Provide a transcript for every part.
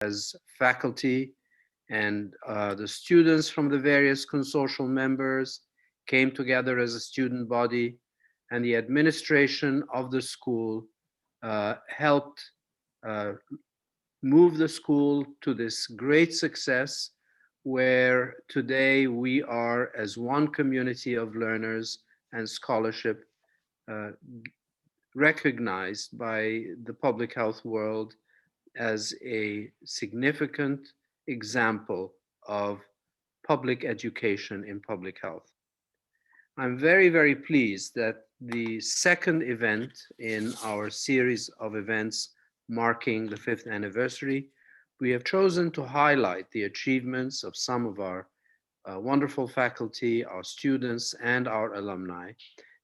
as faculty and the students from the various consortial members came together as a student body, and the administration of the school helped uh, move the school to this great success where today we are as one community of learners and scholarship uh, recognized by the public health world as a significant example of public education in public health. I'm very, very pleased that the second event in our series of events marking the fifth anniversary, we have chosen to highlight the achievements of some of our wonderful faculty, our students, and our alumni,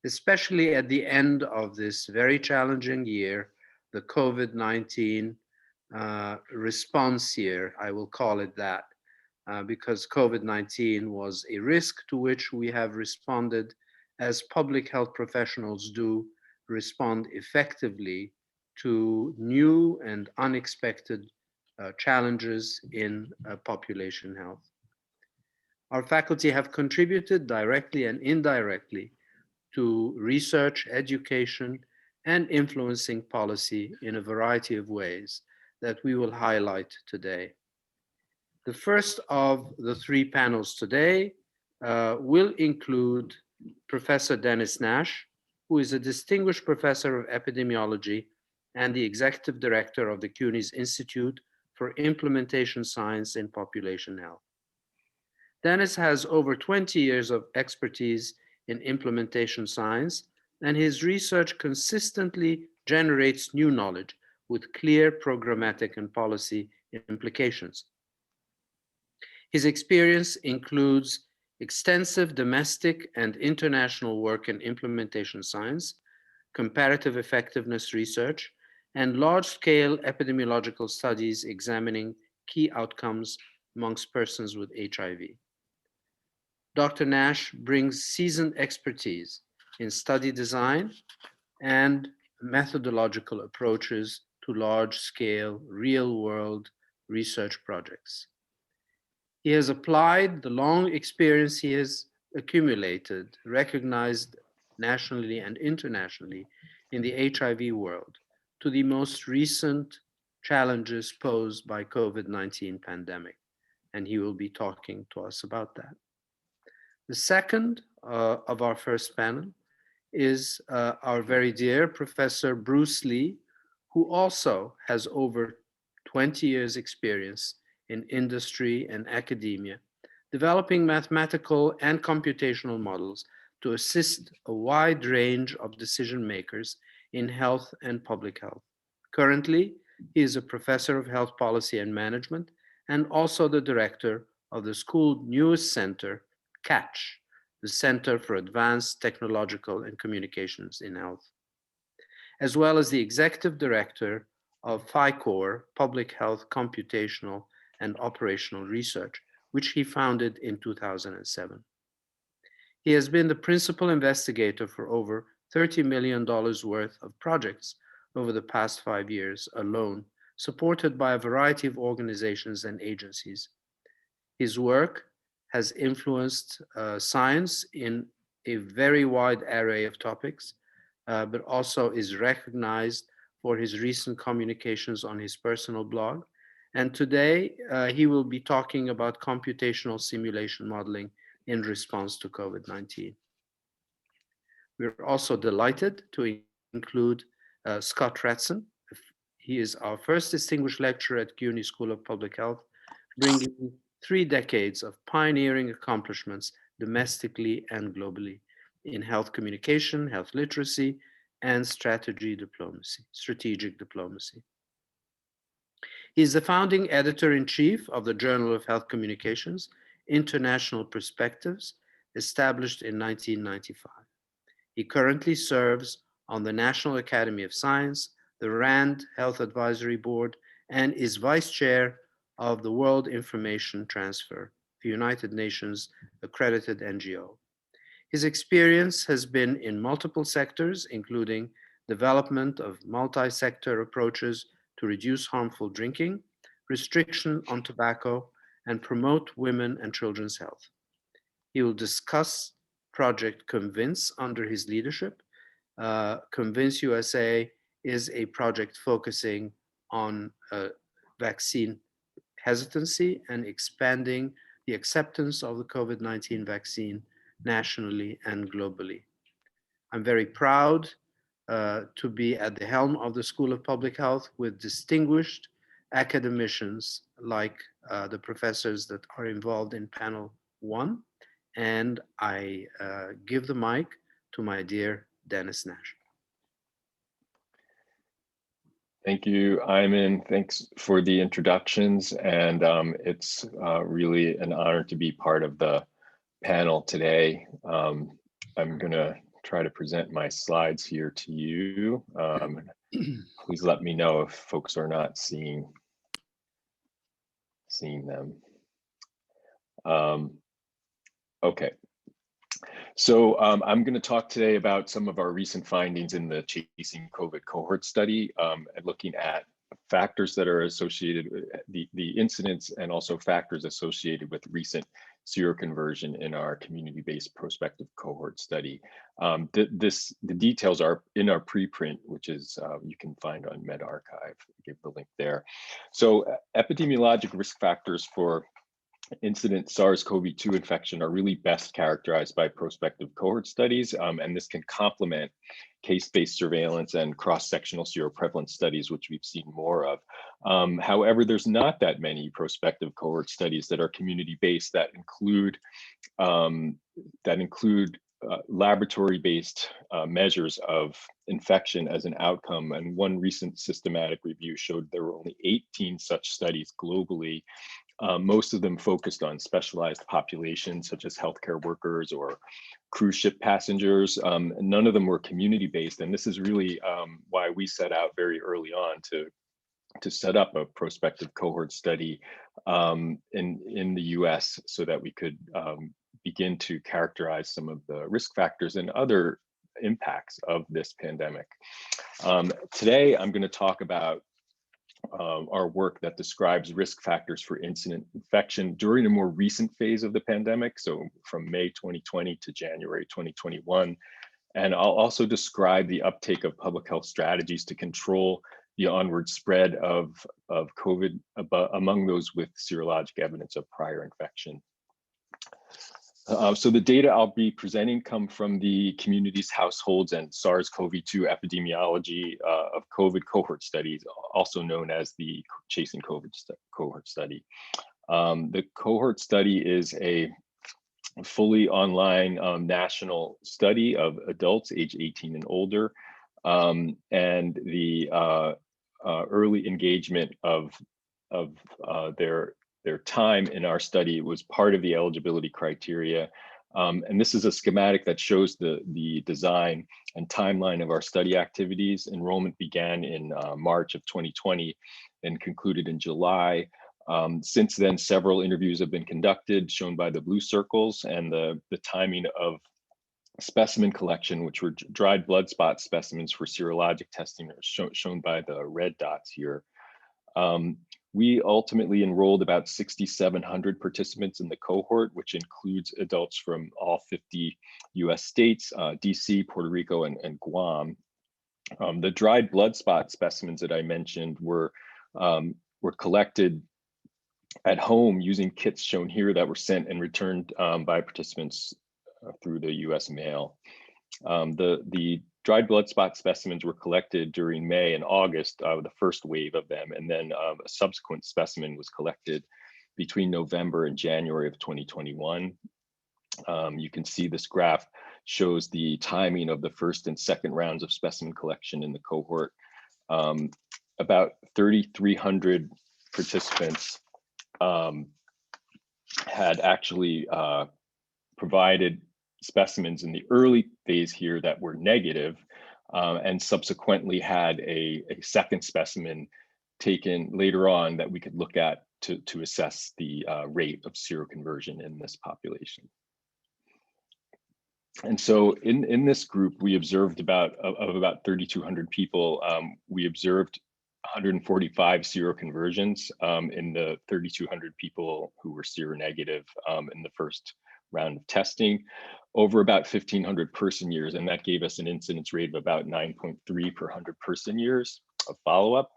especially at the end of this very challenging year, the COVID-19 response year, I will call it that, because COVID-19 was a risk to which we have responded as public health professionals do respond effectively to new and unexpected challenges in population health. Our faculty have contributed directly and indirectly to research, education, and influencing policy in a variety of ways that we will highlight today. The first of the three panels today will include Professor Dennis Nash, who is a distinguished professor of epidemiology and the executive director of the CUNY's Institute for Implementation Science in Population Health. Dennis has over 20 years of expertise in implementation science, and his research consistently generates new knowledge with clear programmatic and policy implications. His experience includes extensive domestic and international work in implementation science, comparative effectiveness research, and large-scale epidemiological studies examining key outcomes amongst persons with HIV. Dr. Nash brings seasoned expertise in study design and methodological approaches to large-scale, real-world research projects. He has applied the long experience he has accumulated, recognized nationally and internationally in the HIV world, to the most recent challenges posed by COVID-19 pandemic, and he will be talking to us about that. The second of our first panel is our very dear Professor Bruce Lee, who also has over 20 years experience in industry and academia, developing mathematical and computational models to assist a wide range of decision makers in health and public health. Currently, he is a professor of health policy and management and also the director of the school newest center, CATCH, the Center for Advanced Technological and Communications in Health, as well as the executive director of PHICOR, Public Health Computational and Operational Research, which he founded in 2007. He has been the principal investigator for over $30 million worth of projects over the past 5 years alone, supported by a variety of organizations and agencies. His work has influenced science in a very wide array of topics, but also is recognized for his recent communications on his personal blog. And today, he will be talking about computational simulation modeling in response to COVID-19. We're also delighted to include Scott Ratson. He is our first distinguished lecturer at CUNY School of Public Health, bringing 3 decades of pioneering accomplishments domestically and globally in health communication, health literacy, and strategic diplomacy. He is the founding editor-in-chief of the Journal of Health Communications, International Perspectives, established in 1995. He currently serves on the National Academy of Science, the RAND Health Advisory Board, and is vice chair of the World Information Transfer, the United Nations accredited NGO. His experience has been in multiple sectors, including development of multi-sector approaches to reduce harmful drinking, restriction on tobacco, and promote women and children's health. He will discuss Project Convince under his leadership. Convince USA is a project focusing on vaccine hesitancy and expanding the acceptance of the COVID-19 vaccine nationally and globally. I'm very proud to be at the helm of the School of Public Health with distinguished academicians like the professors that are involved in panel 1. And I give the mic to my dear Dennis Nash. Thank you, Ayman. Thanks for the introductions. And it's really an honor to be part of the panel today. I'm going to try to present my slides here to you. Please let me know if folks are not seeing them. Okay. So I'm going to talk today about some of our recent findings in the Chasing COVID cohort study, and looking at factors that are associated with the incidence and also factors associated with recent seroconversion in our community-based prospective cohort study. The details are in our preprint, which is you can find on medRxiv. Give the link there. So epidemiologic risk factors for incident SARS-CoV-2 infection are really best characterized by prospective cohort studies, and this can complement case-based surveillance and cross-sectional seroprevalence studies, which we've seen more of. However, there's not that many prospective cohort studies that are community-based that include laboratory-based measures of infection as an outcome. And one recent systematic review showed there were only 18 such studies globally. Most of them focused on specialized populations such as healthcare workers or cruise ship passengers. None of them were community-based, and this is really why we set out very early on to set up a prospective cohort study in the US so that we could begin to characterize some of the risk factors and other impacts of this pandemic. Today, I'm going to talk about our work that describes risk factors for incident infection during a more recent phase of the pandemic, so from May 2020 to January 2021. And I'll also describe the uptake of public health strategies to control the onward spread of COVID among those with serologic evidence of prior infection. So the data I'll be presenting come from the Communities, Households, and SARS-CoV-2 Epidemiology of COVID cohort studies, also known as the Chasing COVID cohort study. The cohort study is a fully online national study of adults age 18 and older, and the early engagement of their time in our study was part of the eligibility criteria. And this is a schematic that shows the design and timeline of our study activities. Enrollment began in March of 2020 and concluded in July. Since then, several interviews have been conducted, shown by the blue circles, and the timing of specimen collection, which were dried blood spot specimens for serologic testing, are shown by the red dots here. We ultimately enrolled about 6,700 participants in the cohort, which includes adults from all 50 US states, DC, Puerto Rico, and Guam. The dried blood spot specimens that I mentioned were collected at home using kits shown here that were sent and returned by participants through the US mail. The dried blood spot specimens were collected during May and August, the first wave of them, and then a subsequent specimen was collected between November and January of 2021. You can see this graph shows the timing of the first and second rounds of specimen collection in the cohort. About 3,300 participants had actually provided specimens in the early phase here that were negative, and subsequently had a second specimen taken later on that we could look at to assess the rate of seroconversion in this population. And so in this group, we observed about 3,200 people. We observed 145 seroconversions in the 3,200 people who were seronegative in the first round of testing over about 1,500 person years. And that gave us an incidence rate of about 9.3 per 100 person years of follow-up.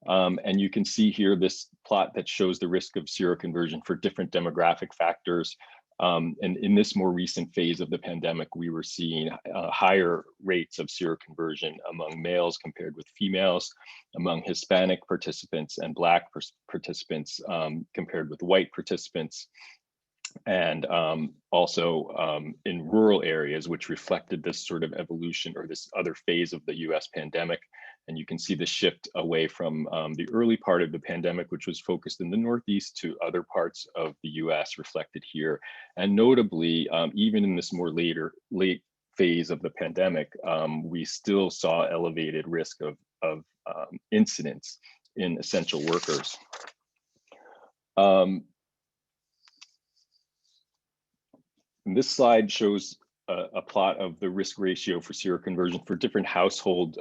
And you can see here this plot that shows the risk of seroconversion for different demographic factors. And in this more recent phase of the pandemic, we were seeing higher rates of seroconversion among males compared with females, among Hispanic participants and Black participants compared with white participants, and also in rural areas, which reflected this sort of evolution or this other phase of the US pandemic. And you can see the shift away from the early part of the pandemic, which was focused in the Northeast, to other parts of the US reflected here. And notably, even in this more late phase of the pandemic, we still saw elevated risk of incidence in essential workers. And this slide shows a plot of the risk ratio for seroconversion for different household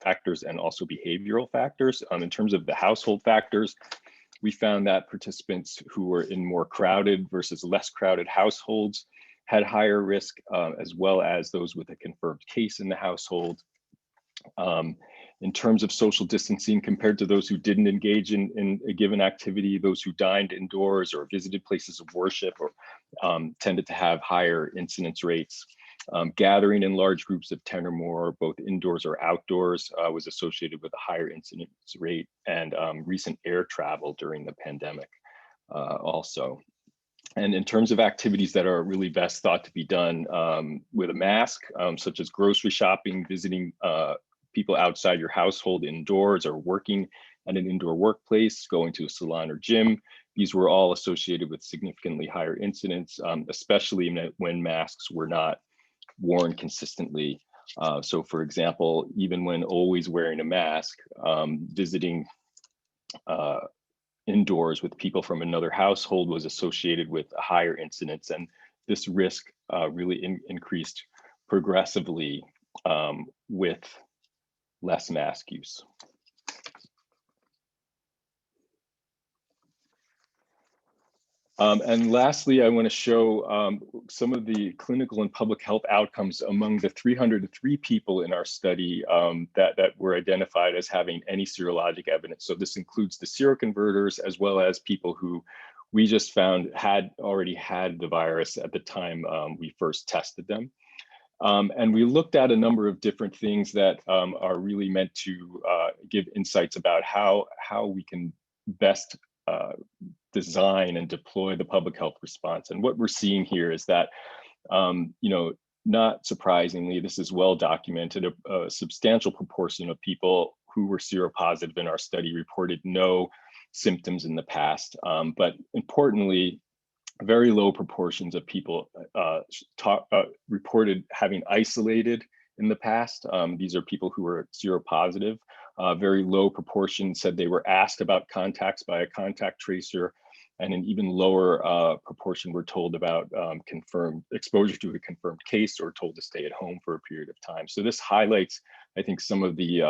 factors and also behavioral factors. In terms of the household factors, we found that participants who were in more crowded versus less crowded households had higher risk, as well as those with a confirmed case in the household. In terms of social distancing, compared to those who didn't engage in a given activity, those who dined indoors or visited places of worship or tended to have higher incidence rates. Gathering in large groups of 10 or more, both indoors or outdoors, was associated with a higher incidence rate, and recent air travel during the pandemic also. And in terms of activities that are really best thought to be done with a mask, such as grocery shopping, visiting people outside your household indoors, or working at an indoor workplace, going to a salon or gym, these were all associated with significantly higher incidence, especially when masks were not worn consistently. So for example, even when always wearing a mask, visiting indoors with people from another household was associated with a higher incidence, and this risk really increased progressively with less mask use. And lastly, I want to show some of the clinical and public health outcomes among the 303 people in our study that were identified as having any serologic evidence. So this includes the seroconverters, as well as people who we just found had already had the virus at the time we first tested them. And we looked at a number of different things that are really meant to give insights about how we can best design and deploy the public health response. And what we're seeing here is that, not surprisingly, this is well documented, a substantial proportion of people who were seropositive in our study reported no symptoms in the past. But importantly, very low proportions of people reported having isolated in the past. These are people who were seropositive. Very low proportion said they were asked about contacts by a contact tracer, and an even lower proportion were told about confirmed exposure to a confirmed case or told to stay at home for a period of time. So this highlights, I think, some of the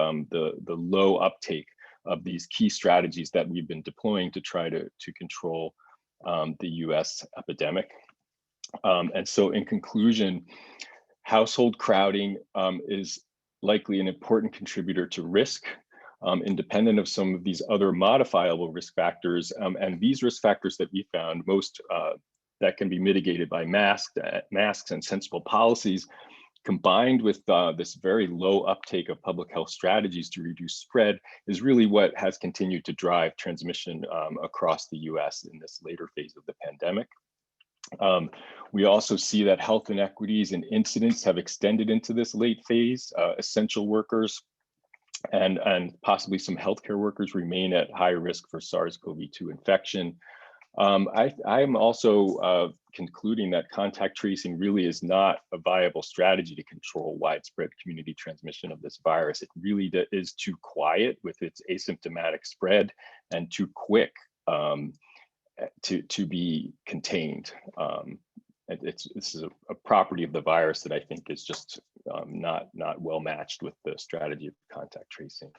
low uptake of these key strategies that we've been deploying to try to control the US epidemic. And so in conclusion, household crowding is likely an important contributor to risk, independent of some of these other modifiable risk factors. And these risk factors that we found, most that can be mitigated by masks and sensible policies, combined with this very low uptake of public health strategies to reduce spread, is really what has continued to drive transmission across the US in this later phase of the pandemic. We also see that health inequities and incidence have extended into this late phase. Essential workers and possibly some healthcare workers remain at high risk for SARS-CoV-2 infection. I am also concluding that contact tracing really is not a viable strategy to control widespread community transmission of this virus. It really is too quiet with its asymptomatic spread and too quick to be contained. This is a property of the virus that I think is just not well matched with the strategy of contact tracing.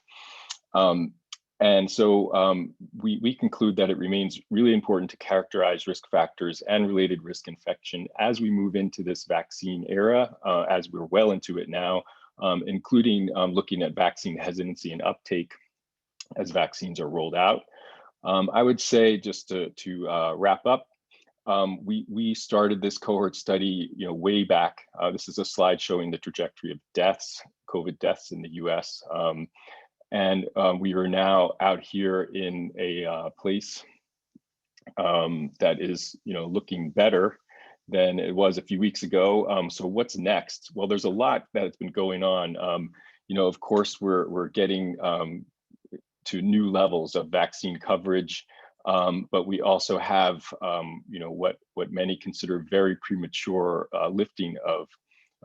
And so we conclude that it remains really important to characterize risk factors and related risk infection as we move into this vaccine era, as we're well into it now, including looking at vaccine hesitancy and uptake as vaccines are rolled out. I would say, just to wrap up, we started this cohort study, way back. This is a slide showing the trajectory of deaths, COVID deaths in the US. And we are now out here in a place that is, looking better than it was a few weeks ago. So what's next? Well, there's a lot that's been going on. Of course, we're getting to new levels of vaccine coverage, but we also have, what many consider very premature lifting of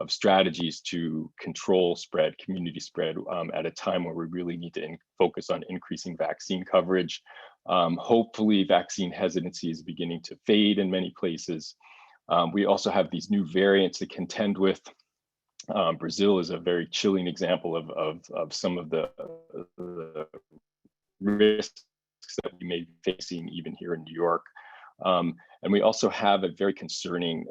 strategies to control spread, community spread, at a time where we really need to focus on increasing vaccine coverage. Hopefully, vaccine hesitancy is beginning to fade in many places. We also have these new variants to contend with. Brazil is a very chilling example of some of the risks that we may be facing even here in New York. And we also have a very concerning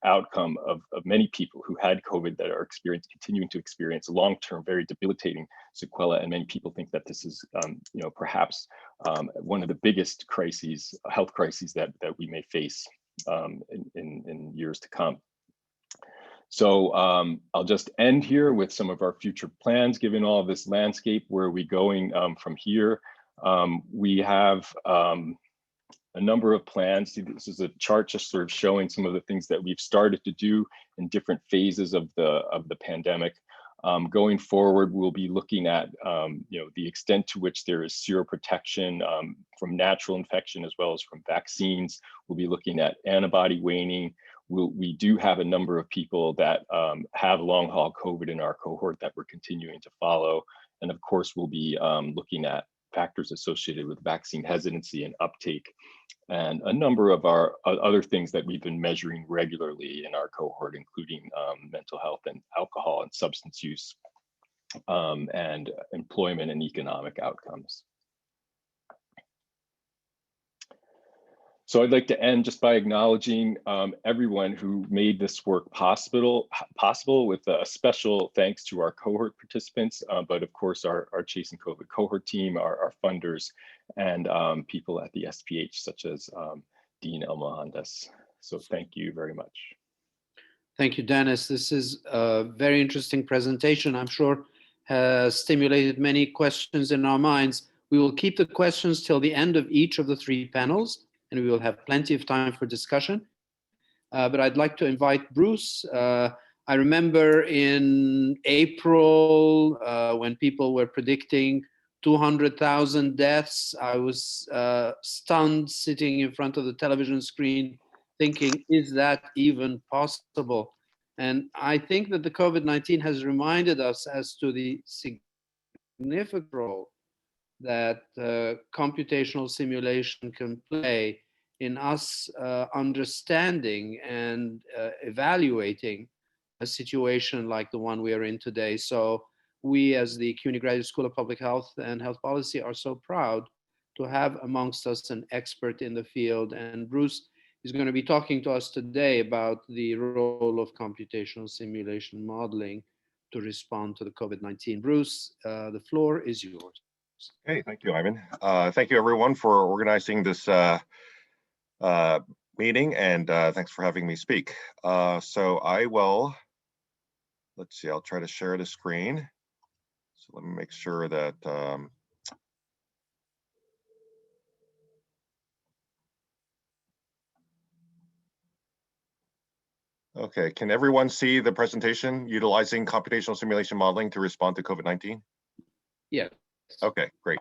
outcome of many people who had COVID that are continuing to experience long-term, very debilitating sequelae. And many people think that this is, perhaps one of the biggest crises, health crises that we may face in years to come. So I'll just end here with some of our future plans, given all of this landscape. Where are we going from here? We have a number of plans. This is a chart just sort of showing some of the things that we've started to do in different phases of the pandemic. Going forward, we'll be looking at the extent to which there is seroprotection from natural infection as well as from vaccines. We'll be looking at antibody waning. We do have a number of people that have long haul COVID in our cohort that we're continuing to follow. And of course, we'll be looking at factors associated with vaccine hesitancy and uptake, and a number of our other things that we've been measuring regularly in our cohort, including mental health and alcohol and substance use, and employment and economic outcomes. So I'd like to end just by acknowledging everyone who made this work possible, with a special thanks to our cohort participants, but of course our Chasing COVID cohort team, our funders, and people at the SPH, such as Dean Elmohandas. So thank you very much. Thank you, Dennis. This is a very interesting presentation. I'm sure has stimulated many questions in our minds. We will keep the questions till the end of each of the three panels, and we will have plenty of time for discussion. But I'd like to invite Bruce. I remember in April, when people were predicting 200,000 deaths, I was stunned sitting in front of the television screen thinking, is that even possible? And I think that the COVID-19 has reminded us as to the significant role that computational simulation can play in us understanding and evaluating a situation like the one we are in today. So we, as the CUNY Graduate School of Public Health and Health Policy, are so proud to have amongst us an expert in the field. And Bruce is going to be talking to us today about the role of computational simulation modeling to respond to the COVID-19. Bruce, the floor is yours. Hey, thank you, Ivan. Thank you, everyone, for organizing this meeting, and thanks for having me speak. So I will, let's see, I'll try to share the screen. So let me make sure that okay, can everyone see the presentation utilizing computational simulation modeling to respond to COVID-19? Yeah. Okay, great.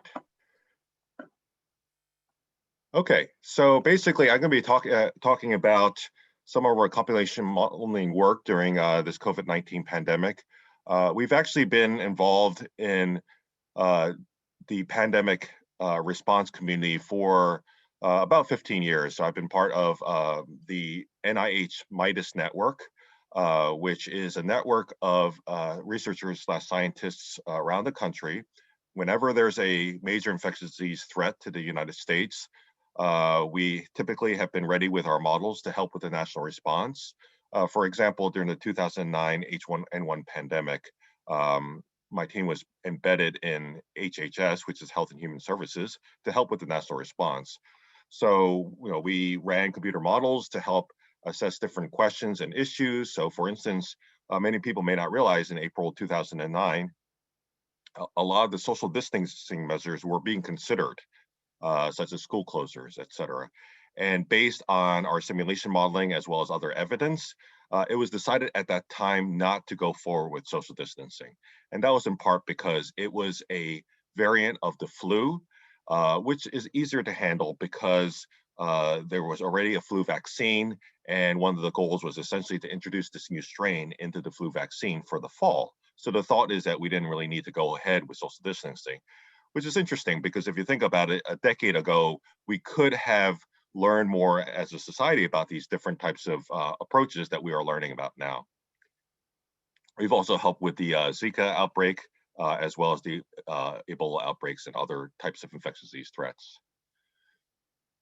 Okay, so basically I'm going to be talking about some of our computational modeling work during this COVID-19 pandemic. We've actually been involved in the pandemic response community for about 15 years. So I've been part of the NIH MIDAS network, which is a network of researchers / scientists around the country whenever there's a major infectious disease threat to the United States, we typically have been ready with our models to help with the national response. For example, during the 2009 H1N1 pandemic, my team was embedded in HHS, which is Health and Human Services, to help with the national response. So, we ran computer models to help assess different questions and issues. So, for instance, many people may not realize in April 2009, a lot of the social distancing measures were being considered, such as school closures, et cetera. And based on our simulation modeling as well as other evidence, it was decided at that time not to go forward with social distancing. And that was in part because it was a variant of the flu, which is easier to handle because there was already a flu vaccine. And one of the goals was essentially to introduce this new strain into the flu vaccine for the fall. So the thought is that we didn't really need to go ahead with social distancing, which is interesting because if you think about it, a decade ago, we could have learned more as a society about these different types of approaches that we are learning about now. We've also helped with the Zika outbreak, as well as the Ebola outbreaks and other types of infectious disease threats.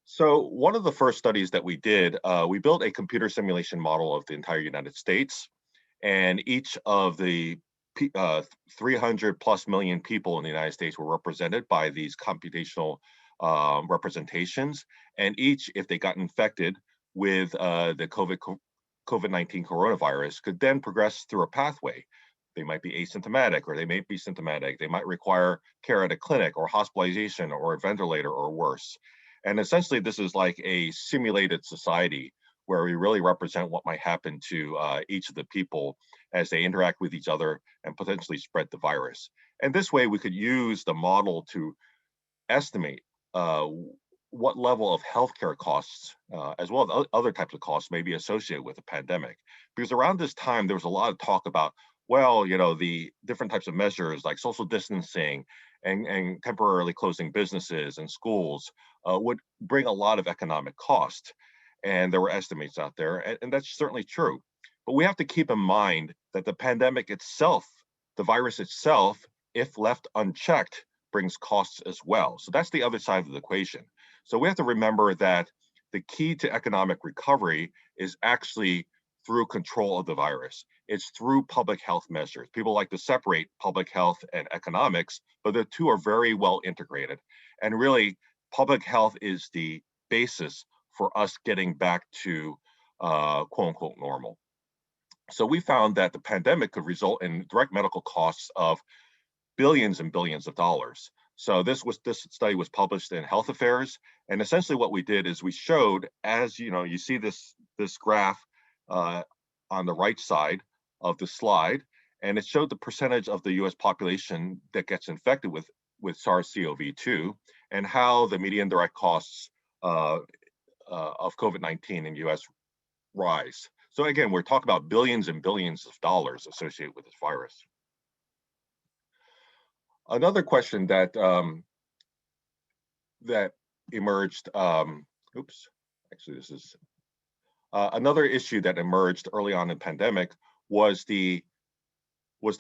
So one of the first studies that we did, we built a computer simulation model of the entire United States, and each of the 300 plus million people in the United States were represented by these computational representations, and each, if they got infected with the COVID-19 coronavirus, could then progress through a pathway. They might be asymptomatic or they may be symptomatic. They might require care at a clinic or hospitalization or a ventilator or worse. And essentially, this is like a simulated society where we really represent what might happen to each of the people as they interact with each other and potentially spread the virus. And this way, we could use the model to estimate what level of healthcare costs, as well as other types of costs, may be associated with a pandemic. Because around this time, there was a lot of talk about, well, the different types of measures like social distancing and temporarily closing businesses and schools would bring a lot of economic cost. And there were estimates out there, and that's certainly true. But we have to keep in mind that the pandemic itself, the virus itself, if left unchecked, brings costs as well. So that's the other side of the equation. So we have to remember that the key to economic recovery is actually through control of the virus. It's through public health measures. People like to separate public health and economics, but the two are very well integrated. And really, public health is the basis for us getting back to quote unquote normal. So we found that the pandemic could result in direct medical costs of billions and billions of dollars. So this study was published in Health Affairs, and essentially what we did is we showed, as you see this graph on the right side of the slide, and it showed the percentage of the U.S. population that gets infected with SARS-CoV-2 and how the median direct costs of COVID-19 in U.S. rise. So again, we're talking about billions and billions of dollars associated with this virus. Another question that that emerged, another issue that emerged early on in the pandemic was the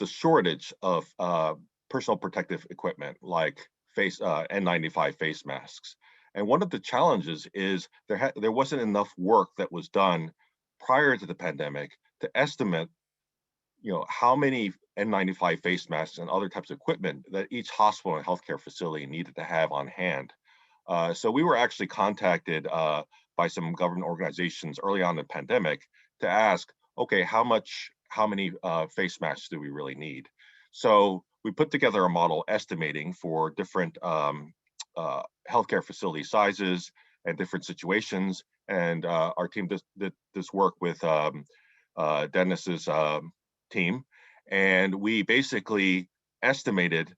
shortage of personal protective equipment like N95 face masks. And one of the challenges is there wasn't enough work that was done prior to the pandemic to estimate how many N95 face masks and other types of equipment that each hospital and healthcare facility needed to have on hand. So we were actually contacted by some government organizations early on in the pandemic to ask, okay, how many face masks do we really need? So we put together a model estimating for different healthcare facility sizes and different situations. And our team did this work with Dennis's team. And we basically estimated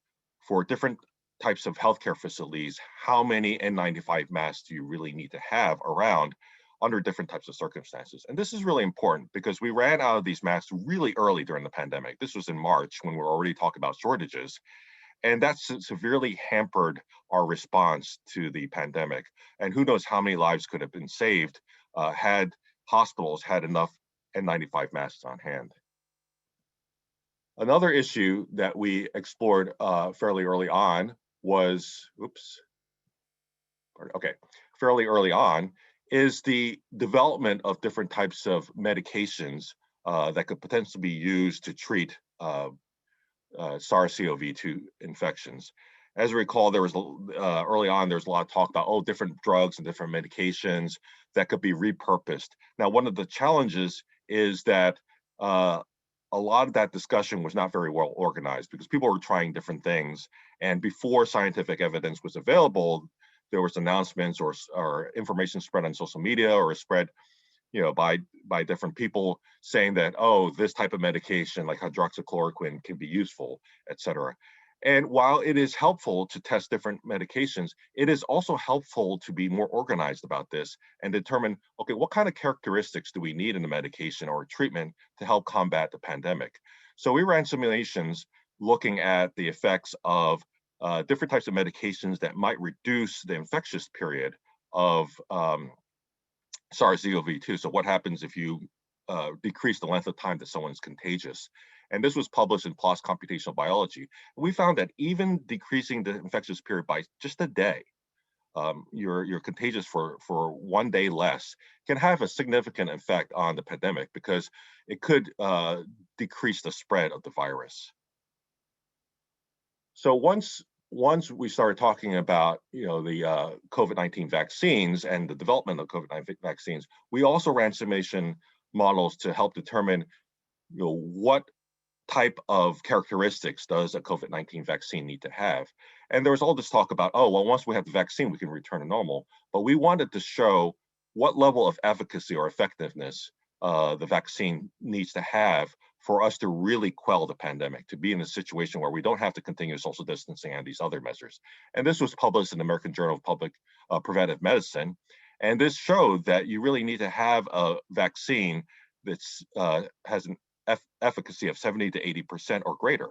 for different types of healthcare facilities, how many N95 masks do you really need to have around under different types of circumstances. And this is really important because we ran out of these masks really early during the pandemic. This was in March when we were already talking about shortages. And that severely hampered our response to the pandemic. And who knows how many lives could have been saved had hospitals had enough N95 masks on hand. Another issue that we explored fairly early on was, fairly early on, is the development of different types of medications that could potentially be used to treat SARS-CoV-2 infections. As you recall, there was early on, there was a lot of talk about, different drugs and different medications that could be repurposed. Now, one of the challenges is that a lot of that discussion was not very well organized because people were trying different things. And before scientific evidence was available, there was announcements or information spread on social media or spread by different people saying that, this type of medication like hydroxychloroquine can be useful, et cetera. And while it is helpful to test different medications, it is also helpful to be more organized about this and determine, okay, what kind of characteristics do we need in a medication or a treatment to help combat the pandemic? So we ran simulations looking at the effects of different types of medications that might reduce the infectious period of SARS-CoV-2. So what happens if you decrease the length of time that someone's contagious? And this was published in PLOS Computational Biology. We found that even decreasing the infectious period by just a day, you're contagious for 1 day less, can have a significant effect on the pandemic because it could decrease the spread of the virus. So once we started talking about the COVID-19 vaccines and the development of COVID-19 vaccines, we also ran simulation models to help determine what type of characteristics does a COVID-19 vaccine need to have. And there was all this talk about, once we have the vaccine, we can return to normal. But we wanted to show what level of efficacy or effectiveness the vaccine needs to have for us to really quell the pandemic, to be in a situation where we don't have to continue social distancing and these other measures. And this was published in the American Journal of Public Preventive Medicine. And this showed that you really need to have a vaccine that has an efficacy of 70 to 80% or greater.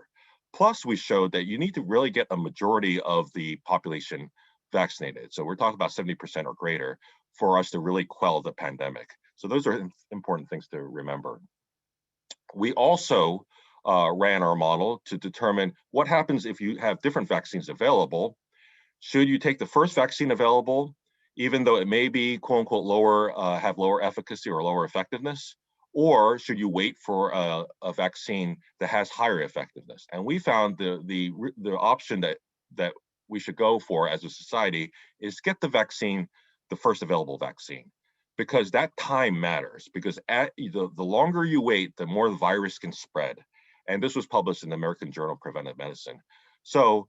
Plus, we showed that you need to really get a majority of the population vaccinated. So we're talking about 70% or greater for us to really quell the pandemic. So those are important things to remember. We also ran our model to determine what happens if you have different vaccines available. Should you take the first vaccine available, even though it may be quote unquote have lower efficacy or lower effectiveness? Or should you wait for a vaccine that has higher effectiveness? And we found the option that we should go for as a society is get the first available vaccine, because that time matters. Because the longer you wait, the more the virus can spread. And this was published in the American Journal of Preventive Medicine. So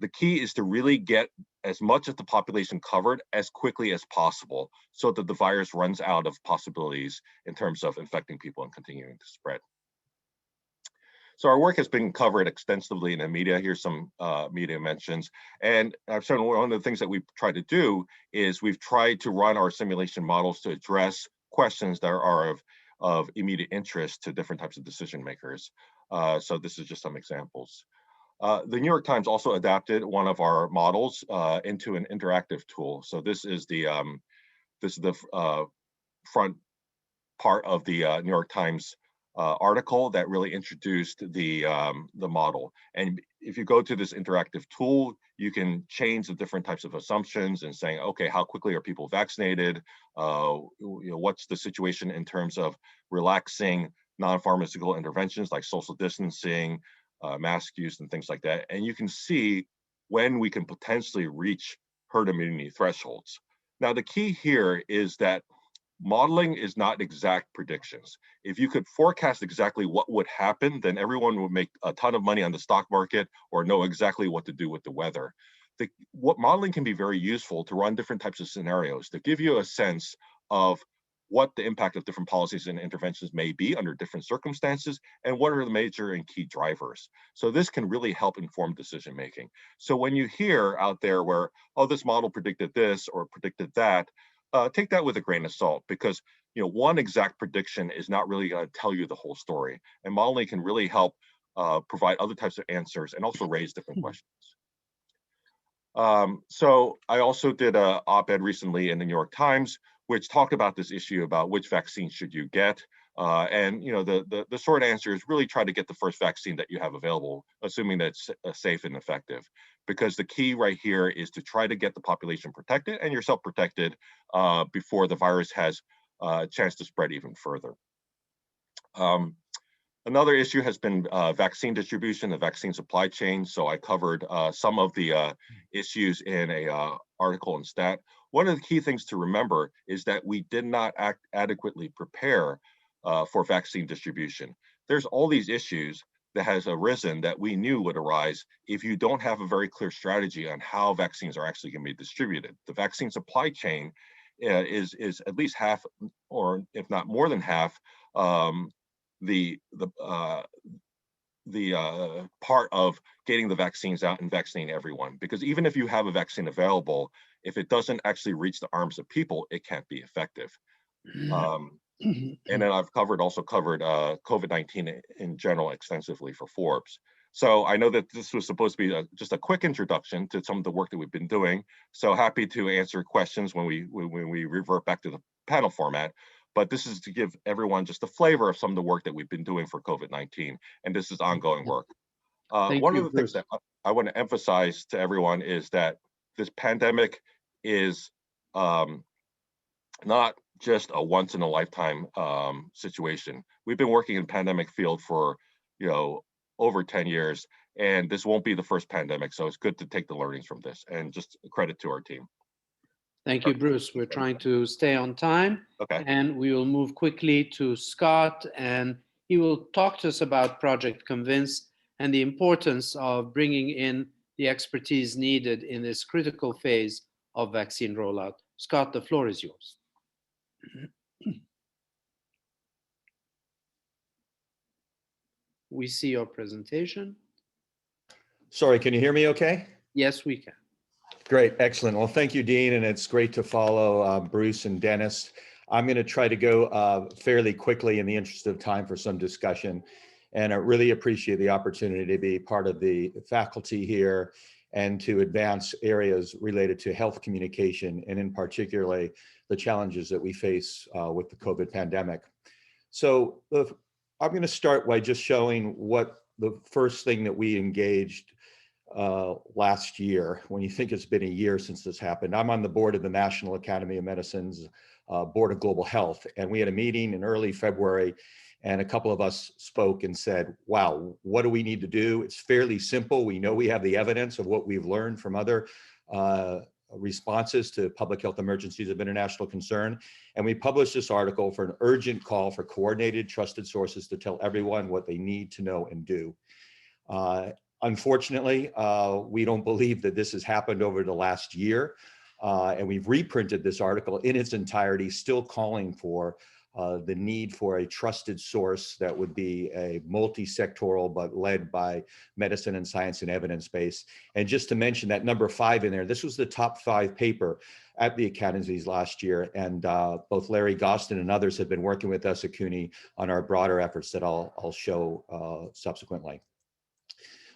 the key is to really get as much of the population covered as quickly as possible so that the virus runs out of possibilities in terms of infecting people and continuing to spread. So our work has been covered extensively in the media. Here's some media mentions. And I've shown one of the things that we've tried to do is we've tried to run our simulation models to address questions that are of immediate interest to different types of decision makers. So this is just some examples. The New York Times also adapted one of our models into an interactive tool. So this is the front part of the New York Times article that really introduced the model. And if you go to this interactive tool, you can change the different types of assumptions and saying, okay, how quickly are people vaccinated? What's the situation in terms of relaxing non-pharmaceutical interventions like social distancing, mask use and things like that. And you can see when we can potentially reach herd immunity thresholds. Now, the key here is that modeling is not exact predictions. If you could forecast exactly what would happen, then everyone would make a ton of money on the stock market or know exactly what to do with the weather. What modeling can be very useful to run different types of scenarios to give you a sense of what the impact of different policies and interventions may be under different circumstances, and what are the major and key drivers. So this can really help inform decision making. So when you hear out there where, this model predicted this or predicted that, take that with a grain of salt, because one exact prediction is not really going to tell you the whole story. And modeling can really help provide other types of answers and also raise different questions. So I also did an op-ed recently in the New York Times, which talked about this issue about which vaccine should you get. And the short answer is really try to get the first vaccine that you have available, assuming that it's safe and effective. Because the key right here is to try to get the population protected and yourself protected before the virus has a chance to spread even further. Another issue has been vaccine distribution, the vaccine supply chain. So I covered some of the issues in a article in STAT. One of the key things to remember is that we did not adequately prepare for vaccine distribution. There's all these issues that has arisen that we knew would arise if you don't have a very clear strategy on how vaccines are actually going to be distributed. The vaccine supply chain is at least half, or if not more than half, the part of getting the vaccines out and vaccinating everyone. Because even if you have a vaccine available, if it doesn't actually reach the arms of people, it can't be effective. And then I've also covered COVID-19 in general extensively for Forbes. So I know that this was supposed to be just a quick introduction to some of the work that we've been doing. So happy to answer questions when we revert back to the panel format. But this is to give everyone just a flavor of some of the work that we've been doing for COVID-19, and this is ongoing work. One of the things that I want to emphasize to everyone is that this pandemic is not just a once in a lifetime situation. We've been working in pandemic field for over 10 years, and this won't be the first pandemic. So it's good to take the learnings from this, and just credit to our team. Thank you, Bruce. We're trying to stay on time. Okay. And we will move quickly to Scott, and he will talk to us about Project Convince and the importance of bringing in the expertise needed in this critical phase of vaccine rollout. Scott, the floor is yours. We see your presentation. Sorry, can you hear me okay? Yes, we can. Great, excellent. Well, thank you, Dean, and it's great to follow Bruce and Dennis. I'm going to try to go fairly quickly in the interest of time for some discussion, and I really appreciate the opportunity to be part of the faculty here and to advance areas related to health communication, and in particularly the challenges that we face with the COVID pandemic. So I'm going to start by just showing what the first thing that we engaged last year, when you think it's been a year since this happened. I'm on the board of the National Academy of Medicine's Board of Global Health, and we had a meeting in early February, and a couple of us spoke and said, wow, what do we need to do? It's fairly simple. We know we have the evidence of what we've learned from other responses to public health emergencies of international concern. And we published this article for an urgent call for coordinated, trusted sources to tell everyone what they need to know and do. Unfortunately, we don't believe that this has happened over the last year. And we've reprinted this article in its entirety, still calling for the need for a trusted source that would be a multi-sectoral, but led by medicine and science and evidence base. And just to mention that number 5 in there, this was the top 5 paper at the Academies last year. And both Larry Gostin and others have been working with us at CUNY on our broader efforts that I'll show subsequently.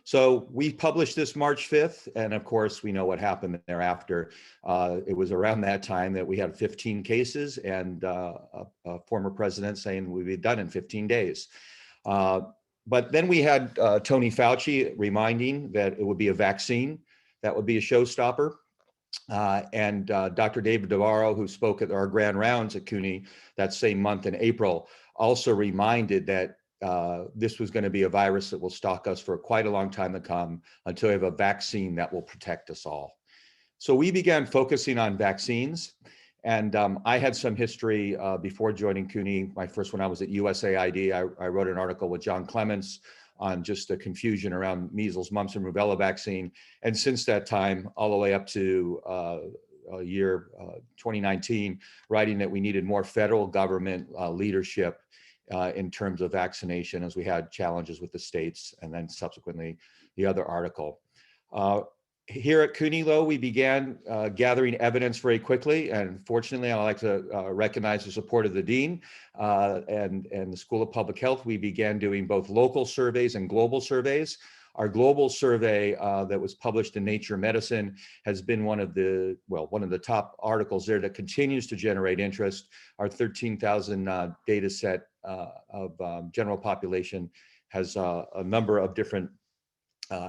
So we published this March 5th, and of course, we know what happened thereafter. It was around that time that we had 15 cases and a former president saying we'd be done in 15 days. But then we had Tony Fauci reminding that it would be a vaccine that would be a showstopper. And Dr. David Navarro, who spoke at our grand rounds at CUNY that same month in April, also reminded that this was going to be a virus that will stalk us for quite a long time to come until we have a vaccine that will protect us all. So we began focusing on vaccines, and I had some history before joining CUNY. My first one, I was at USAID. I wrote an article with John Clements on just the confusion around measles, mumps, and rubella vaccine. And since that time, all the way up to year 2019, writing that we needed more federal government leadership in terms of vaccination, as we had challenges with the states, and then subsequently the other article. Here at CUNY, though, we began gathering evidence very quickly, and fortunately, I'd like to recognize the support of the Dean and the School of Public Health. We began doing both local surveys and global surveys. Our global survey that was published in Nature Medicine has been one of the top articles there that continues to generate interest. Our 13,000 data set of general population has a number of different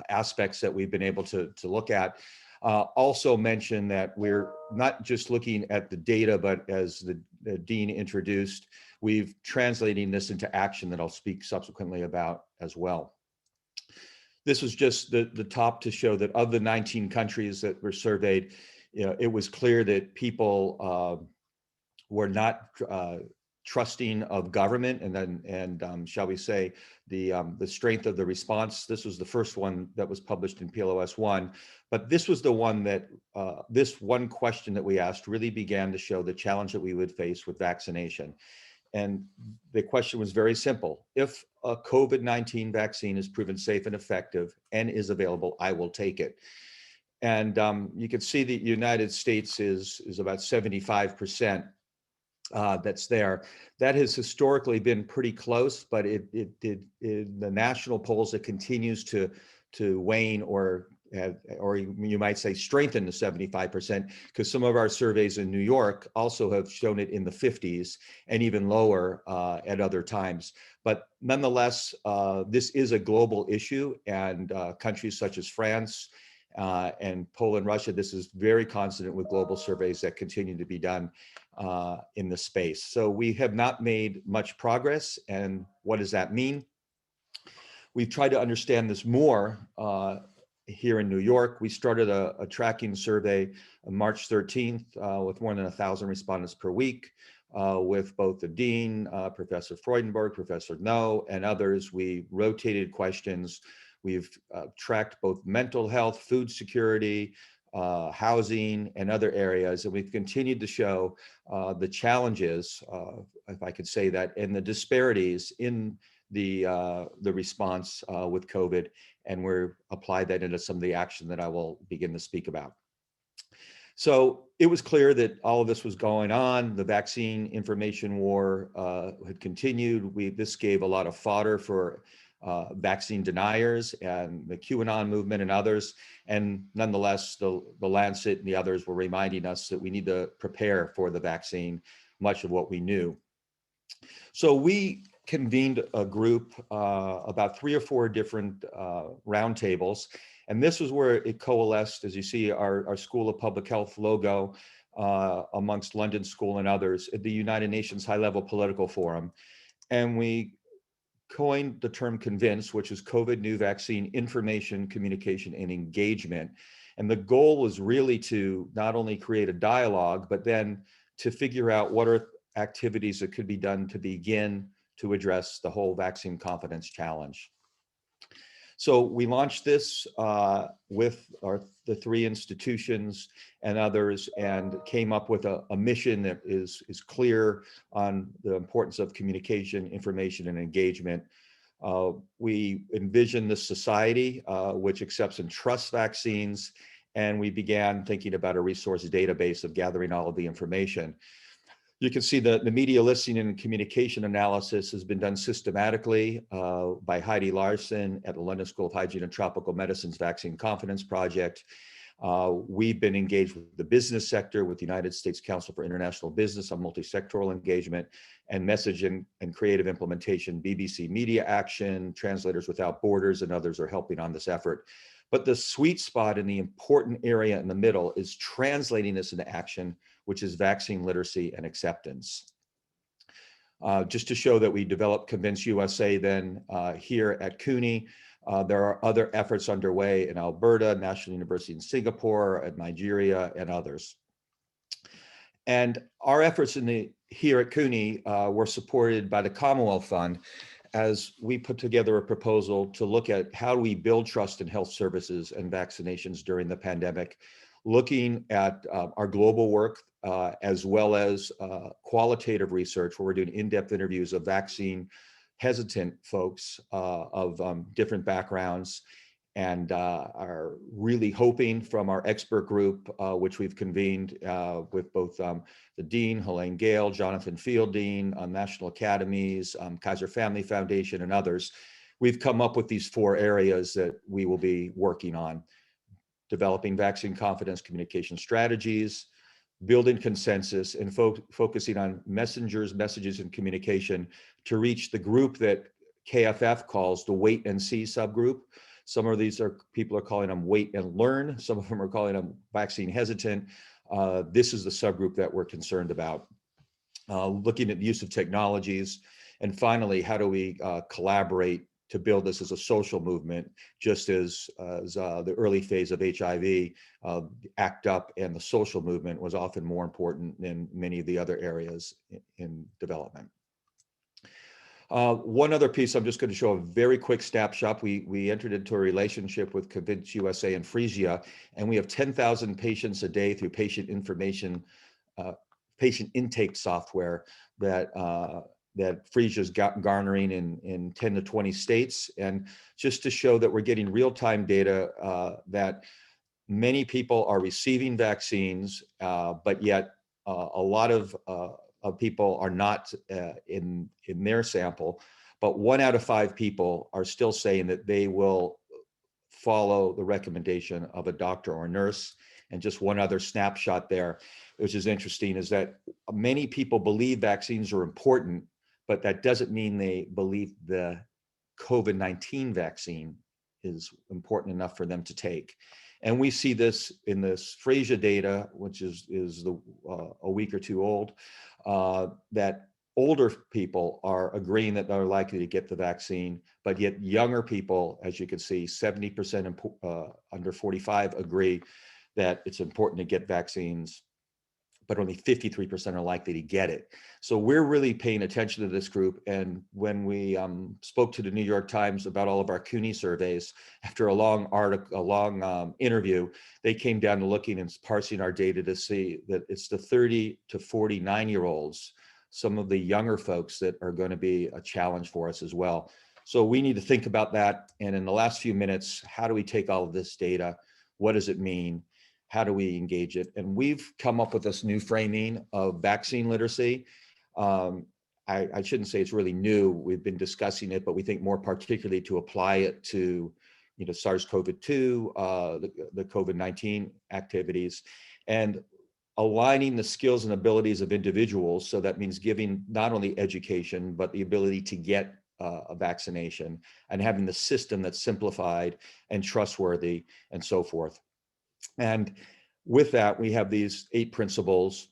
aspects that we've been able to look at. Also mention that we're not just looking at the data, but as the Dean introduced, we've translating this into action that I'll speak subsequently about as well. This was just the top to show that of the 19 countries that were surveyed, it was clear that people were not trusting of government, and shall we say the strength of the response. This was the first one that was published in PLOS1, but this was the one that this one question that we asked really began to show the challenge that we would face with vaccination. And the question was very simple: if a COVID-19 vaccine is proven safe and effective and is available, I will take it. And you can see the United States is about 75%. That's there. That has historically been pretty close, but in the national polls, it continues to wane or you might say strengthen the 75%, because some of our surveys in New York also have shown it in the 50s and even lower at other times. But nonetheless, this is a global issue, and countries such as France and Poland, Russia, this is very consonant with global surveys that continue to be done in the space. So we have not made much progress. And what does that mean? We've tried to understand this more here in New York. We started a tracking survey on March 13th with more than 1,000 respondents per week with both the Dean, Professor Freudenberg, Professor No, and others. We rotated questions. We've tracked both mental health, food security, housing, and other areas, and we've continued to show the challenges, if I could say that, and the disparities in the response with COVID, and we're applied that into some of the action that I will begin to speak about. So it was clear that all of this was going on. The vaccine information war had continued. This gave a lot of fodder for vaccine deniers and the QAnon movement and others. And nonetheless, the Lancet and the others were reminding us that we need to prepare for the vaccine, much of what we knew. So we convened a group, about 3 or 4 different roundtables. And this was where it coalesced, as you see, our School of Public Health logo amongst London School and others at the United Nations High-Level Political Forum. And we coined the term CONVINCE, which is COVID New Vaccine Information, Communication, and Engagement. And the goal was really to not only create a dialogue, but then to figure out what are activities that could be done to begin to address the whole vaccine confidence challenge. So we launched this with the 3 institutions and others, and came up with a mission that is clear on the importance of communication, information, and engagement. We envisioned this society which accepts and trusts vaccines, and we began thinking about a resource database of gathering all of the information. You can see the media listening and communication analysis has been done systematically by Heidi Larson at the London School of Hygiene and Tropical Medicine's Vaccine Confidence Project. We've been engaged with the business sector, with the United States Council for International Business on multi-sectoral engagement and message and creative implementation. BBC Media Action, Translators Without Borders, and others are helping on this effort. But the sweet spot in the important area in the middle is translating this into action, which is vaccine literacy and acceptance. Just to show that we developed Convince USA then here at CUNY, there are other efforts underway in Alberta, National University in Singapore, and Nigeria, and others. And our efforts here at CUNY were supported by the Commonwealth Fund, as we put together a proposal to look at how we build trust in health services and vaccinations during the pandemic, looking at our global work as well as qualitative research, where we're doing in-depth interviews of vaccine hesitant folks of different backgrounds, and are really hoping from our expert group, which we've convened with both the Dean, Helene Gale, Jonathan Fielding, National Academies, Kaiser Family Foundation, and others. we've come up with these 4 areas that we will be working on: developing vaccine confidence communication strategies, building consensus, and focusing on messages, and communication to reach the group that KFF calls the wait and see subgroup. Some of these people are calling them wait and learn. Some of them are calling them vaccine hesitant. This is the subgroup that we're concerned about. Looking at the use of technologies. And finally, how do we collaborate to build this as a social movement, just as the early phase of HIV, ACT UP and the social movement was often more important than many of the other areas in development. One other piece, I'm just going to show a very quick snapshot. We entered into a relationship with Convince USA and Frisia, and we have 10,000 patients a day through patient intake software that Frisia is garnering in 10 to 20 states. And just to show that we're getting real-time data that many people are receiving vaccines, but yet a lot of people are not in their sample, but 1 out of 5 people are still saying that they will follow the recommendation of a doctor or nurse. And just one other snapshot there, which is interesting, is that many people believe vaccines are important, but that doesn't mean they believe the COVID-19 vaccine is important enough for them to take. And we see this in this Frisia data, which is a week or 2 old, that older people are agreeing that they're likely to get the vaccine, but yet younger people, as you can see, 70% under 45 agree that it's important to get vaccines, but only 53% are likely to get it. So we're really paying attention to this group. And when we spoke to the New York Times about all of our CUNY surveys, after a long interview, they came down to looking and parsing our data to see that it's the 30 to 49-year-olds, some of the younger folks, that are going to be a challenge for us as well. So we need to think about that. And in the last few minutes, how do we take all of this data? What does it mean? How do we engage it? And we've come up with this new framing of vaccine literacy. I shouldn't say it's really new. We've been discussing it, but we think more particularly to apply it to, SARS-CoV-2, the COVID-19 activities, and aligning the skills and abilities of individuals. So that means giving not only education, but the ability to get a vaccination, and having the system that's simplified and trustworthy and so forth. And with that, we have these 8 principles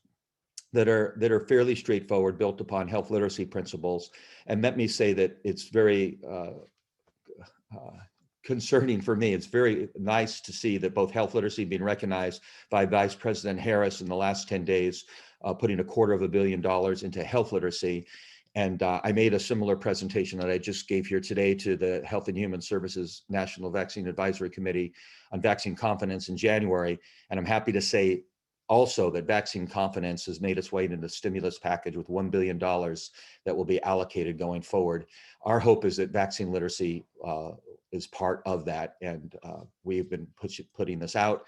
that are fairly straightforward, built upon health literacy principles. And let me say that it's very concerning for me. It's very nice to see that both health literacy being recognized by Vice President Harris in the last 10 days, putting $250 million into health literacy. And I made a similar presentation that I just gave here today to the Health and Human Services National Vaccine Advisory Committee on vaccine confidence in January. And I'm happy to say also that vaccine confidence has made its way into the stimulus package with $1 billion that will be allocated going forward. Our hope is that vaccine literacy is part of that. And we've been putting this out.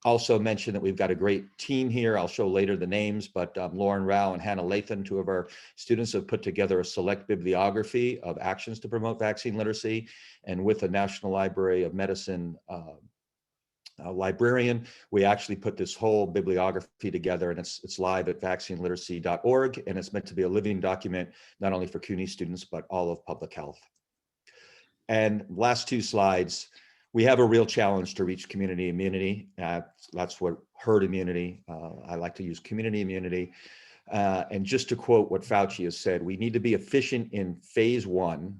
Also mention that we've got a great team here. I'll show later the names, but Lauren Rao and Hannah Lathan, 2 of our students, have put together a select bibliography of actions to promote vaccine literacy. And with the National Library of Medicine librarian, we actually put this whole bibliography together, and it's live at vaccineliteracy.org. And it's meant to be a living document, not only for CUNY students, but all of public health. And last 2 slides. We have a real challenge to reach community immunity. That's what herd immunity. I like to use community immunity. And just to quote what Fauci has said, we need to be efficient in phase 1.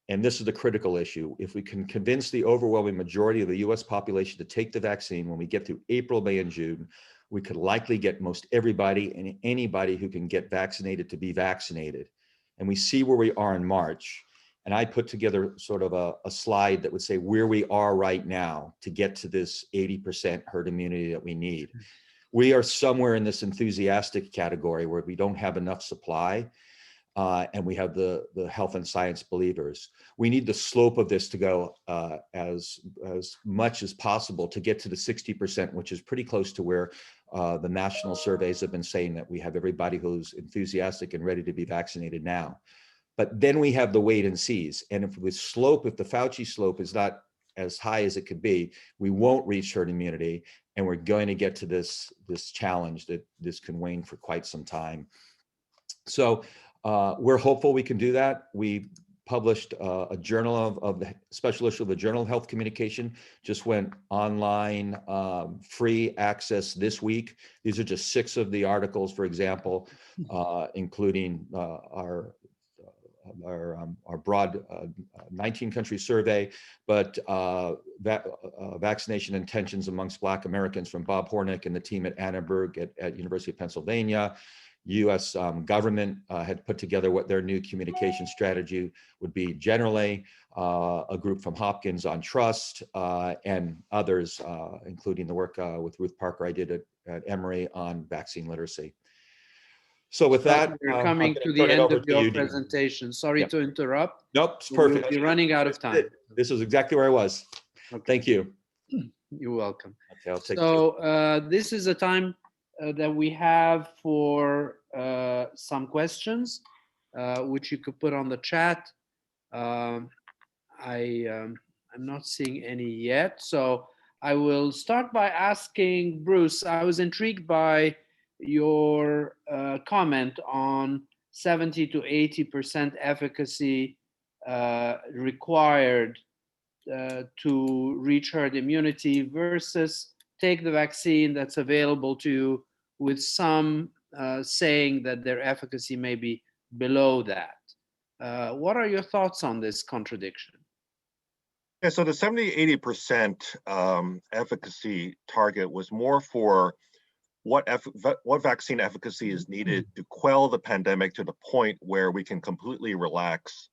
And this is the critical issue. If we can convince the overwhelming majority of the US population to take the vaccine when we get through April, May, and June, we could likely get most everybody and anybody who can get vaccinated to be vaccinated. And we see where we are in March. And I put together sort of a slide that would say where we are right now to get to this 80% herd immunity that we need. We are somewhere in this enthusiastic category where we don't have enough supply, and we have the health and science believers. We need the slope of this to go as much as possible to get to the 60%, which is pretty close to where the national surveys have been saying that we have everybody who's enthusiastic and ready to be vaccinated now. But then we have the wait and sees. And if the Fauci slope is not as high as it could be, we won't reach herd immunity. And we're going to get to this challenge that this can wane for quite some time. So we're hopeful we can do that. We published a journal of the special issue of the Journal of Health Communication, just went online, free access this week. These are just 6 of the articles, for example, including our broad 19 country survey, but vaccination intentions amongst Black Americans from Bob Hornick and the team at Annenberg at University of Pennsylvania. U.S. Government had put together what their new communication strategy would be generally, a group from Hopkins on trust, and others, including the work with Ruth Parker I did at Emory on vaccine literacy. So with that, we're coming to the end of your presentation. Sorry to interrupt. Nope, it's perfect. We're running out of time. This is exactly where I was. Okay. Thank you. You're welcome. Okay, I'll take this is a time that we have for some questions, which you could put on the chat. I'm not seeing any yet, so I will start by asking Bruce. I was intrigued by your comment on 70 to 80% efficacy required to reach herd immunity versus take the vaccine that's available to you, with some saying that their efficacy may be below that. What are your thoughts on this contradiction? Yeah, so the 70-80% efficacy target was more for what vaccine efficacy is needed to quell the pandemic to the point where we can completely relax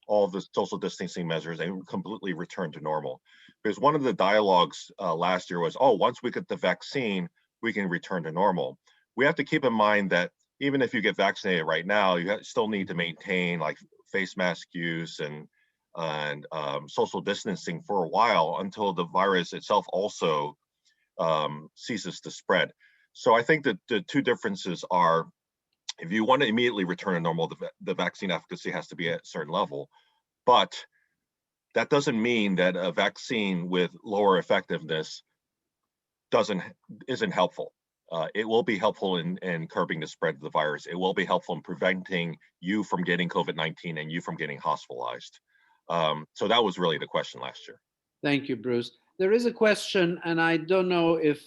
all the social distancing measures and completely return to normal. Because one of the dialogues last year was, oh, once we get the vaccine, we can return to normal. We have to keep in mind that even if you get vaccinated right now, you still need to maintain like face mask use and social distancing for a while until the virus itself also ceases to spread. So I think that the two differences are, if you want to immediately return to normal, the vaccine efficacy has to be at a certain level. But that doesn't mean that a vaccine with lower effectiveness isn't helpful. It will be helpful in curbing the spread of the virus. It will be helpful in preventing you from getting COVID-19 and you from getting hospitalized. So that was really the question last year. Thank you, Bruce. There is a question, and I don't know if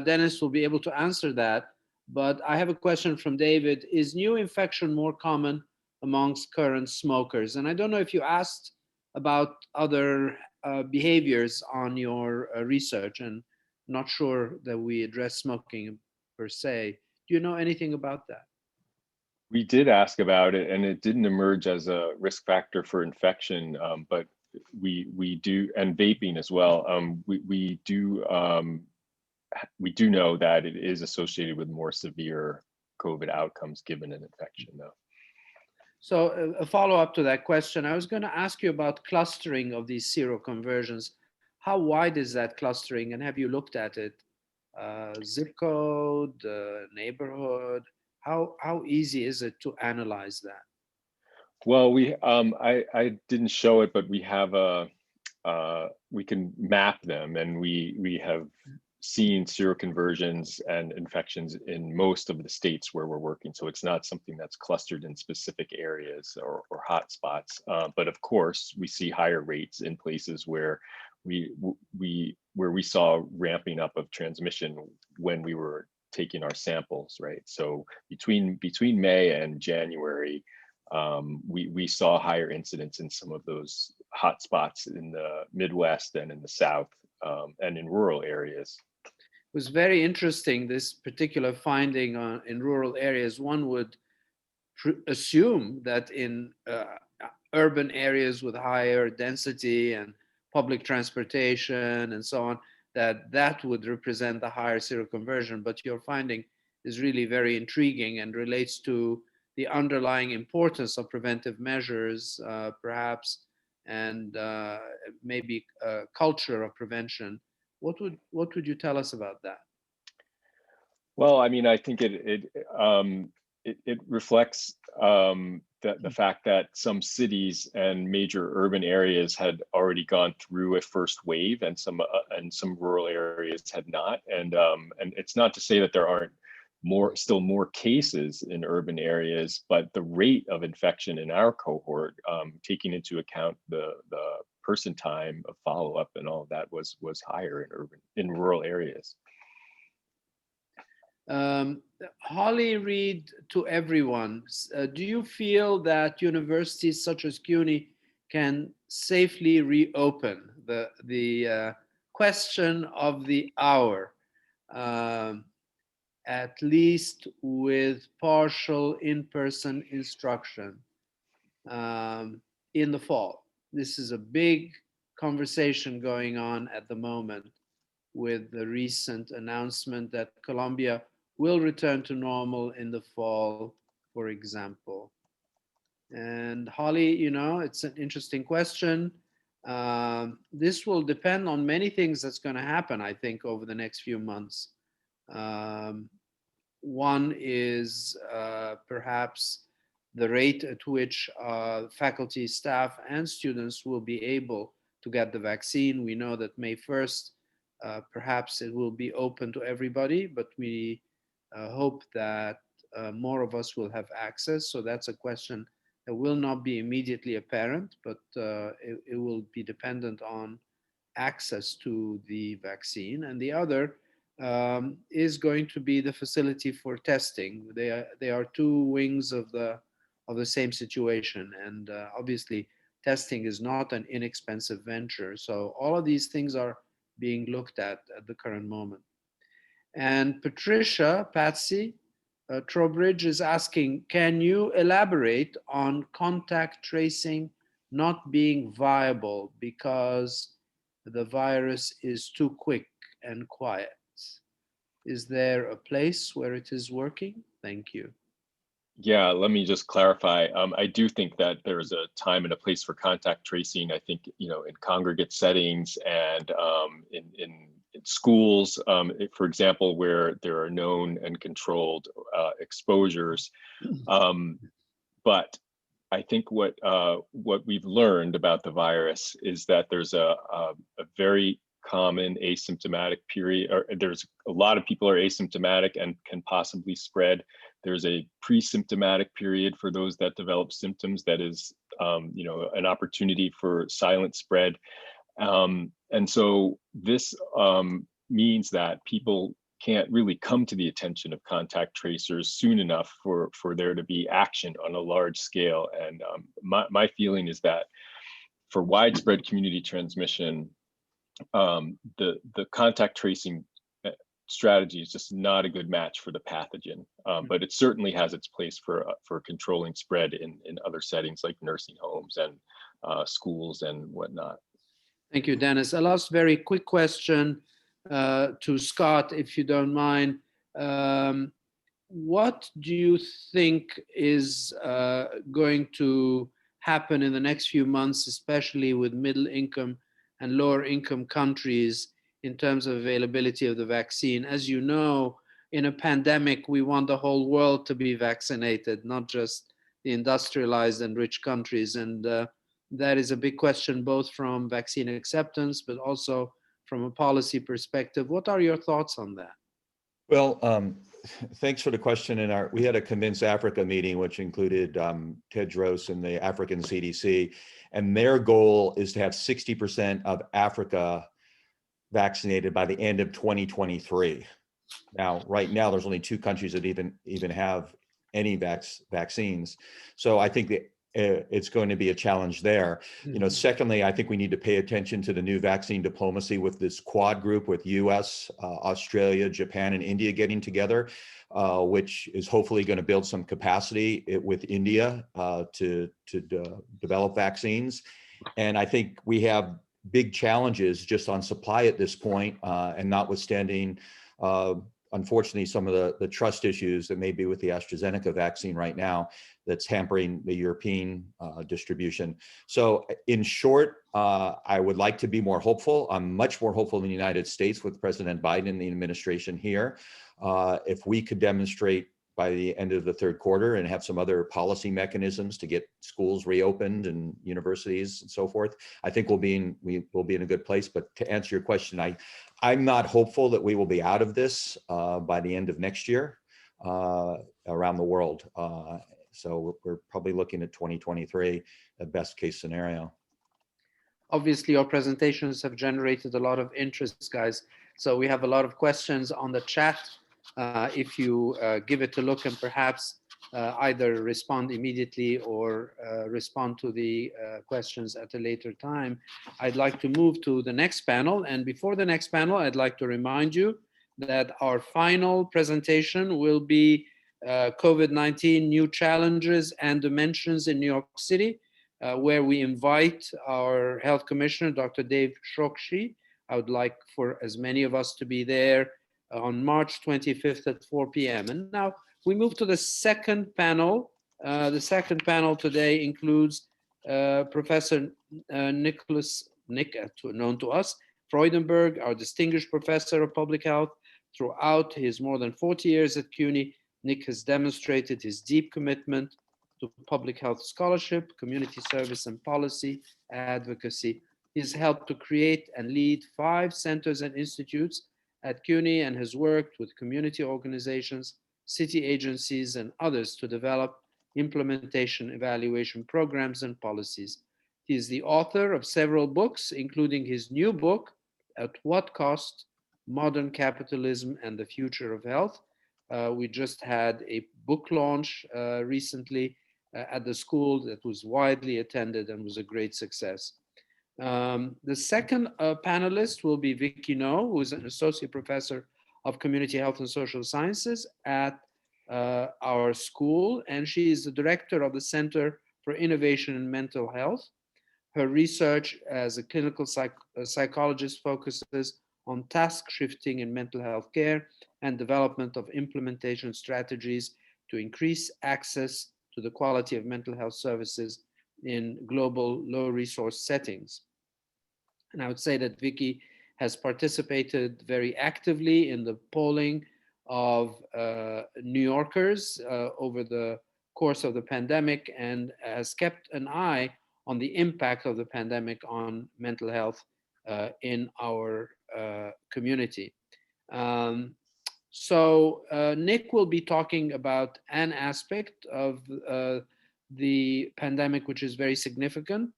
Dennis will be able to answer that, but I have a question from David. Is new infection more common amongst current smokers? And I don't know if you asked about other behaviors on your research, and I'm not sure that we address smoking per se. Do you know anything about that? We did ask about it, and it didn't emerge as a risk factor for infection, but we do, and vaping as well. We do know that it is associated with more severe COVID outcomes given an infection, though. So a follow-up to that question, I was going to ask you about clustering of these seroconversions. How wide is that clustering, and have you looked at it? Zip code, neighborhood? How easy is it to analyze that? Well, I didn't show it, but we have we can map them, and we have seen seroconversions and infections in most of the states where we're working. So it's not something that's clustered in specific areas or hotspots. But of course, we see higher rates in places where we saw ramping up of transmission when we were taking our samples, right? So between May and January, we saw higher incidence in some of those hotspots in the Midwest and in the South and in rural areas. It was very interesting, this particular finding in rural areas. One would assume that in urban areas with higher density and public transportation and so on, that would represent the higher seroconversion. But your finding is really very intriguing and relates to the underlying importance of preventive measures, perhaps, and maybe a culture of prevention. What would you tell us about that? Well, I mean, I think it reflects the fact that some cities and major urban areas had already gone through a first wave, and some rural areas had not. And it's not to say that there aren't still more cases in urban areas, but the rate of infection in our cohort, taking into account the person time of follow-up and all of that, was higher in rural areas. Holly Reid, to everyone, do you feel that universities such as CUNY can safely reopen? The question of the hour, at least with partial in-person instruction in the fall. This is a big conversation going on at the moment with the recent announcement that Colombia will return to normal in the fall, for example. And Holly, it's an interesting question. This will depend on many things that's going to happen, I think, over the next few months. One is perhaps the rate at which faculty, staff, and students will be able to get the vaccine. We know that May 1st, perhaps it will be open to everybody, but we hope that more of us will have access. So that's a question that will not be immediately apparent, but it will be dependent on access to the vaccine. And the other is going to be the facility for testing. They are two wings of the same situation, and obviously testing is not an inexpensive venture. So all of these things are being looked at the current moment. And Patsy Trowbridge is asking, can you elaborate on contact tracing not being viable because the virus is too quick and quiet? Is there a place where it is working? Thank you. Yeah, let me just clarify. I do think that there's a time and a place for contact tracing. I think, in congregate settings and in schools, for example, where there are known and controlled exposures. But I think what we've learned about the virus is that there's a very common asymptomatic period, or there's a lot of people are asymptomatic and can possibly spread. There's a pre-symptomatic period for those that develop symptoms that is, an opportunity for silent spread. And so this means that people can't really come to the attention of contact tracers soon enough for there to be action on a large scale. And my feeling is that for widespread community transmission, the contact tracing strategy is just not a good match for the pathogen, but it certainly has its place for controlling spread in other settings like nursing homes and schools and whatnot. Thank you, Dennis. A last very quick question to Scott, if you don't mind. What do you think is going to happen in the next few months, especially with middle income and lower income countries, in terms of availability of the vaccine? As you know, in a pandemic, we want the whole world to be vaccinated, not just the industrialized and rich countries. And that is a big question, both from vaccine acceptance, but also from a policy perspective. What are your thoughts on that? Well, thanks for the question. We had a Convince Africa meeting, which included Tedros and the African CDC, and their goal is to have 60% of Africa vaccinated by the end of 2023. Now, right now, there's only 2 countries that even have any vaccines. So I think that it's going to be a challenge there. Secondly, I think we need to pay attention to the new vaccine diplomacy with this quad group with US, Australia, Japan, and India getting together, which is hopefully going to build some capacity with India to develop vaccines. And I think we have big challenges just on supply at this point, and notwithstanding, unfortunately, some of the trust issues that may be with the AstraZeneca vaccine right now that's hampering the European distribution. So in short, I would like to be more hopeful. I'm much more hopeful in the United States with President Biden and the administration here. If we could demonstrate by the end of the third quarter and have some other policy mechanisms to get schools reopened and universities and so forth, I think we'll be in a good place. But to answer your question, I'm not hopeful that we will be out of this by the end of next year around the world. So we're probably looking at 2023, the best case scenario. Obviously, your presentations have generated a lot of interest, guys. So we have a lot of questions on the chat. If you give it a look and perhaps either respond immediately or respond to the questions at a later time, I'd like to move to the next panel. And before the next panel, I'd like to remind you that our final presentation will be COVID-19 New Challenges and Dimensions in New York City, where we invite our Health Commissioner, Dr. Dave Shokshi. I would like for as many of us to be there on March 25th at 4 p.m. And now we move to the second panel. The second panel today includes Professor Nick, known to us, Freudenberg, our distinguished professor of public health. Throughout his more than 40 years at CUNY, Nick has demonstrated his deep commitment to public health scholarship, community service, and policy advocacy. He's helped to create and lead 5 centers and institutes at CUNY and has worked with community organizations, city agencies, and others to develop implementation evaluation programs and policies. He is the author of several books, including his new book, At What Cost? Modern Capitalism and the Future of Health. We just had a book launch recently at the school that was widely attended and was a great success. The second panelist will be Vicky No, who is an associate professor of community health and social sciences at our school, and she is the director of the Center for Innovation in Mental Health. Her research as a clinical psychologist focuses on task shifting in mental health care and development of implementation strategies to increase access to the quality of mental health services in global low resource settings. And I would say that Vicky has participated very actively in the polling of New Yorkers over the course of the pandemic and has kept an eye on the impact of the pandemic on mental health in our community. So Nick will be talking about an aspect of the pandemic, which is very significant,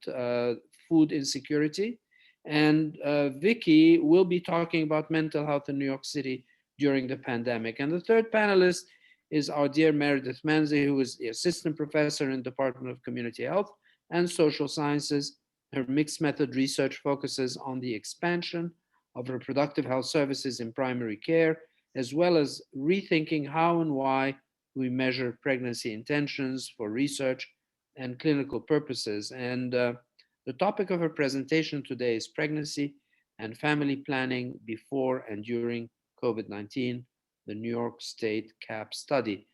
food insecurity. And Vicky will be talking about mental health in New York City during the pandemic. And the third panelist is our dear Meredith Manzi, who is the assistant professor in the Department of Community Health and Social Sciences. Her mixed method research focuses on the expansion of reproductive health services in primary care, as well as rethinking how and why we measure pregnancy intentions for research and clinical purposes. And the topic of her presentation today is pregnancy and family planning before and during COVID-19, the New York State CAP study.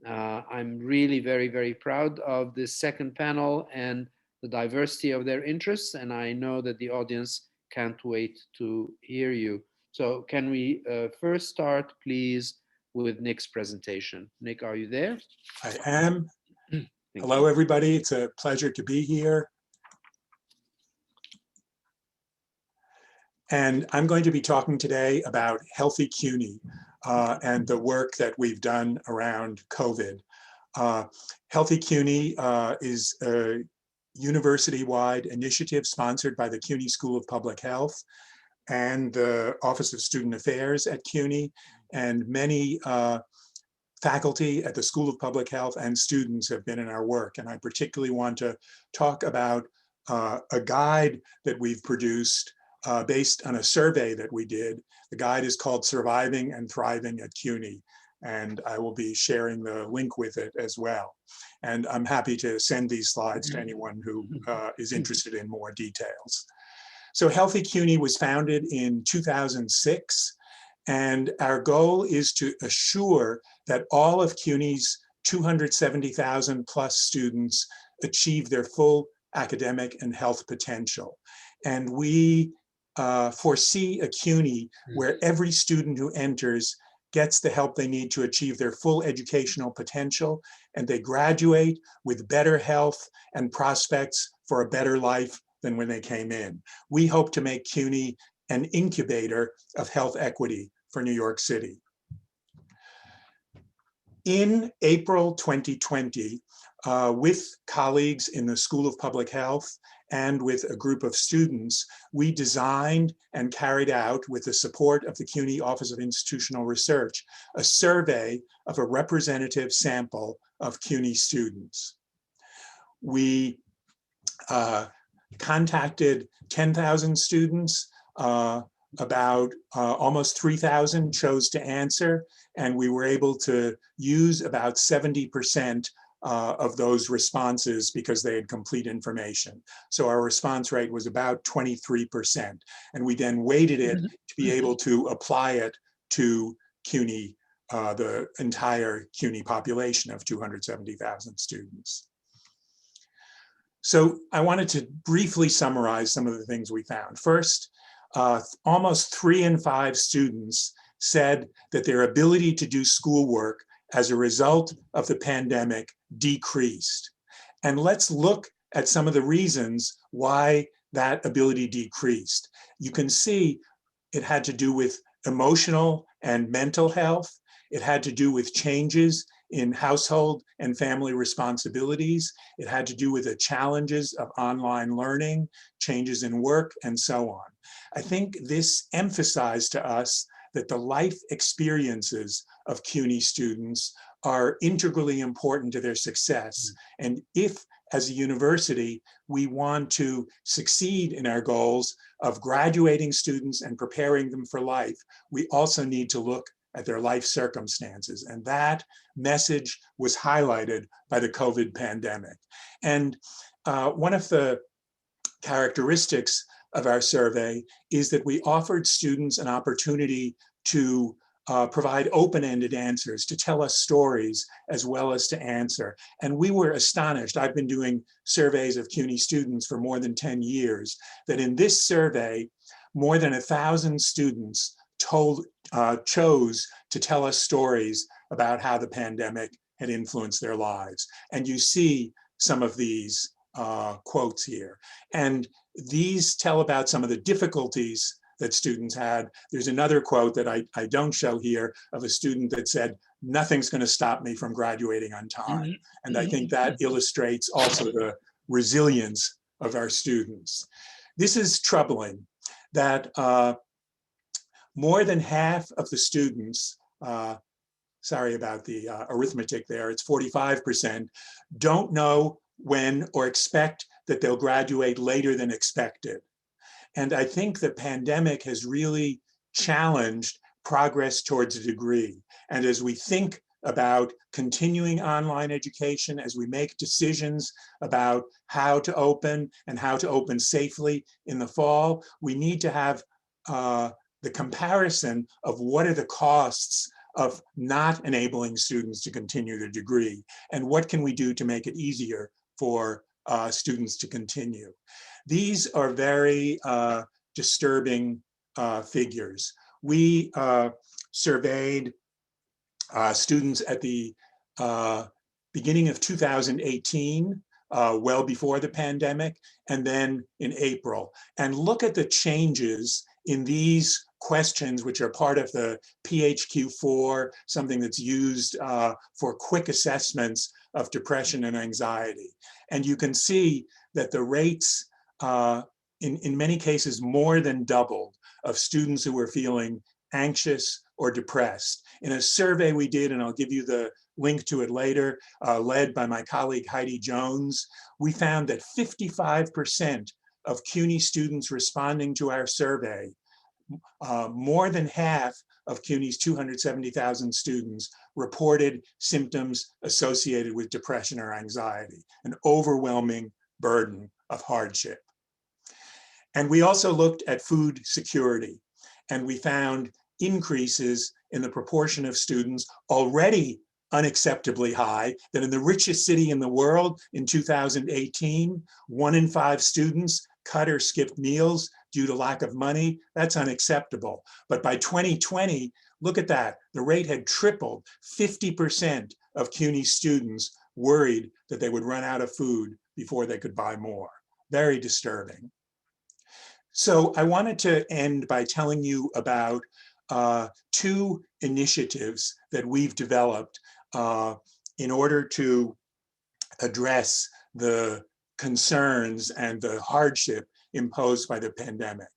I'm really very, very proud of this second panel and the diversity of their interests, and I know that the audience can't wait to hear you. So can we first start, please, with Nick's presentation? Nick, are you there? I am. Hello, everybody. It's a pleasure to be here. And I'm going to be talking today about Healthy CUNY and the work that we've done around COVID. Healthy CUNY is a university-wide initiative sponsored by the CUNY School of Public Health and the Office of Student Affairs at CUNY, and many faculty at the School of Public Health and students have been in our work. And I particularly want to talk about a guide that we've produced based on a survey that we did. The guide is called Surviving and Thriving at CUNY, and I will be sharing the link with it as well. And I'm happy to send these slides to anyone who is interested in more details. So Healthy CUNY was founded in 2006, and our goal is to assure that all of CUNY's 270,000 plus students achieve their full academic and health potential. And we foresee a CUNY where every student who enters gets the help they need to achieve their full educational potential, and they graduate with better health and prospects for a better life than when they came in. We hope to make CUNY an incubator of health equity for New York City. In April 2020, with colleagues in the School of Public Health and with a group of students, we designed and carried out, with the support of the CUNY Office of Institutional Research, a survey of a representative sample of CUNY students. We contacted 10,000 students, about almost 3,000 chose to answer, and we were able to use about 70% of those responses because they had complete information. So our response rate was about 23%. And we then weighted it to be able to apply it to CUNY, the entire CUNY population of 270,000 students. So I wanted to briefly summarize some of the things we found. First, almost 3 in 5 students said that their ability to do schoolwork as a result of the pandemic decreased. And let's look at some of the reasons why that ability decreased. You can see it had to do with emotional and mental health. It had to do with changes in household and family responsibilities. It had to do with the challenges of online learning, changes in work, and so on. I think this emphasized to us that the life experiences of CUNY students are integrally important to their success. And if, as a university, we want to succeed in our goals of graduating students and preparing them for life, we also need to look at their life circumstances. And that message was highlighted by the COVID pandemic. And one of the characteristics of our survey is that we offered students an opportunity to provide open-ended answers, to tell us stories as well as to answer. And we were astonished. I've been doing surveys of CUNY students for more than 10 years, that in this survey, more than 1,000 students chose to tell us stories about how the pandemic had influenced their lives. And you see some of these quotes here. And these tell about some of the difficulties that students had. There's another quote that I don't show here of a student that said, "Nothing's going to stop me from graduating on time." And I think that illustrates also the resilience of our students. This is troubling, that more than half of the students, sorry about the arithmetic there, it's 45%, don't know when or expect that they'll graduate later than expected. And I think the pandemic has really challenged progress towards a degree. And as we think about continuing online education, as we make decisions about how to open and how to open safely in the fall, we need to have the comparison of what are the costs of not enabling students to continue their degree, and what can we do to make it easier for students to continue. These are very disturbing figures. We surveyed students at the beginning of 2018, well before the pandemic, and then in April. And look at the changes in these questions, which are part of the PHQ-4, something that's used for quick assessments of depression and anxiety. And you can see that the rates, in many cases, more than doubled of students who were feeling anxious or depressed. In a survey we did, and I'll give you the link to it later, led by my colleague Heidi Jones, we found that 55% of CUNY students responding to our survey, more than half of CUNY's 270,000 students, reported symptoms associated with depression or anxiety, an overwhelming burden of hardship. And we also looked at food security, and we found increases in the proportion of students already unacceptably high, that in the richest city in the world in 2018, 1 in 5 students cut or skipped meals due to lack of money. That's unacceptable. But by 2020, Look at that. The rate had tripled. 50% of CUNY students worried that they would run out of food before they could buy more. Very disturbing. So I wanted to end by telling you about two initiatives that we've developed in order to address the concerns and the hardship imposed by the pandemic.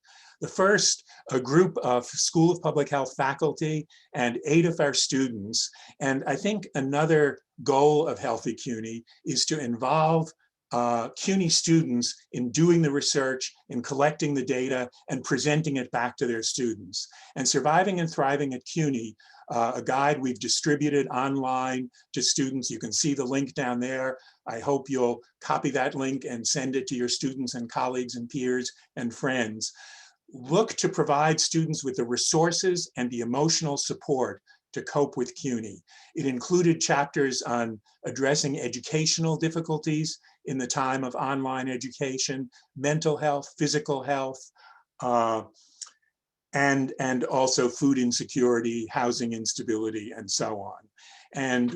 The first, a group of School of Public Health faculty and 8 of our students. And I think another goal of Healthy CUNY is to involve CUNY students in doing the research, in collecting the data, and presenting it back to their students. And Surviving and Thriving at CUNY, a guide we've distributed online to students. You can see the link down there. I hope you'll copy that link and send it to your students and colleagues and peers and friends. Look to provide students with the resources and the emotional support to cope with CUNY. It included chapters on addressing educational difficulties in the time of online education, mental health, physical health, and also food insecurity, housing instability, and so on. And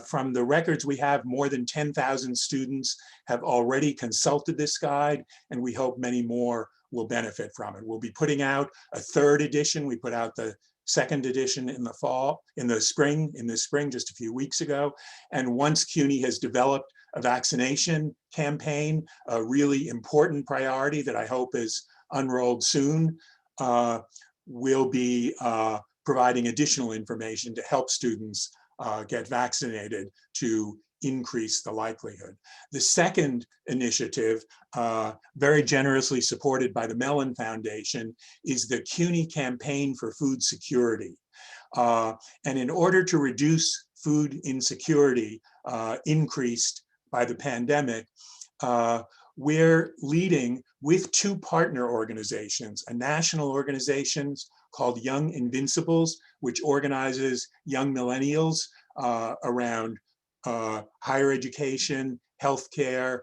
from the records we have, more than 10,000 students have already consulted this guide, and we hope many more will benefit from it. We'll be putting out a 3rd edition. We put out the 2nd edition in the spring, just a few weeks ago. And once CUNY has developed a vaccination campaign, a really important priority that I hope is unrolled soon, we'll be providing additional information to help students get vaccinated to increase the likelihood. The second initiative, very generously supported by the Mellon Foundation, is the CUNY Campaign for Food Security. And in order to reduce food insecurity increased by the pandemic, we're leading with 2 partner organizations, a national organization called Young Invincibles, which organizes young millennials around higher education, healthcare,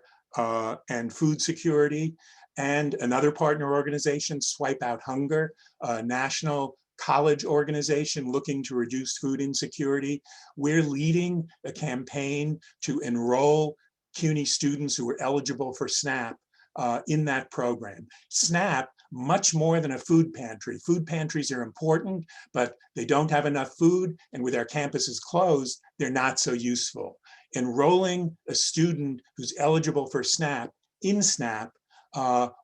and food security, and another partner organization, Swipe Out Hunger, a national college organization looking to reduce food insecurity. We're leading a campaign to enroll CUNY students who are eligible for SNAP in that program. SNAP, much more than a food pantry. Food pantries are important, but they don't have enough food, and with our campuses closed, they're not so useful. Enrolling a student who's eligible for SNAP in SNAP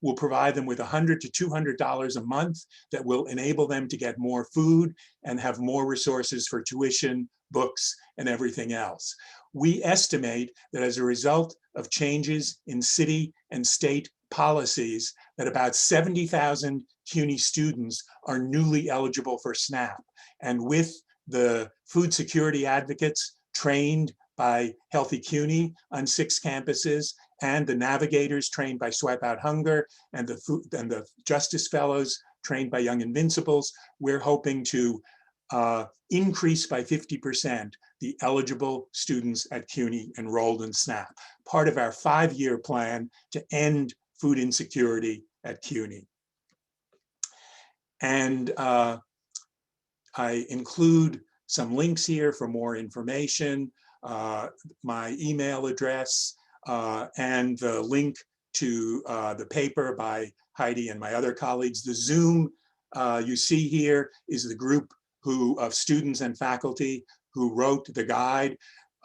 will provide them with $100 to $200 a month that will enable them to get more food and have more resources for tuition, books, and everything else. We estimate that as a result of changes in city and state policies, that about 70,000 CUNY students are newly eligible for SNAP. And with the food security advocates trained by Healthy CUNY on 6 campuses, and the navigators trained by Swipe Out Hunger, and the Justice Fellows trained by Young Invincibles, we're hoping to increase by 50% the eligible students at CUNY enrolled in SNAP, part of our 5-year plan to end food insecurity at CUNY. And I include some links here for more information, my email address, and the link to the paper by Heidi and my other colleagues. The Zoom you see here is the group of students and faculty who wrote the guide.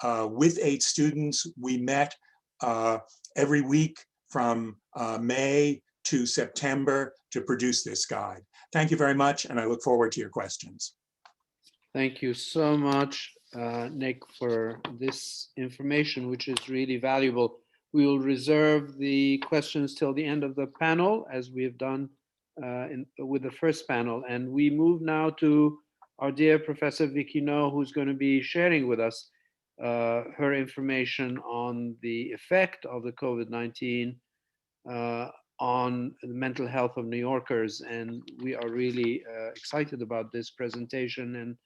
With 8 students, we met every week from May to September to produce this guide. Thank you very much, and I look forward to your questions. Thank you so much, Nick, for this information, which is really valuable. We will reserve the questions till the end of the panel, as we have done with the first panel. And we move now to our dear Professor Vicky No, who's going to be sharing with us her information on the effect of the COVID-19 on the mental health of New Yorkers. And we are really excited about this presentation and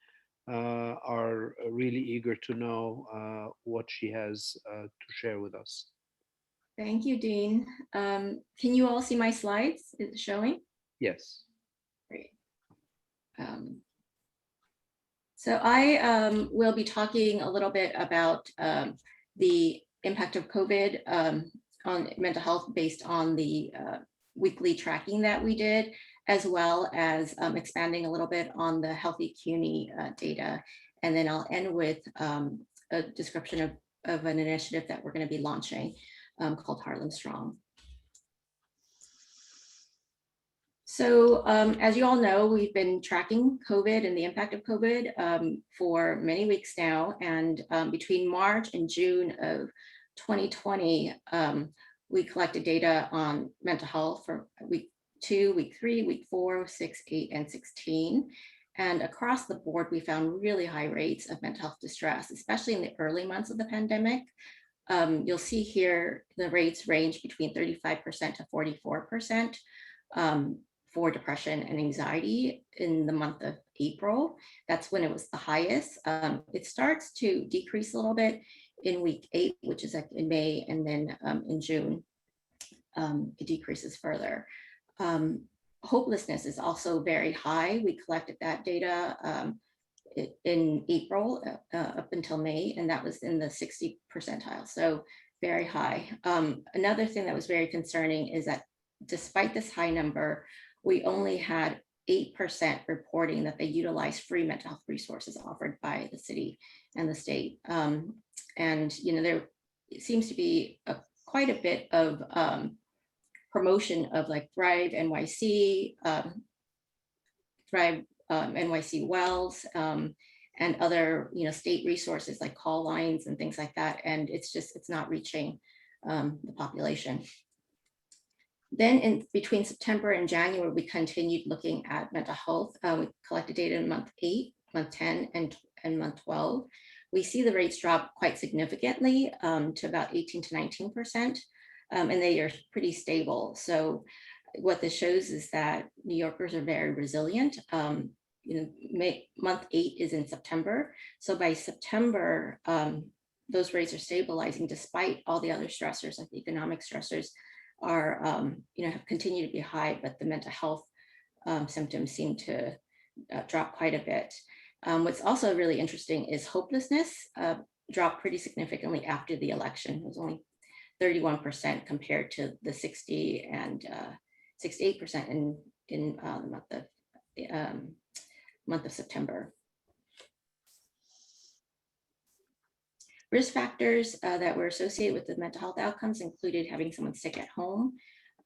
are really eager to know what she has to share with us. Thank you, Dean. Can you all see my slides? Is it showing? Yes. Great. So I will be talking a little bit about the impact of COVID on mental health based on the weekly tracking that we did, as well as expanding a little bit on the Healthy CUNY data. And then I'll end with a description of an initiative that we're going to be launching called Harlem Strong. So as you all know, we've been tracking COVID and the impact of COVID for many weeks now. And between March and June of 2020, we collected data on mental health for week 2, week 3, week 4, 6, 8, and 16. And across the board, we found really high rates of mental health distress, especially in the early months of the pandemic. You'll see here the rates range between 35% to 44%. For depression and anxiety in the month of April. That's when it was the highest. It starts to decrease a little bit in week 8, which is in May, and then in June, it decreases further. Hopelessness is also very high. We collected that data in April up until May, and that was in the 60 percentile, so very high. Another thing that was very concerning is that despite this high number, we only had 8% reporting that they utilized free mental health resources offered by the city and the state. And there seems to be quite a bit of promotion of like Thrive NYC, Thrive NYC Wells, and other state resources like call lines and things like that. And it's not reaching the population. Then in between September and January, we continued looking at mental health. We collected data in month 8, month 10, and month 12. We see the rates drop quite significantly to about 18 to 19%, and they are pretty stable. So what this shows is that New Yorkers are very resilient. Month 8 is in September. So by September, those rates are stabilizing despite all the other stressors, like the economic stressors are, have continued to be high, but the mental health symptoms seem to drop quite a bit. What's also really interesting is hopelessness dropped pretty significantly after the election. It was only 31% compared to the 60 and 68% in the month of September. Risk factors that were associated with the mental health outcomes included having someone sick at home,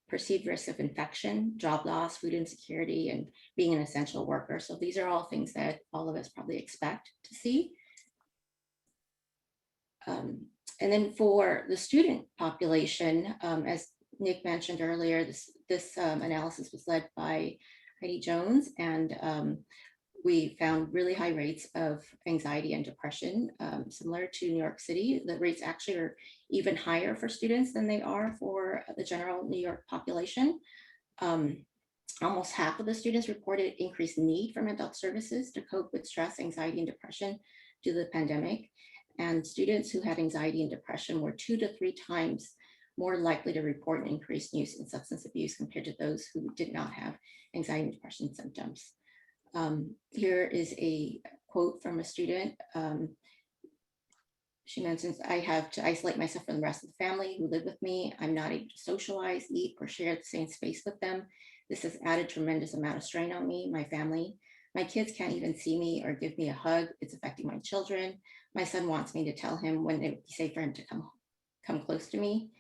perceived risk of infection, job loss, food insecurity, and being an essential worker. So these are all things that all of us probably expect to see. And then for the student population, as Nick mentioned earlier, this analysis was led by Heidi Jones, and we found really high rates of anxiety and depression, similar to New York City. The rates actually are even higher for students than they are for the general New York population. Almost half of the students reported increased need for mental health services to cope with stress, anxiety, and depression due to the pandemic. And students who had anxiety and depression were 2 to 3 times more likely to report an increased use in substance abuse compared to those who did not have anxiety and depression symptoms. Here is a quote from a student. She mentions, "I have to isolate myself from the rest of the family who live with me. I'm not able to socialize, eat, or share the same space with them. This has added tremendous amount of strain on me, my family. My kids can't even see me or give me a hug. It's affecting my children. My son wants me to tell him when it would be safe for him to come close to me,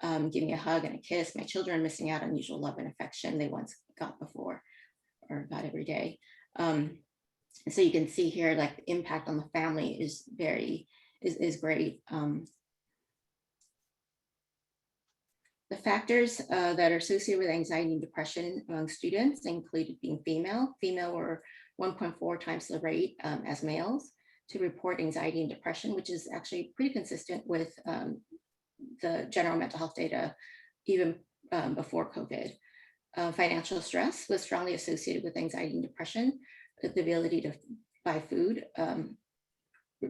give me a hug and a kiss. My children are missing out on usual love and affection they once got before or got every day." So you can see here, like, the impact on the family is great. The factors that are associated with anxiety and depression among students included being female. Female were 1.4 times the rate as males to report anxiety and depression, which is actually pretty consistent with the general mental health data even before COVID. Financial stress was strongly associated with anxiety and depression, the ability to buy food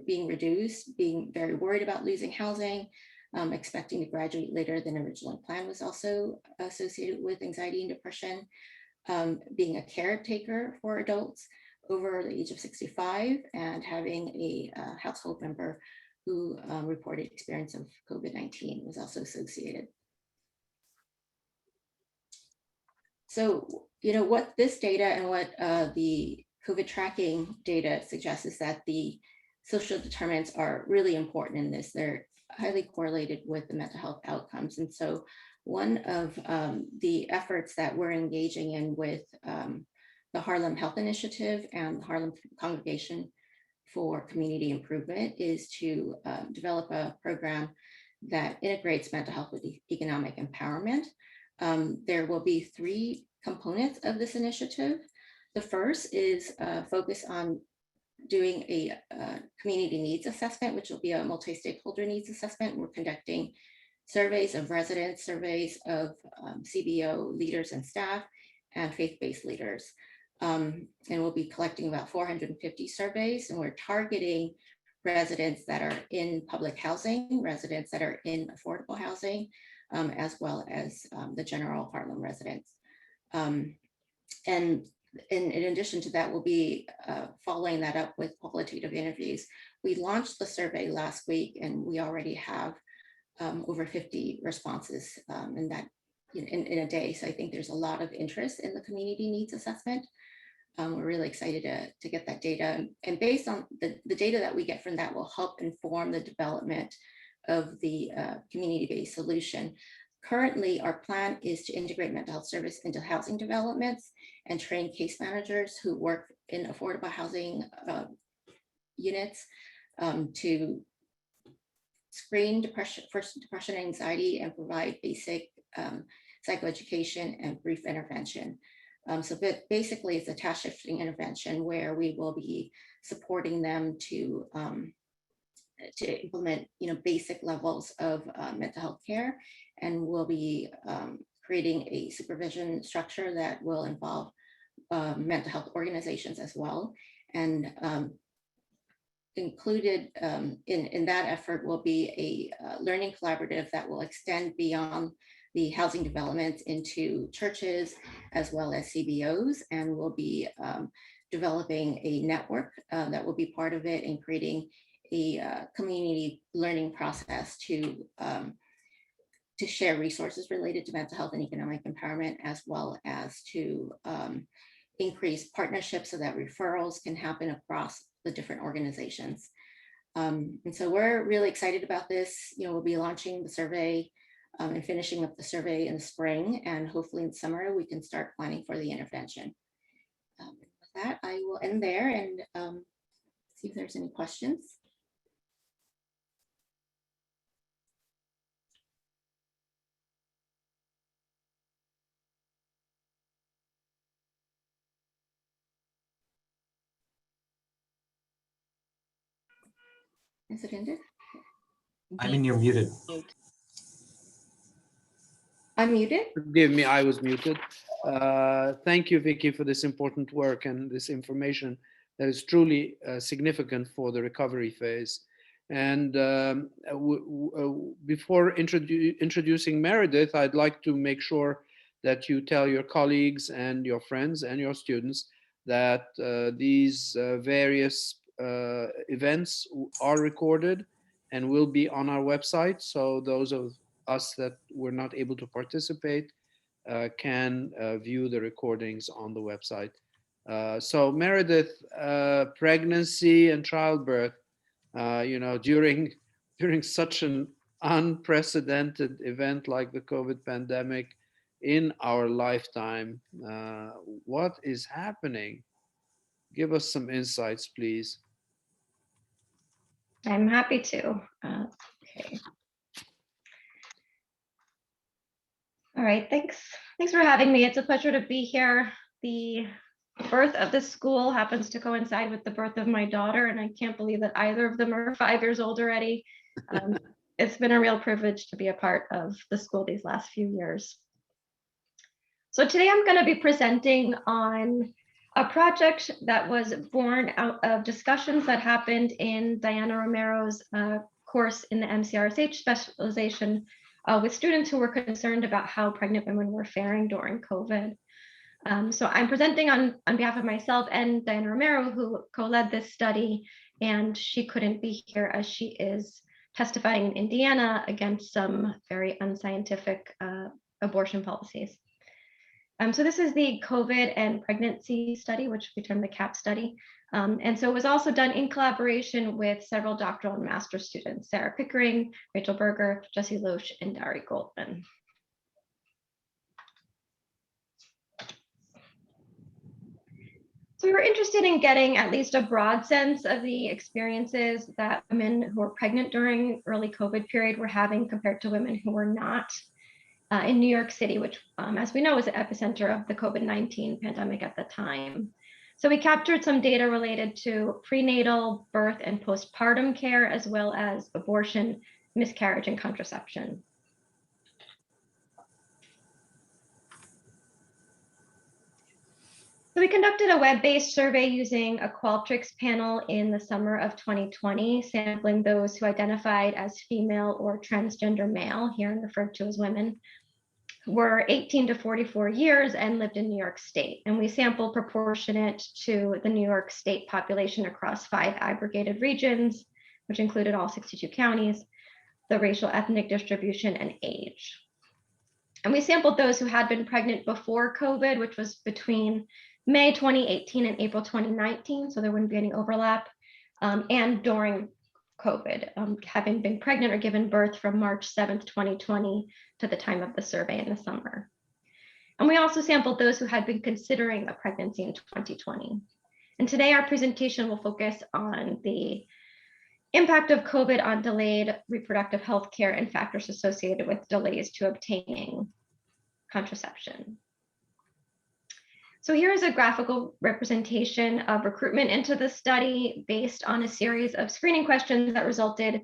being reduced, being very worried about losing housing, expecting to graduate later than originally planned was also associated with anxiety and depression. Being a caretaker for adults over the age of 65 and having a household member who reported experience of COVID-19 was also associated. So, what this data and what the COVID tracking data suggests is that the social determinants are really important in this. They're highly correlated with the mental health outcomes. And so one of the efforts that we're engaging in with the Harlem Health Initiative and the Harlem Congregation for Community Improvement is to develop a program that integrates mental health with economic empowerment. There will be 3 components of this initiative. The first is focus on doing a community needs assessment, which will be a multi-stakeholder needs assessment. We're conducting surveys of residents, surveys of CBO leaders and staff, and faith-based leaders. And we'll be collecting about 450 surveys, and we're targeting residents that are in public housing, residents that are in affordable housing, as well as the general Harlem residents. And in addition to that, we'll be following that up with qualitative interviews. We launched the survey last week, and we already have over 50 responses in a day. So I think there's a lot of interest in the community needs assessment. We're really excited to get that data. And based on the data that we get from that will help inform the development of the community-based solution. Currently, our plan is to integrate mental health service into housing developments and train case managers who work in affordable housing units to screen depression and anxiety and provide basic psychoeducation and brief intervention. So basically, it's a task shifting intervention where we will be supporting them to implement basic levels of mental health care, and we'll be creating a supervision structure that will involve mental health organizations as well. And included in that effort will be a learning collaborative that will extend beyond the housing development into churches as well as CBOs, and we'll be developing a network that will be part of it and creating a community learning process to share resources related to mental health and economic empowerment, as well as to increase partnerships so that referrals can happen across the different organizations. And so we're really excited about this. We'll be launching the survey and finishing up the survey in the spring, and hopefully in summer we can start planning for the intervention. With that, I will end there and see if there's any questions. Is it ended? I mean, you're muted. I'm muted? Forgive me, I was muted. Thank you, Vicky, for this important work and this information that is truly significant for the recovery phase. And before introducing Meredith, I'd like to make sure that you tell your colleagues and your friends and your students that these various events are recorded and will be on our website. So those of us that were not able to participate can view the recordings on the website. So Meredith, pregnancy and childbirth, during such an unprecedented event like the COVID pandemic in our lifetime, what is happening? Give us some insights, please. I'm happy to. Okay. All right, thanks for having me. It's a pleasure to be here. The birth of this school happens to coincide with the birth of my daughter, and I can't believe that either of them are 5 years old already. It's been a real privilege to be a part of the school these last few years. So today I'm going to be presenting on a project that was born out of discussions that happened in Diana Romero's course in the MCRSH specialization with students who were concerned about how pregnant women were faring during COVID. So I'm presenting on behalf of myself and Diana Romero, who co-led this study, and she couldn't be here as she is testifying in Indiana against some very unscientific abortion policies. So this is the COVID and pregnancy study, which we term the CAP study. And so it was also done in collaboration with several doctoral and master's students, Sarah Pickering, Rachel Berger, Jessie Loesch, and Dari Goldman. So we were interested in getting at least a broad sense of the experiences that women who were pregnant during early COVID period were having compared to women who were not. In New York City, which, as we know, was the epicenter of the COVID-19 pandemic at the time. So we captured some data related to prenatal, birth, and postpartum care, as well as abortion, miscarriage, and contraception. So we conducted a web-based survey using a Qualtrics panel in the summer of 2020, sampling those who identified as female or transgender male, here referred to as women, were 18 to 44 years and lived in New York State. And we sampled proportionate to the New York State population across 5 aggregated regions, which included all 62 counties, the racial ethnic distribution, and age. And we sampled those who had been pregnant before COVID, which was between May 2018 and April 2019, so there wouldn't be any overlap, and during COVID, having been pregnant or given birth from March 7th, 2020 to the time of the survey in the summer. And we also sampled those who had been considering a pregnancy in 2020. And today our presentation will focus on the impact of COVID on delayed reproductive health care and factors associated with delays to obtaining contraception. So here is a graphical representation of recruitment into the study based on a series of screening questions that resulted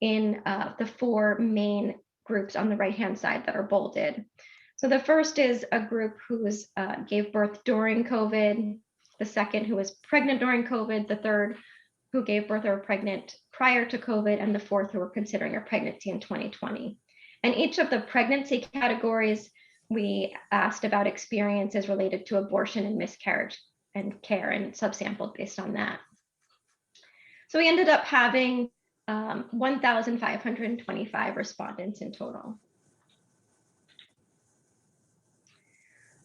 in the 4 main groups on the right-hand side that are bolded. So the first is a group who gave birth during COVID, the second who was pregnant during COVID, the third who gave birth or were pregnant prior to COVID, and the fourth who were considering a pregnancy in 2020. And each of the pregnancy categories, we asked about experiences related to abortion and miscarriage and care, and subsampled based on that. So we ended up having 1,525 respondents in total.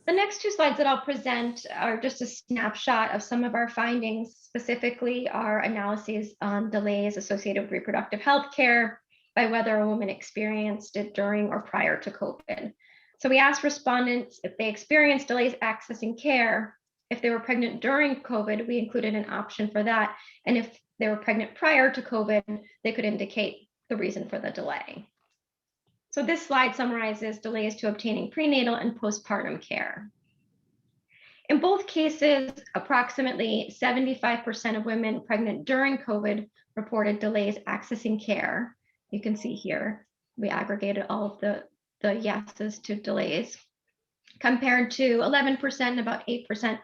The next 2 slides that I'll present are just a snapshot of some of our findings, specifically our analyses on delays associated with reproductive health care by whether a woman experienced it during or prior to COVID. So we asked respondents if they experienced delays accessing care. If they were pregnant during COVID, we included an option for that. And if they were pregnant prior to COVID, they could indicate the reason for the delay. So this slide summarizes delays to obtaining prenatal and postpartum care. In both cases, approximately 75% of women pregnant during COVID reported delays accessing care. You can see here, we aggregated all of the yeses to delays, compared to 11% and about 8%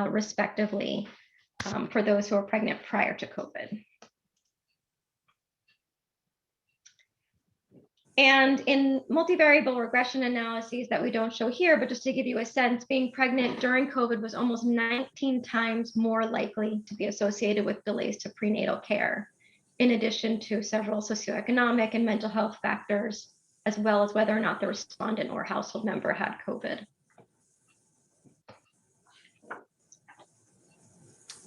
respectively for those who were pregnant prior to COVID. And in multivariable regression analyses that we don't show here, but just to give you a sense, being pregnant during COVID was almost 19 times more likely to be associated with delays to prenatal care, in addition to several socioeconomic and mental health factors, as well as whether or not the respondent or household member had COVID.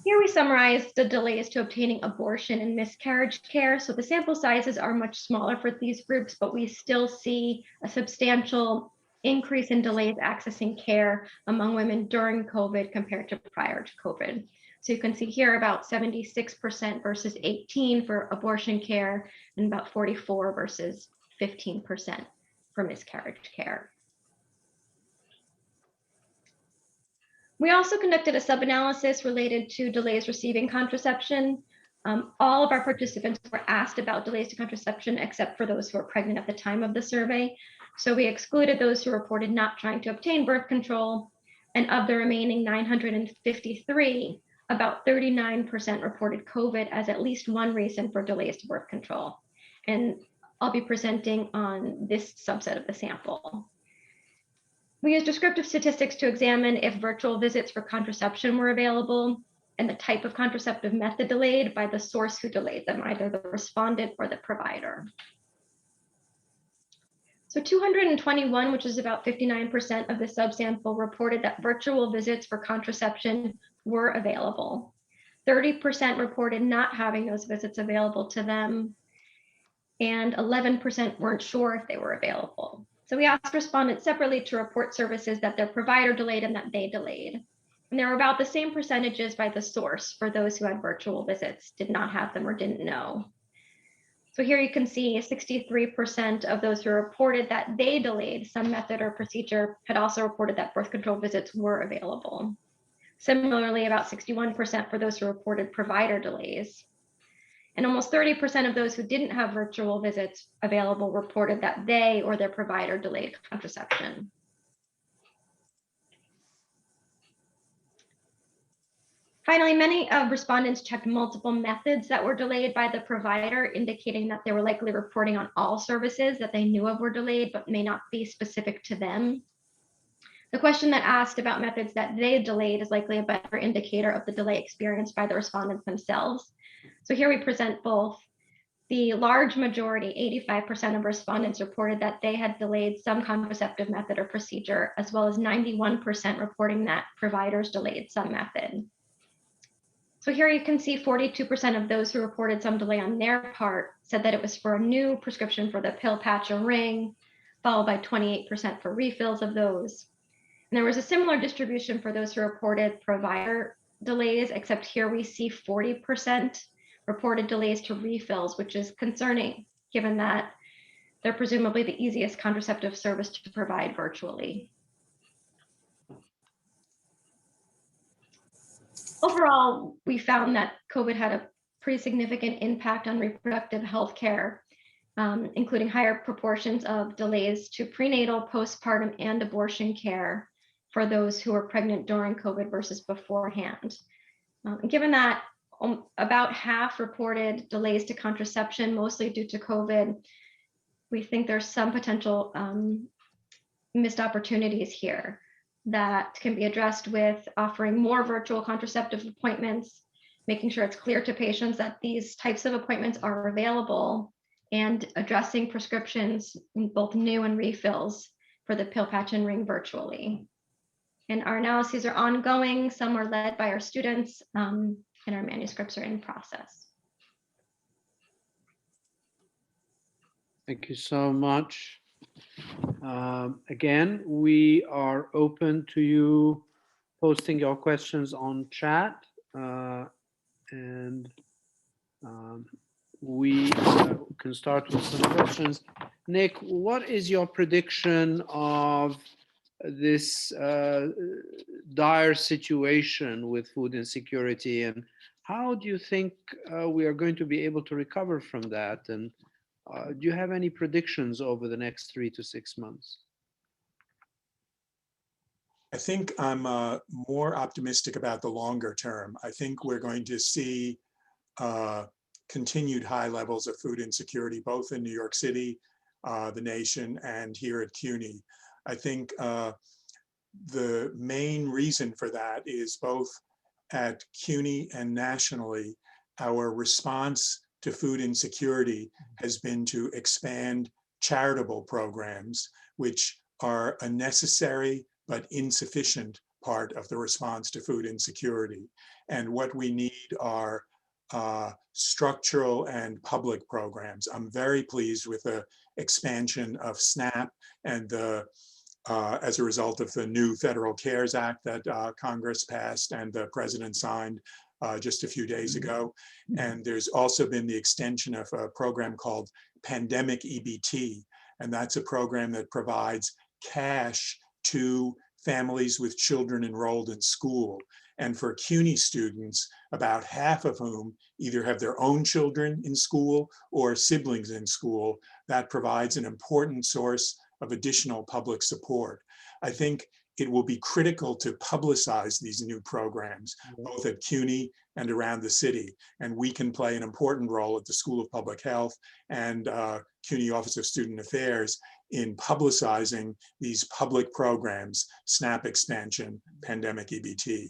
Here we summarize the delays to obtaining abortion and miscarriage care. So the sample sizes are much smaller for these groups, but we still see a substantial increase in delays accessing care among women during COVID compared to prior to COVID. So you can see here about 76% versus 18% for abortion care, and about 44% versus 15% for miscarriage care. We also conducted a sub-analysis related to delays receiving contraception. All of our participants were asked about delays to contraception, except for those who were pregnant at the time of the survey. So we excluded those who reported not trying to obtain birth control. And of the remaining 953, about 39% reported COVID as at least one reason for delays to birth control. And I'll be presenting on this subset of the sample. We used descriptive statistics to examine if virtual visits for contraception were available and the type of contraceptive method delayed by the source who delayed them, either the respondent or the provider. So 221, which is about 59% of the subsample, reported that virtual visits for contraception were available. 30% reported not having those visits available to them, and 11% weren't sure if they were available. So we asked respondents separately to report services that their provider delayed and that they delayed. And there were about the same percentages by the source for those who had virtual visits, did not have them, or didn't know. So here you can see 63% of those who reported that they delayed some method or procedure had also reported that birth control visits were available. Similarly, about 61% for those who reported provider delays. And almost 30% of those who didn't have virtual visits available reported that they or their provider delayed contraception. Finally, many respondents checked multiple methods that were delayed by the provider, indicating that they were likely reporting on all services that they knew of were delayed, but may not be specific to them. The question that asked about methods that they delayed is likely a better indicator of the delay experienced by the respondents themselves. So here we present both. The large majority, 85% of respondents, reported that they had delayed some contraceptive method or procedure, as well as 91% reporting that providers delayed some method. So here you can see 42% of those who reported some delay on their part said that it was for a new prescription for the pill, patch, or ring, followed by 28% for refills of those. And there was a similar distribution for those who reported provider delays, except here we see 40% reported delays to refills, which is concerning given that they're presumably the easiest contraceptive service to provide virtually. Overall, we found that COVID had a pretty significant impact on reproductive health care, including higher proportions of delays to prenatal, postpartum, and abortion care for those who were pregnant during COVID versus beforehand. Given that about half reported delays to contraception, mostly due to COVID, we think there's some potential missed opportunities here that can be addressed with offering more virtual contraceptive appointments, making sure it's clear to patients that these types of appointments are available, and addressing prescriptions, both new and refills, for the pill, patch, and ring virtually. And our analyses are ongoing. Some are led by our students, and our manuscripts are in process. Thank you so much. Again, we are open to you posting your questions on chat, and we can start with some questions. Nick, what is your prediction of this dire situation with food insecurity, and how do you think we are going to be able to recover from that? And do you have any predictions over the next 3 to 6 months? I think I'm more optimistic about the longer term. I think we're going to see continued high levels of food insecurity, both in New York City, the nation, and here at CUNY. I think the main reason for that is both at CUNY and nationally, our response to food insecurity has been to expand charitable programs, which are a necessary but insufficient part of the response to food insecurity. And what we need are structural and public programs. I'm very pleased with the expansion of SNAP and the as a result of the new Federal CARES Act that Congress passed and the President signed just a few days ago. And there's also been the extension of a program called Pandemic EBT. And that's a program that provides cash to families with children enrolled in school. And for CUNY students, about half of whom either have their own children in school or siblings in school, that provides an important source of additional public support. I think it will be critical to publicize these new programs, both at CUNY and around the city. And we can play an important role at the School of Public Health and CUNY Office of Student Affairs in publicizing these public programs, SNAP expansion, pandemic EBT.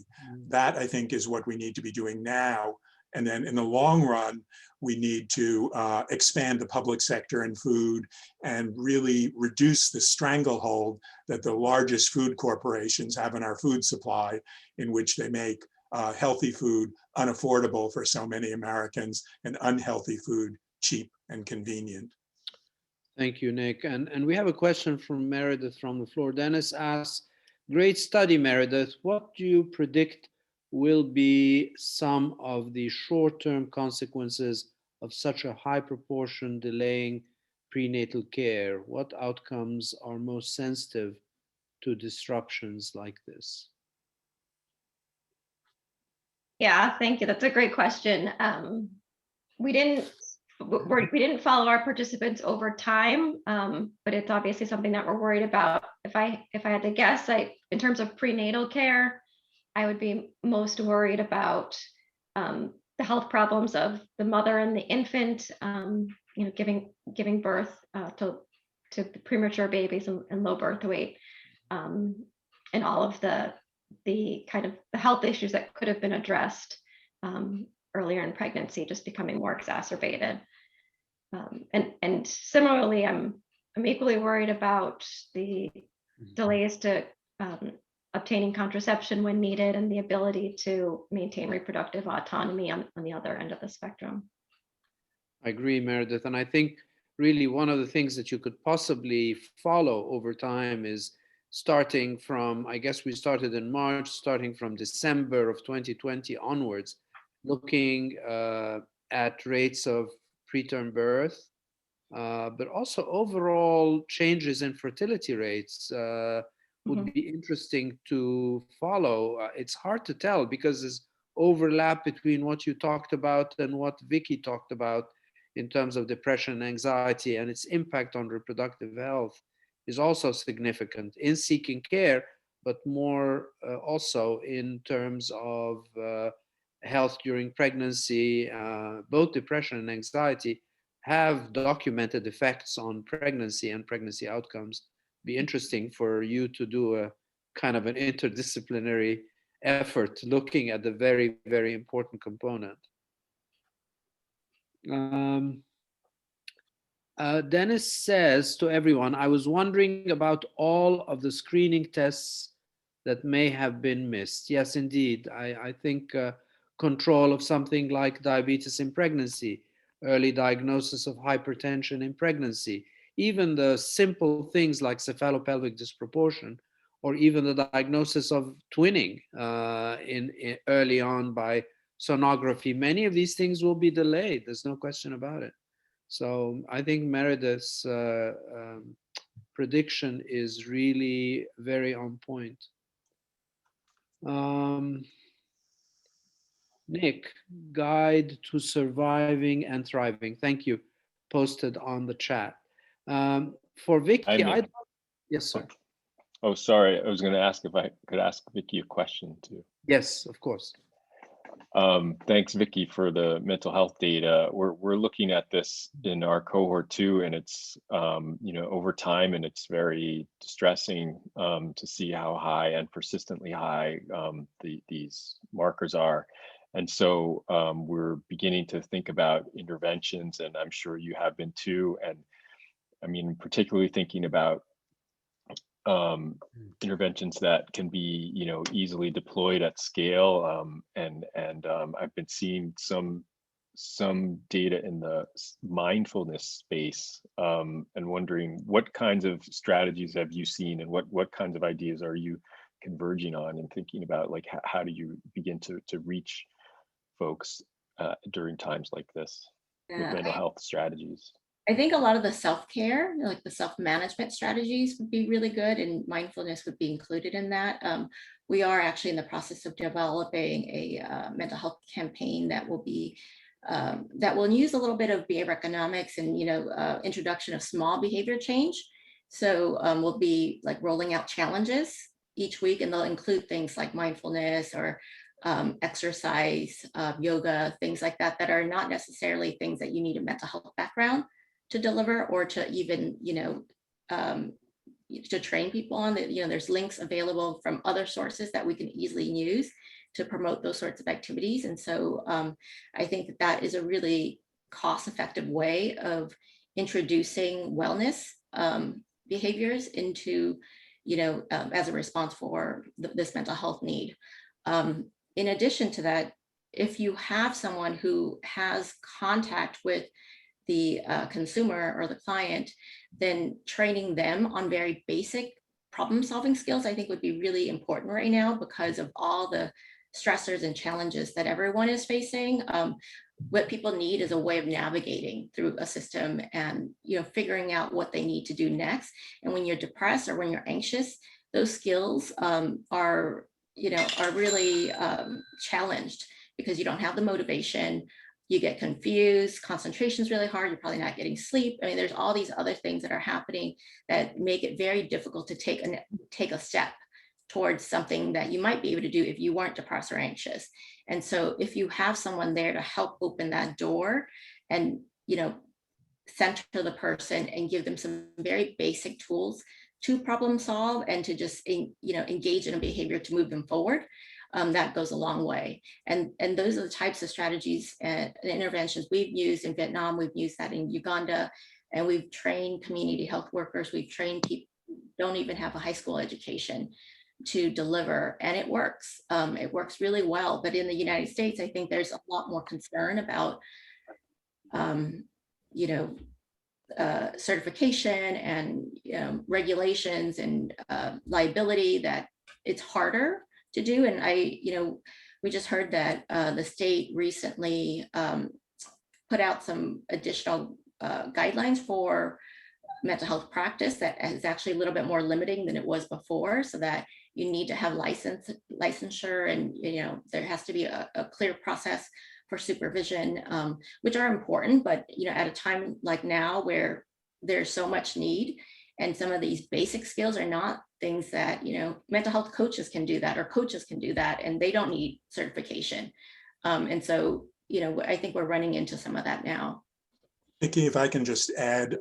That, I think, is what we need to be doing now. And then in the long run, we need to expand the public sector in food and really reduce the stranglehold that the largest food corporations have in our food supply, in which they make healthy food unaffordable for so many Americans and unhealthy food cheap and convenient. Thank you, Nick. And we have a question from Meredith from the floor. Dennis asks, great study, Meredith. What do you predict will be some of the short-term consequences of such a high proportion delaying prenatal care? What outcomes are most sensitive to disruptions like this? Yeah, thank you. That's a great question. We didn't follow our participants over time, but it's obviously something that we're worried about. If I had to guess, in terms of prenatal care, I would be most worried about the health problems of the mother and the infant, giving birth to premature babies and low birth weight, and all of the kind of the health issues that could have been addressed earlier in pregnancy just becoming more exacerbated. And similarly, I'm equally worried about the delays to obtaining contraception when needed and the ability to maintain reproductive autonomy on the other end of the spectrum. I agree, Meredith. And I think really one of the things that you could possibly follow over time is starting from, I guess we started in March, starting from December of 2020 onwards, looking at rates of preterm birth, but also overall changes in fertility rates would be interesting to follow. It's hard to tell because there's overlap between what you talked about and what Vicky talked about in terms of depression and anxiety, and its impact on reproductive health is also significant in seeking care, but more also in terms of health during pregnancy. Both depression and anxiety have documented effects on pregnancy and pregnancy outcomes. Be interesting for you to do a kind of an interdisciplinary effort looking at the very, very important component. Dennis says to everyone, I was wondering about all of the screening tests that may have been missed. Yes, indeed. I think control of something like diabetes in pregnancy, early diagnosis of hypertension in pregnancy, even the simple things like cephalopelvic disproportion, or even the diagnosis of twinning in early on by sonography. Many of these things will be delayed. There's no question about it. So I think Meredith's prediction is really very on point. Nick, Guide to Surviving and Thriving. Thank you. Posted on the chat. For Vicky, yes, sir. Oh, sorry. I was going to ask if I could ask Vicky a question too. Yes, of course. Thanks, Vicky, for the mental health data. We're looking at this in our cohort too, and it's over time, and it's very distressing to see how high and persistently high these markers are. And so we're beginning to think about interventions, and I'm sure you have been too. And I mean, particularly thinking about interventions that can be, easily deployed at scale. And I've been seeing some data in the mindfulness space, and wondering what kinds of strategies have you seen, and what kinds of ideas are you converging on and thinking about, like how do you begin to reach folks during times like this with mental health strategies? I think a lot of the self-care, like the self-management strategies would be really good, and mindfulness would be included in that. We are actually in the process of developing a mental health campaign that will be that will use a little bit of behavior economics and introduction of small behavior change. So we'll be like rolling out challenges, each week, and they'll include things like mindfulness or exercise, yoga, things like that, that are not necessarily things that you need a mental health background to deliver, or to even, to train people on. That, there's links available from other sources that we can easily use to promote those sorts of activities. And so I think that that is a really cost-effective way of introducing wellness behaviors into, as a response for this mental health need. In addition to that, if you have someone who has contact with the consumer or the client, then training them on very basic problem-solving skills, I think, would be really important right now because of all the stressors and challenges that everyone is facing. What people need is a way of navigating through a system and figuring out what they need to do next. And when you're depressed or when you're anxious, those skills are really challenged because you don't have the motivation. You get confused, concentration is really hard, you're probably not getting sleep. I mean, there's all these other things that are happening that make it very difficult to take a step towards something that you might be able to do if you weren't depressed or anxious. And so if you have someone there to help open that door and, center the person and give them some very basic tools to problem solve and to just, engage in a behavior to move them forward, that goes a long way. And those are the types of strategies and interventions we've used in Vietnam. We've used that in Uganda, and we've trained community health workers. We've trained people who don't even have a high school education to deliver, and it works. It works really well. But in the United States, I think there's a lot more concern about, certification and regulations and liability, that it's harder to do. And we just heard that the state recently put out some additional guidelines for mental health practice that is actually a little bit more limiting than it was before, so that you need to have licensure, and there has to be a clear process for supervision, which are important. But at a time like now where there's so much need, and some of these basic skills are not things that mental health coaches can do that, or coaches can do that, and they don't need certification. And so I think we're running into some of that now. Vicki, if I can just add,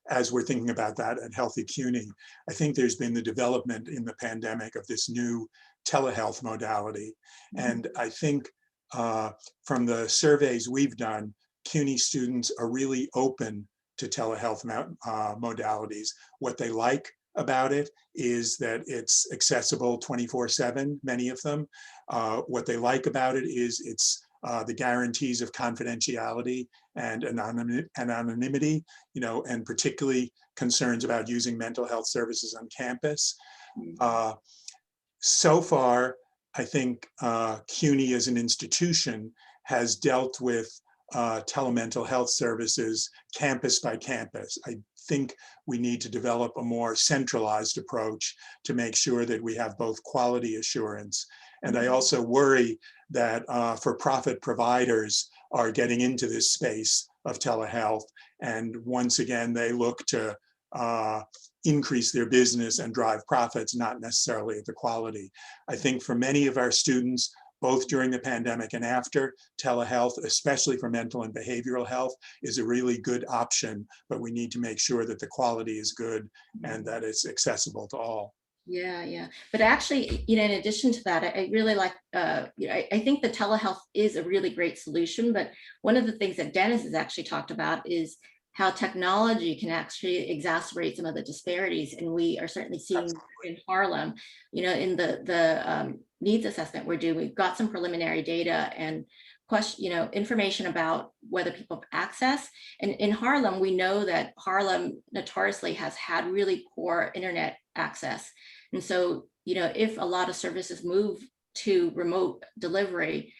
as we're thinking about that at Healthy CUNY, I think there's been the development in the pandemic of this new telehealth modality. And I think from the surveys we've done, CUNY students are really open to telehealth modalities. What they like about it is that it's accessible 24/7, many of them. What they like about it is it's the guarantees of confidentiality and anonymity, and particularly concerns about using mental health services on campus. So far, I think CUNY as an institution has dealt with telemental health services campus by campus. I think we need to develop a more centralized approach to make sure that we have both quality assurance. And I also worry that for-profit providers are getting into this space of telehealth. And once again, they look to increase their business and drive profits, not necessarily the quality. I think for many of our students, both during the pandemic and after, telehealth, especially for mental and behavioral health, is a really good option, but we need to make sure that the quality is good and that it's accessible to all. Yeah. But actually, in addition to that, I really like, I think the telehealth is a really great solution. But one of the things that Dennis has actually talked about is how technology can actually exacerbate some of the disparities. And we are certainly seeing in Harlem, in the needs assessment we're doing, we've got some preliminary data and information about whether people have access. And in Harlem, we know that Harlem notoriously has had really poor internet access. And so, if a lot of services move to remote delivery,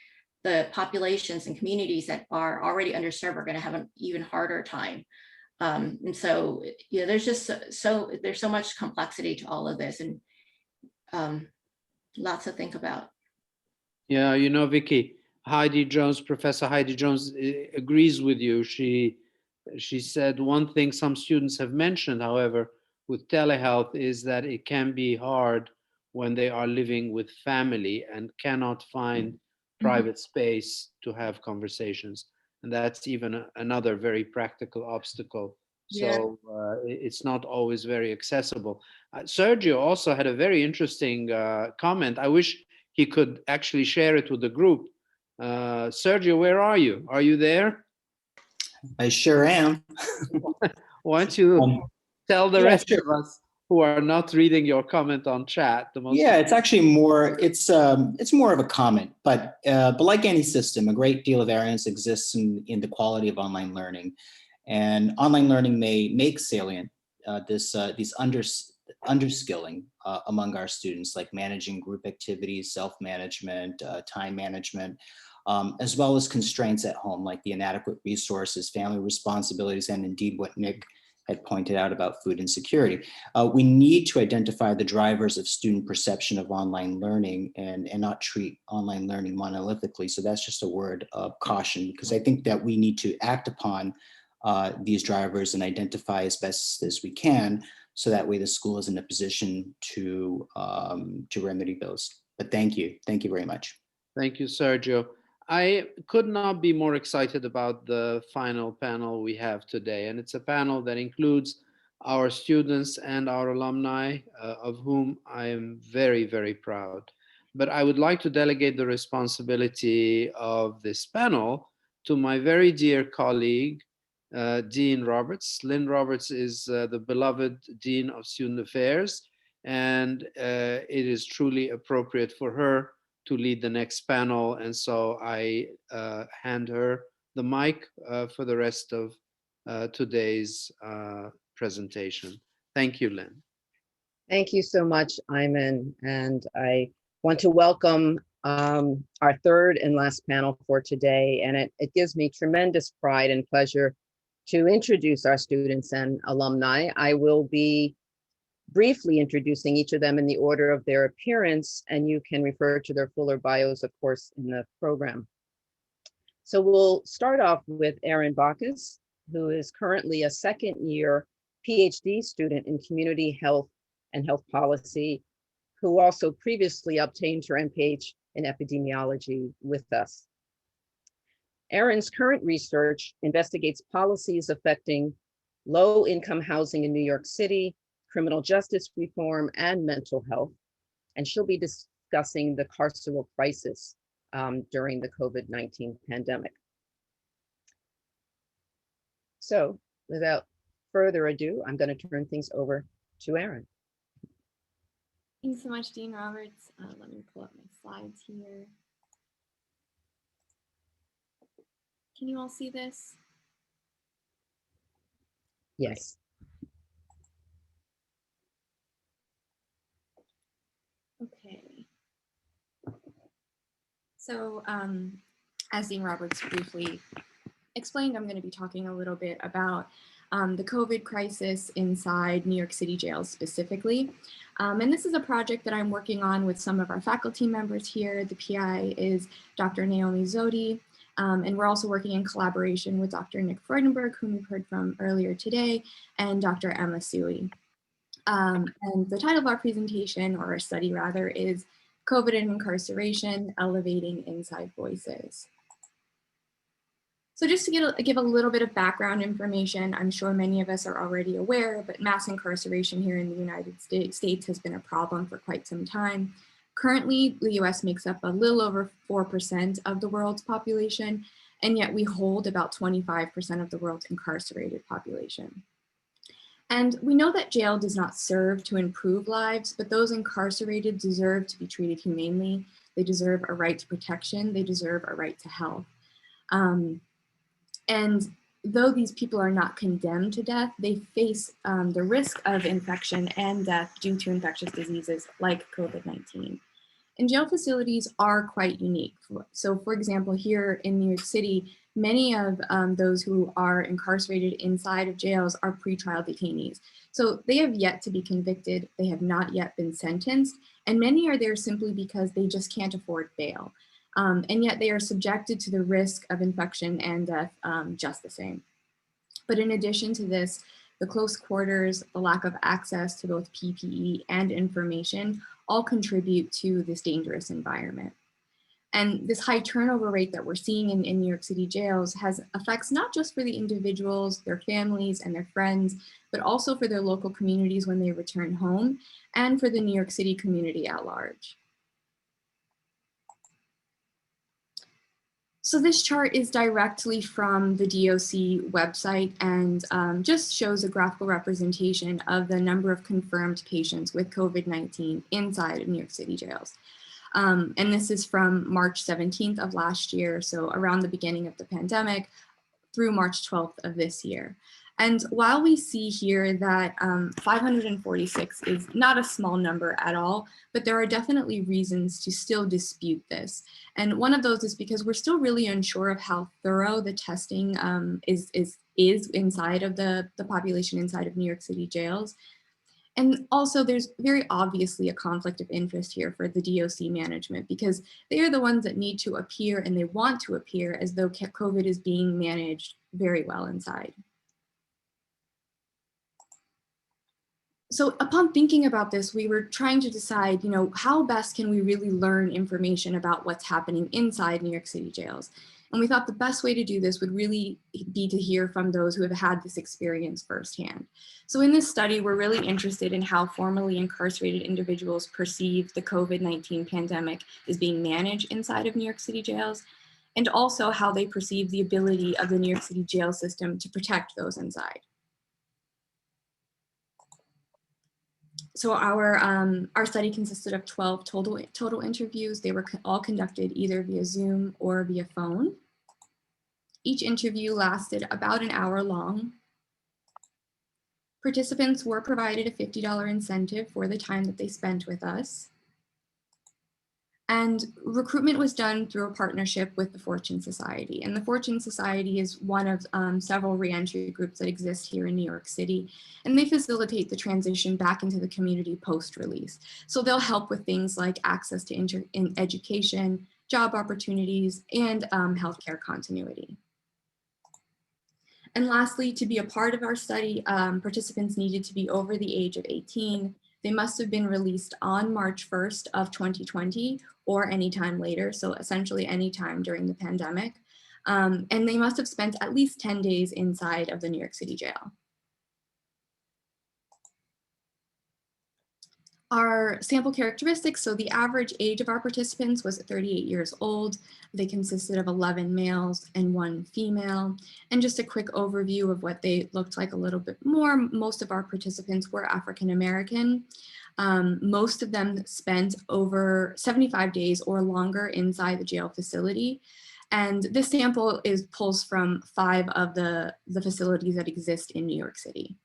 the populations and communities that are already underserved are going to have an even harder time. And so, there's just there's so much complexity to all of this, and lots to think about. Yeah, Vicki, Professor Heidi Jones agrees with you. She said one thing some students have mentioned, however, with telehealth is that it can be hard when they are living with family and cannot find private space to have conversations. And that's even another very practical obstacle. So it's not always very accessible. Sergio also had a very interesting comment. I wish he could actually share it with the group. Sergio, where are you? Are you there? I sure am. Why don't you tell the rest of us who are not reading your comment on chat? It's actually more, it's more of a comment, but like any system, a great deal of variance exists in the quality of online learning. And online learning may make salient these underskilling among our students, like managing group activities, self-management, time management, as well as constraints at home, like the inadequate resources, family responsibilities, and indeed what Nick had pointed out about food insecurity. We need to identify the drivers of student perception of online learning and not treat online learning monolithically. So that's just a word of caution, because I think that we need to act upon these drivers and identify as best as we can, so that way the school is in a position to remedy those. But thank you very much. Thank you, Sergio. I could not be more excited about the final panel we have today. And it's a panel that includes our students and our alumni, of whom I am very, very proud. But I would like to delegate the responsibility of this panel to my very dear colleague, Dean Roberts. Lynn Roberts is the beloved Dean of Student Affairs, and it is truly appropriate for her to lead the next panel. And so I hand her the mic for the rest of today's presentation. Thank you, Lynn. Thank you so much, Ayman. And I want to welcome our third and last panel for today. And it gives me tremendous pride and pleasure to introduce our students and alumni. I will be briefly introducing each of them in the order of their appearance, and you can refer to their fuller bios, of course, in the program. So we'll start off with Erin Bacchus, who is currently a second-year PhD student in community health and health policy, who also previously obtained her MPH in epidemiology with us. Erin's current research investigates policies affecting low-income housing in New York City, criminal justice reform, and mental health. And she'll be discussing the carceral crisis during the COVID-19 pandemic. So without further ado, I'm going to turn things over to Erin. Thanks so much, Dean Roberts. Let me pull up my slides here. Can you all see this? Yes. Okay. So as Dean Roberts briefly explained, I'm going to be talking a little bit about the COVID crisis inside New York City jails specifically. And this is a project that I'm working on with some of our faculty members here. The PI is Dr. Naomi Zodi, and we're also working in collaboration with Dr. Nick Freudenberg, whom we've heard from earlier today, and Dr. Emma Sui. And the title of our presentation, or our study rather, is COVID and Incarceration, Elevating Inside Voices. So just to give a little bit of background information, I'm sure many of us are already aware, but mass incarceration here in the United States has been a problem for quite some time. Currently, the US makes up a little over 4% of the world's population, and yet we hold about 25% of the world's incarcerated population. And we know that jail does not serve to improve lives, but those incarcerated deserve to be treated humanely. They deserve a right to protection. They deserve a right to health. And though these people are not condemned to death, they face the risk of infection and death due to infectious diseases like COVID-19. And jail facilities are quite unique. So for example, here in New York City, many of those who are incarcerated inside of jails are pretrial detainees. So they have yet to be convicted, they have not yet been sentenced, and many are there simply because they just can't afford bail. And yet they are subjected to the risk of infection and death just the same. But in addition to this, the close quarters, the lack of access to both PPE and information all contribute to this dangerous environment. And this high turnover rate that we're seeing in New York City jails has effects not just for the individuals, their families, and their friends, but also for their local communities when they return home, and for the New York City community at large. So this chart is directly from the DOC website and just shows a graphical representation of the number of confirmed patients with COVID-19 inside of New York City jails. And this is from March 17th of last year, so around the beginning of the pandemic, through March 12th of this year. And while we see here that 546 is not a small number at all, but there are definitely reasons to still dispute this. And one of those is because we're still really unsure of how thorough the testing is inside of the population inside of New York City jails. And also there's very obviously a conflict of interest here for the DOC management, because they are the ones that need to appear, and they want to appear as though COVID is being managed very well inside. So upon thinking about this, we were trying to decide, how best can we really learn information about what's happening inside New York City jails? And we thought the best way to do this would really be to hear from those who have had this experience firsthand. So in this study, we're really interested in how formerly incarcerated individuals perceive the COVID-19 pandemic is being managed inside of New York City jails, and also how they perceive the ability of the New York City jail system to protect those inside. So our study consisted of 12 total interviews. They were all conducted either via Zoom or via phone. Each interview lasted about an hour long. Participants were provided a $50 incentive for the time that they spent with us. And recruitment was done through a partnership with the Fortune Society. And the Fortune Society is one of several reentry groups that exist here in New York City. And they facilitate the transition back into the community post-release. So they'll help with things like access to education, job opportunities, and healthcare continuity. And lastly, to be a part of our study, participants needed to be over the age of 18. They must have been released on March 1st of 2020 or anytime later, so essentially anytime during the pandemic. And they must have spent at least 10 days inside of the New York City jail. Our sample characteristics, so the average age of our participants was 38 years old. They consisted of 11 males and 1 female. And just a quick overview of what they looked like a little bit more. Most of our participants were African American. Most of them spent over 75 days or longer inside the jail facility. And this sample pulls from 5 of the facilities that exist in New York City.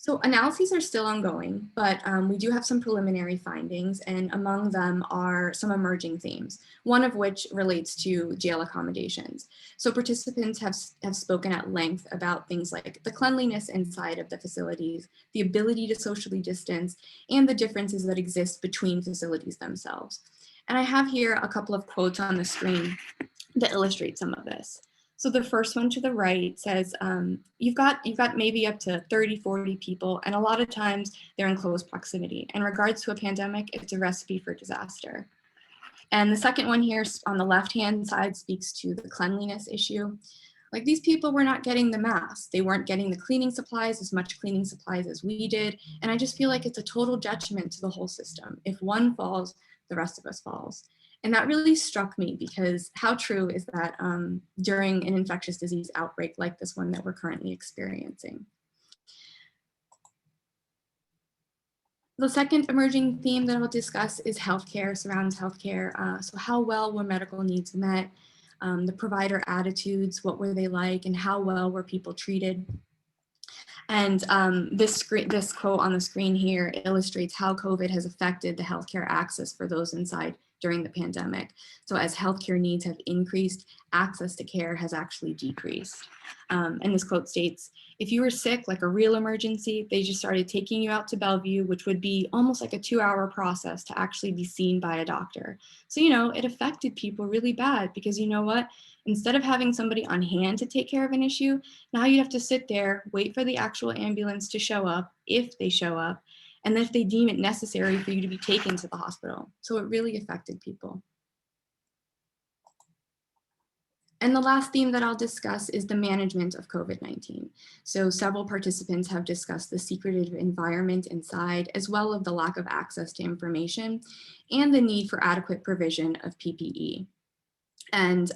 So analyses are still ongoing, but we do have some preliminary findings, and among them are some emerging themes, one of which relates to jail accommodations. So participants have spoken at length about things like the cleanliness inside of the facilities, the ability to socially distance, and the differences that exist between facilities themselves. And I have here a couple of quotes on the screen that illustrate some of this. So the first one to the right says, you've got maybe up to 30, 40 people, and a lot of times they're in close proximity. In regards to a pandemic, it's a recipe for disaster. And the second one here on the left-hand side speaks to the cleanliness issue. Like, these people were not getting the masks. They weren't getting the cleaning supplies, as much cleaning supplies as we did. And I just feel like it's a total detriment to the whole system. If one falls, the rest of us falls. And that really struck me, because how true is that during an infectious disease outbreak like this one that we're currently experiencing? The second emerging theme that I'll discuss is healthcare, surrounds healthcare. So how well were medical needs met? The provider attitudes, what were they like, and how well were people treated? And this quote on the screen here illustrates how COVID has affected the healthcare access for those inside during the pandemic. So as healthcare needs have increased, access to care has actually decreased. And this quote states, if you were sick, like a real emergency, they just started taking you out to Bellevue, which would be almost like a 2-hour process to actually be seen by a doctor. So, you know, it affected people really bad because you know what? Instead of having somebody on hand to take care of an issue, now you have to sit there, wait for the actual ambulance to show up, if they show up, and then if they deem it necessary for you to be taken to the hospital. So it really affected people. And the last theme that I'll discuss is the management of COVID-19. So several participants have discussed the secretive environment inside, as well as the lack of access to information and the need for adequate provision of PPE. And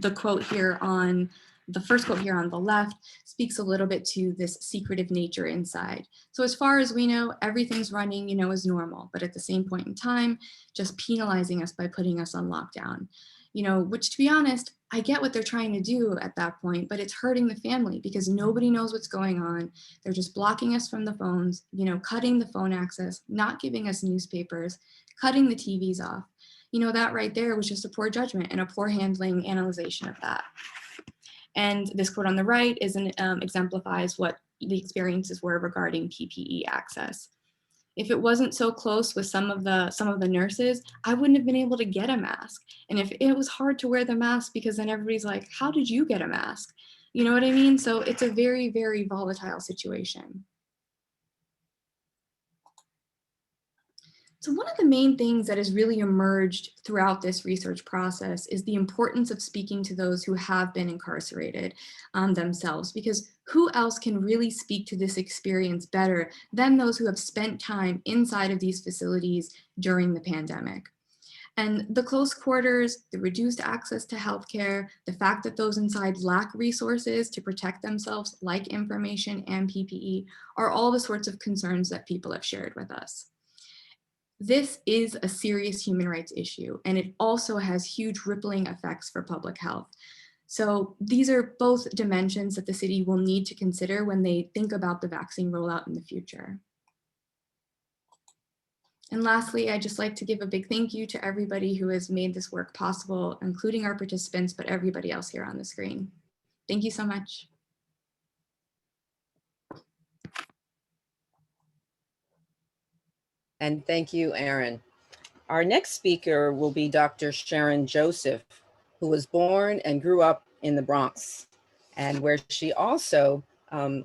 the quote here on the first quote here on the left speaks a little bit to this secretive nature inside. So as far as we know, everything's running, you know, as normal, but at the same point in time, just penalizing us by putting us on lockdown. You know, which to be honest, I get what they're trying to do at that point, but it's hurting the family because nobody knows what's going on. They're just blocking us from the phones, you know, cutting the phone access, not giving us newspapers, cutting the TVs off. You know, that right there was just a poor judgment and a poor handling analyzation of that. And this quote on the right exemplifies what the experiences were regarding PPE access. If it wasn't so close with some of the nurses, I wouldn't have been able to get a mask. And if it was hard to wear the mask because then everybody's like, how did you get a mask? You know what I mean? So it's a very, very volatile situation. So one of the main things that has really emerged throughout this research process is the importance of speaking to those who have been incarcerated themselves, because who else can really speak to this experience better than those who have spent time inside of these facilities during the pandemic? And the close quarters, the reduced access to healthcare, the fact that those inside lack resources to protect themselves, like information and PPE, are all the sorts of concerns that people have shared with us. This is a serious human rights issue, and it also has huge rippling effects for public health. So these are both dimensions that the city will need to consider when they think about the vaccine rollout in the future. And lastly, I'd just like to give a big thank you to everybody who has made this work possible, including our participants, but everybody else here on the screen. Thank you so much. And thank you, Erin. Our next speaker will be Dr. Sharon Joseph, who was born and grew up in the Bronx, and where she also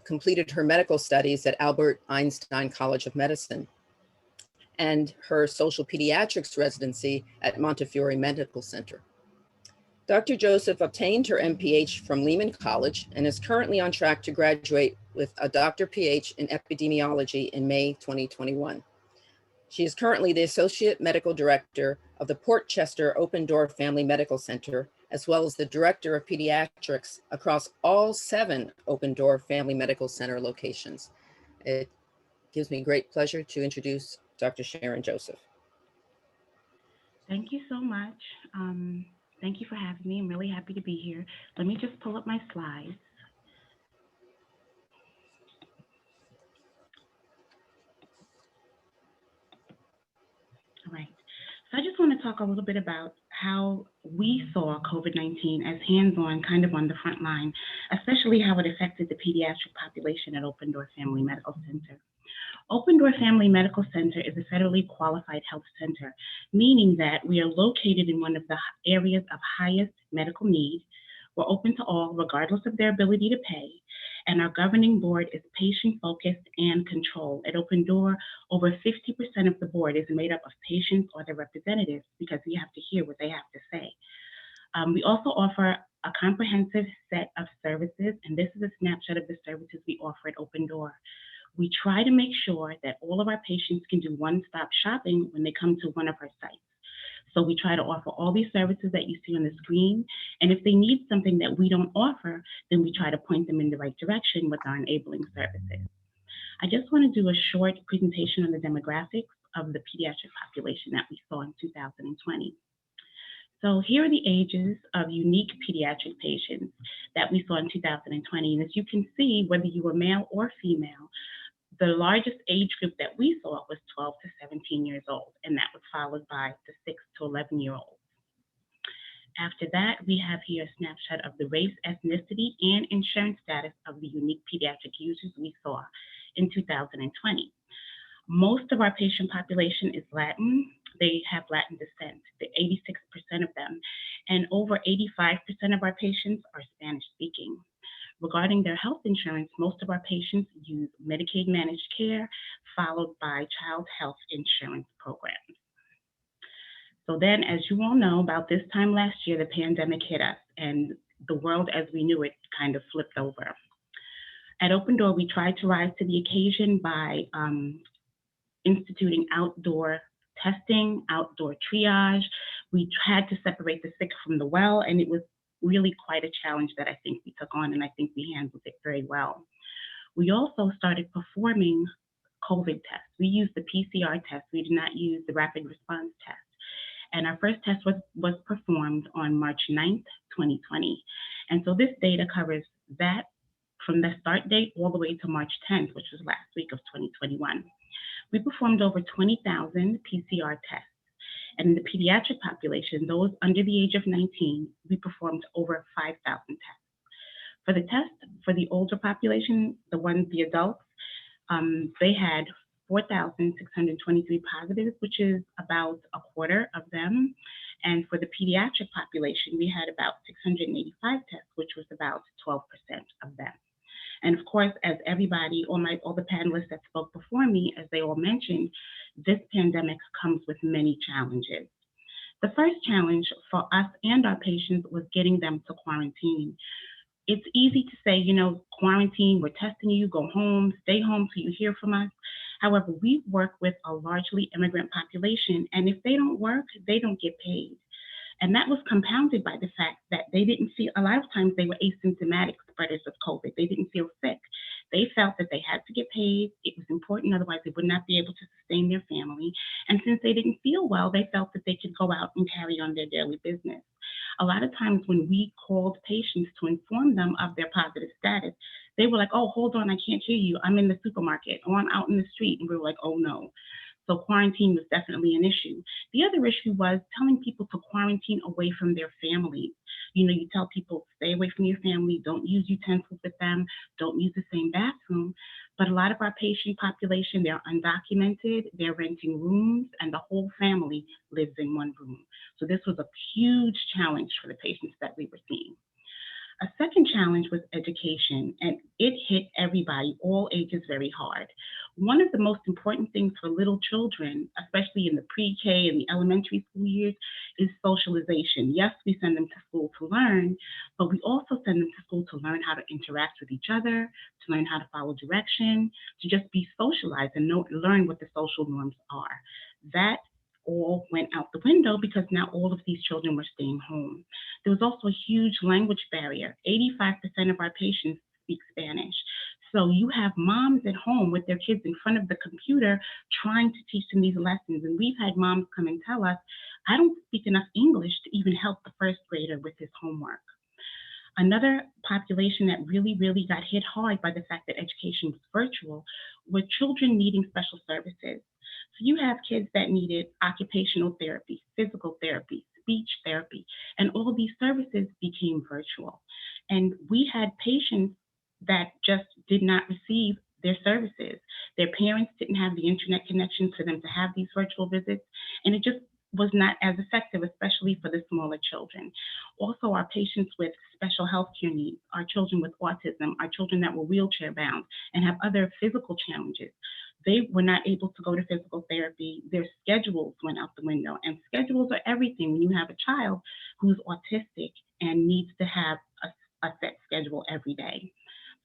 completed her medical studies at Albert Einstein College of Medicine and her social pediatrics residency at Montefiore Medical Center. Dr. Joseph obtained her MPH from Lehman College and is currently on track to graduate with a Dr. PH in epidemiology in May 2021. She is currently the Associate Medical Director of the Port Chester Open Door Family Medical Center, as well as the Director of Pediatrics across all 7 Open Door Family Medical Center locations. It gives me great pleasure to introduce Dr. Sharon Joseph. Thank you so much. Thank you for having me. I'm really happy to be here. Let me just pull up my slides. All right. So I just want to talk a little bit about how we saw COVID-19 as hands-on, kind of on the front line, especially how it affected the pediatric population at Open Door Family Medical Center. Open Door Family Medical Center is a federally qualified health center, meaning that we are located in one of the areas of highest medical need. We're open to all, regardless of their ability to pay, and our governing board is patient-focused and controlled. At Open Door, over 50% of the board is made up of patients or their representatives because we have to hear what they have to say. We also offer a comprehensive set of services, and this is a snapshot of the services we offer at Open Door. We try to make sure that all of our patients can do one-stop shopping when they come to one of our sites. So we try to offer all these services that you see on the screen. And if they need something that we don't offer, then we try to point them in the right direction with our enabling services. I just want to do a short presentation on the demographics of the pediatric population that we saw in 2020. So here are the ages of unique pediatric patients that we saw in 2020. And as you can see, whether you were male or female, The largest age group that we saw was 12 to 17 years old, and that was followed by the 6 to 11-year-olds. After that, we have here a snapshot of the race, ethnicity, and insurance status of the unique pediatric users we saw in 2020. Most of our patient population is Latin. They have Latin descent, the 86% of them, and over 85% of our patients are Spanish speaking. Regarding their health insurance, most of our patients use Medicaid managed care, followed by child health insurance programs. So then, as you all know, about this time last year, the pandemic hit us and the world as we knew it kind of flipped over. At Open Door, we tried to rise to the occasion by instituting outdoor testing, outdoor triage. We had to separate the sick from the well, and it was really quite a challenge that I think we took on, and I think we handled it very well. We also started performing COVID tests. We used the PCR test. We did not use the rapid response test. And our first test was performed on March 9th, 2020. And so this data covers that from the start date all the way to March 10th, which was last week of 2021. We performed over 20,000 PCR tests. And in the pediatric population, those under the age of 19, we performed over 5,000 tests. For the test, for the older population, the adults, they had 4,623 positives, which is about a quarter of them. And for the pediatric population, we had about 685 tests, which was about 12% of them. And of course, as everybody, all the panelists that spoke before me, as they all mentioned, this pandemic comes with many challenges. The first challenge for us and our patients was getting them to quarantine. It's easy to say, quarantine, we're testing you, go home, stay home till you hear from us. However, we work with a largely immigrant population, and if they don't work, they don't get paid. And that was compounded by the fact that they didn't feel, a lot of times they were asymptomatic spreaders of COVID. They didn't feel sick. They felt that they had to get paid. It was important, otherwise they would not be able to sustain their family. And since they didn't feel well, they felt that they could go out and carry on their daily business. A lot of times when we called patients to inform them of their positive status, they were like, oh, hold on, I can't hear you. I'm in the supermarket or I'm out in the street. And we were like, oh no. So quarantine was definitely an issue. The other issue was telling people to quarantine away from their families. You tell people, stay away from your family, don't use utensils with them, don't use the same bathroom. But a lot of our patient population, they're undocumented, they're renting rooms, and the whole family lives in one room. So this was a huge challenge for the patients that we were seeing. A second challenge was education, and it hit everybody, all ages, very hard. One of the most important things for little children, especially in the pre-K and the elementary school years, is socialization. Yes, we send them to school to learn, but we also send them to school to learn how to interact with each other, to learn how to follow direction, to just be socialized and learn what the social norms are. That all went out the window because now all of these children were staying home. There was also a huge language barrier. 85% of our patients speak Spanish. So you have moms at home with their kids in front of the computer trying to teach them these lessons. And we've had moms come and tell us, I don't speak enough English to even help the first grader with his homework. Another population that really, really got hit hard by the fact that education was virtual were children needing special services. So you have kids that needed occupational therapy, physical therapy, speech therapy, and all of these services became virtual. And we had patients that just did not receive their services. Their parents didn't have the internet connection for them to have these virtual visits, and it just was not as effective, especially for the smaller children. Also, our patients with special health care needs, our children with autism, our children that were wheelchair bound and have other physical challenges, they were not able to go to physical therapy. Their schedules went out the window, and schedules are everything when you have a child who's autistic and needs to have a set schedule every day.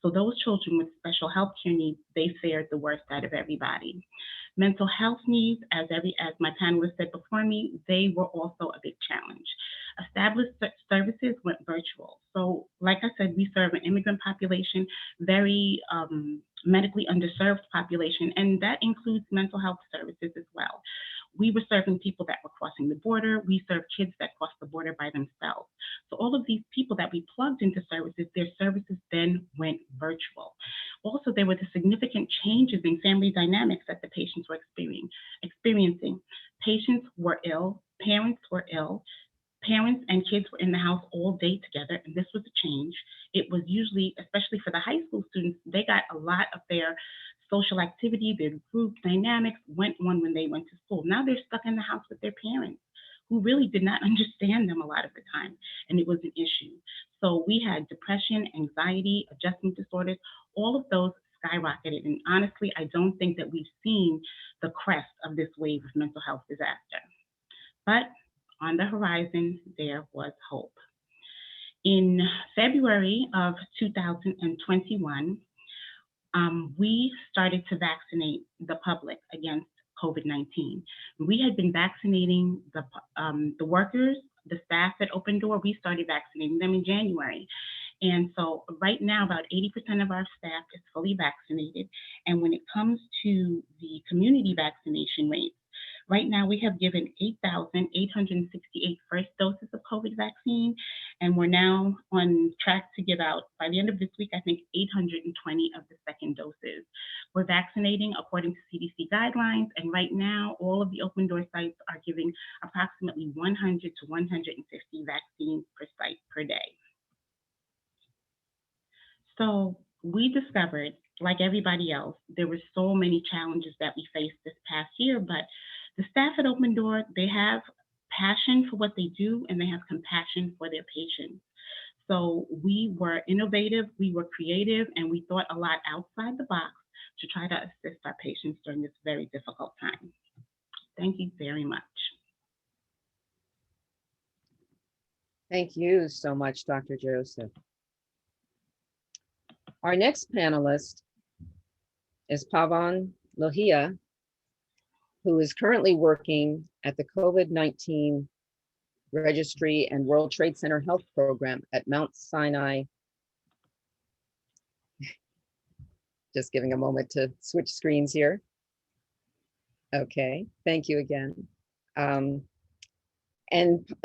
So those children with special health care needs, they fared the worst out of everybody. Mental health needs, as my panelists said before me, they were also a big challenge. Established services went virtual. So like I said, we serve an immigrant population, very medically underserved population, and that includes mental health services as well. We were serving people that were crossing the border. We served kids that crossed the border by themselves. So all of these people that we plugged into services, their services then went virtual. Also, there were the significant changes in family dynamics that the patients were experiencing. Patients were ill, parents were ill, parents and kids were in the house all day together, and this was a change. It was usually, especially for the high school students, they got a lot of their social activity, their group dynamics went on when they went to school. Now they're stuck in the house with their parents, who really did not understand them a lot of the time, and it was an issue. So we had depression, anxiety, adjustment disorders, all of those skyrocketed. And honestly, I don't think that we've seen the crest of this wave of mental health disaster. But on the horizon, there was hope. In February of 2021, we started to vaccinate the public against COVID-19. We had been vaccinating the workers, the staff at Open Door. We started vaccinating them in January. And so right now, about 80% of our staff is fully vaccinated. And when it comes to the community vaccination rates, right now we have given 8,868 first doses of COVID vaccine, and we're now on track to give out, by the end of this week, I think 820 of the second doses. We're vaccinating according to CDC guidelines, and right now all of the Open Door sites are giving approximately 100 to 150 vaccines per site per day. So we discovered, like everybody else, there were so many challenges that we faced this past year, but the staff at Open Door, they have passion for what they do and they have compassion for their patients. So we were innovative, we were creative, and we thought a lot outside the box to try to assist our patients during this very difficult time. Thank you very much. Thank you so much, Dr. Joseph. Our next panelist is Pavan Lohia, who is currently working at the COVID-19 Registry and World Trade Center Health Program at Mount Sinai. Just giving a moment to switch screens here. Okay, thank you again. And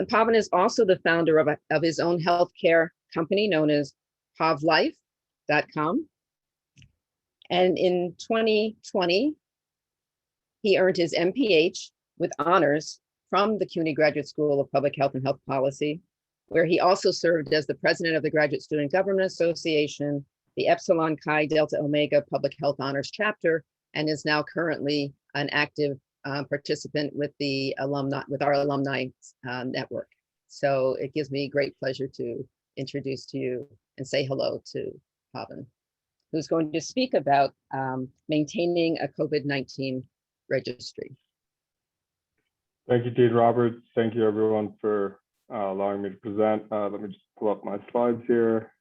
Pavan is also the founder of his own healthcare company known as PavLife.com. And in 2020, he earned his MPH with honors from the CUNY Graduate School of Public Health and Health Policy, where he also served as the president of the Graduate Student Government Association, the Epsilon Chi Delta Omega Public Health Honors Chapter, and is now currently an active participant with our alumni network. So it gives me great pleasure to introduce to you and say hello to Pavan, who's going to speak about maintaining a COVID-19 registry. Thank you, Dean Roberts. Thank you, everyone, for allowing me to present. Let me just pull up my slides here.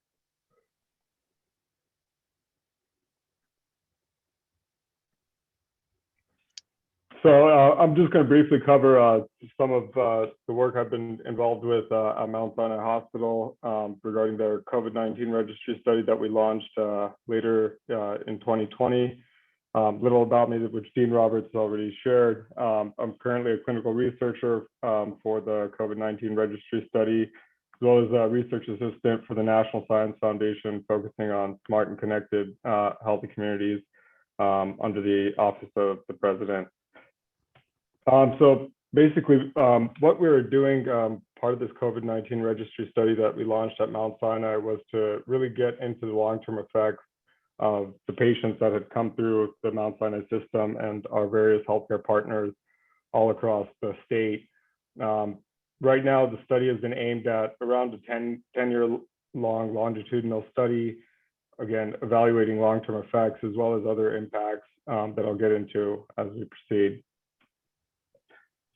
So I'm just going to briefly cover some of the work I've been involved with at Mount Sinai Hospital regarding their COVID-19 registry study that we launched later in 2020. Little about me, which Dean Roberts already shared. I'm currently a clinical researcher for the COVID-19 registry study, as well as a research assistant for the National Science Foundation, focusing on smart and connected healthy communities under the Office of the President. So basically, what we were doing, part of this COVID-19 registry study that we launched at Mount Sinai, was to really get into the long-term effects of the patients that had come through the Mount Sinai system and our various healthcare partners all across the state. Right now, the study has been aimed at around a 10-year-long longitudinal study, again, evaluating long-term effects as well as other impacts that I'll get into as we proceed.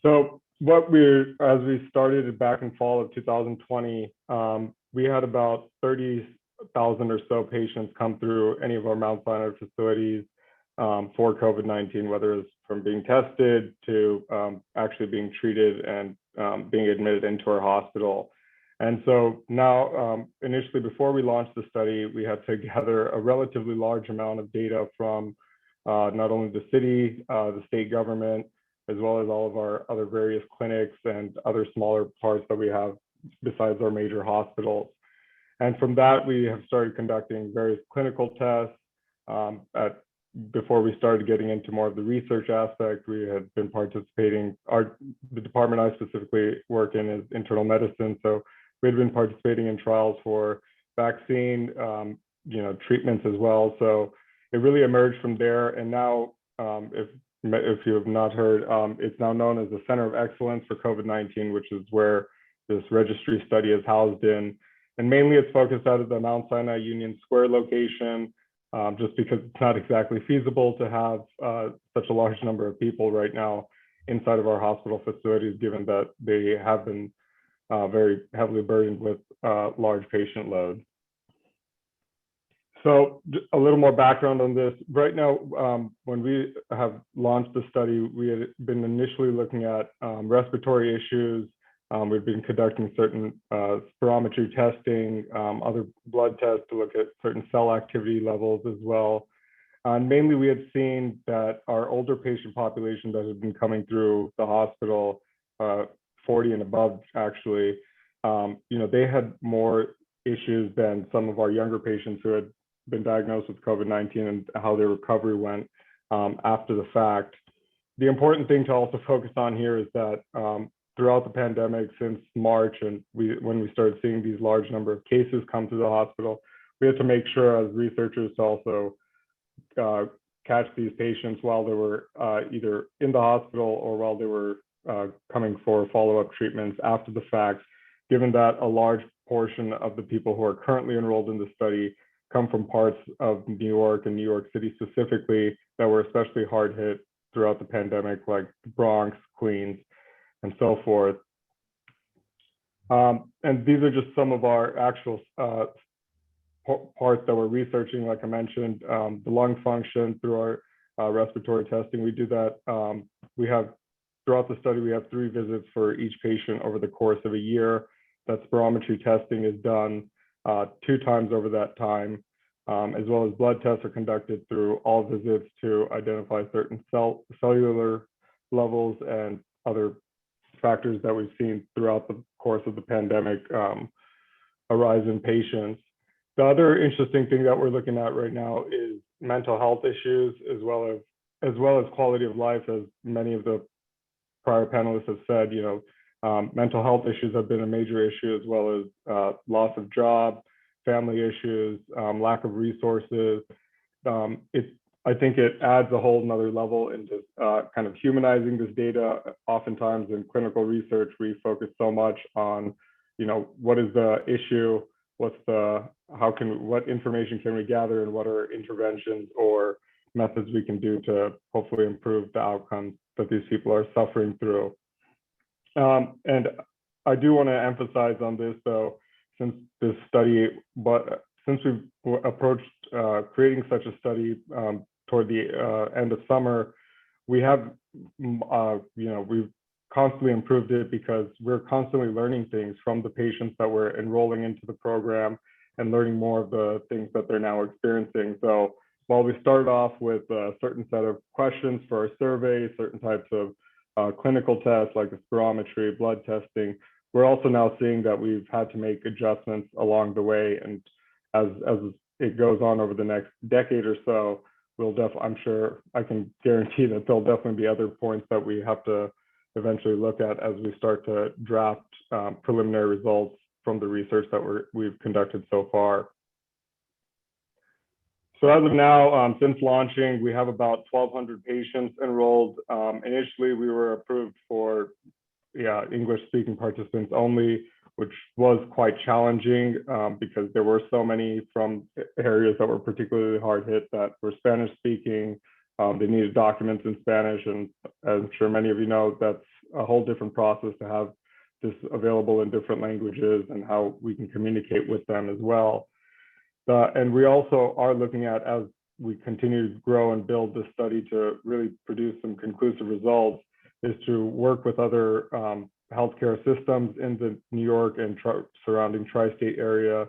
So as we started back in fall of 2020, we had about 30,000 or so patients come through any of our Mount Sinai facilities for COVID-19, whether it's from being tested to actually being treated and being admitted into our hospital. And so now, initially, before we launched the study, we had to gather a relatively large amount of data from not only the city, the state government, as well as all of our other various clinics and other smaller parts that we have besides our major hospitals. And from that, we have started conducting various clinical tests, Before we started getting into more of the research aspect, we had been participating, the department I specifically work in is internal medicine. So we had been participating in trials for vaccine, treatments as well. So it really emerged from there. And now, if you have not heard, it's now known as the Center of Excellence for COVID-19, which is where this registry study is housed in. And mainly it's focused out of the Mount Sinai Union Square location, just because it's not exactly feasible to have such a large number of people right now inside of our hospital facilities, given that they have been very heavily burdened with large patient load. So a little more background on this. Right now, when we have launched the study, we had been initially looking at respiratory issues. We've been conducting certain spirometry testing, other blood tests to look at certain cell activity levels as well. And mainly we had seen that our older patient population that had been coming through the hospital, 40 and above actually, they had more issues than some of our younger patients who had been diagnosed with COVID-19 and how their recovery went after the fact. The important thing to also focus on here is that throughout the pandemic since March, and when we started seeing these large number of cases come to the hospital, we had to make sure as researchers to also catch these patients while they were either in the hospital or while they were coming for follow-up treatments after the fact, given that a large portion of the people who are currently enrolled in the study come from parts of New York and New York City specifically that were especially hard hit throughout the pandemic, like the Bronx, Queens, and so forth. And these are just some of our actual parts that we're researching. Like I mentioned, the lung function through our respiratory testing. We do that. Throughout the study, we have 3 visits for each patient over the course of a year. That spirometry testing is done 2 times over that time, as well as blood tests are conducted through all visits to identify certain cellular levels and other factors that we've seen throughout the course of the pandemic arise in patients. The other interesting thing that we're looking at right now is mental health issues, as well as quality of life. As many of the prior panelists have said, mental health issues have been a major issue, as well as loss of job, family issues, lack of resources. I think it adds a whole nother level into kind of humanizing this data. Oftentimes in clinical research, we focus so much on, what is the issue, what information can we gather, and what are interventions or methods we can do to hopefully improve the outcomes that these people are suffering through. And I do want to emphasize on this, though, since we've approached creating such a study toward the end of summer, we've constantly improved it because we're constantly learning things from the patients that we're enrolling into the program and learning more of the things that they're now experiencing. So while we started off with a certain set of questions for our survey, certain types of clinical tests like the spirometry, blood testing, we're also now seeing that we've had to make adjustments along the way. And as it goes on over the next decade or so, I'm sure I can guarantee that there'll definitely be other points that we have to eventually look at as we start to draft preliminary results from the research that we've conducted so far. So as of now, since launching, we have about 1,200 patients enrolled. Initially, we were approved for English-speaking participants only, which was quite challenging because there were so many from areas that were particularly hard hit that were Spanish-speaking. They needed documents in Spanish, and as I'm sure many of you know, that's a whole different process to have this available in different languages and how we can communicate with them as well. And we also are looking at, as we continue to grow and build this study to really produce some conclusive results, is to work with other healthcare systems in the New York and surrounding tri-state area,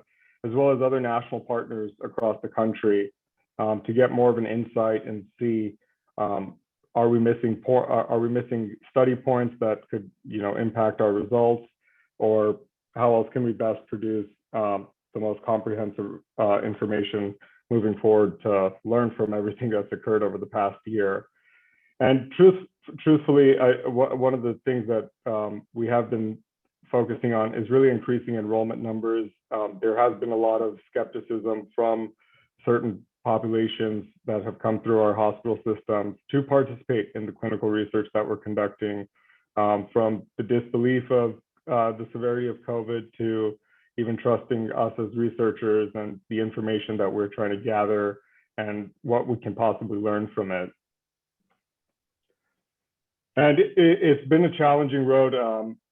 as well as other national partners across the country, to get more of an insight and see, are we missing study points that could impact our results, or how else can we best produce the most comprehensive information moving forward to learn from everything that's occurred over the past year. And truthfully, one of the things that we have been focusing on is really increasing enrollment numbers. There has been a lot of skepticism from certain populations that have come through our hospital systems to participate in the clinical research that we're conducting, from the disbelief of the severity of COVID to even trusting us as researchers and the information that we're trying to gather and what we can possibly learn from it. And it's been a challenging road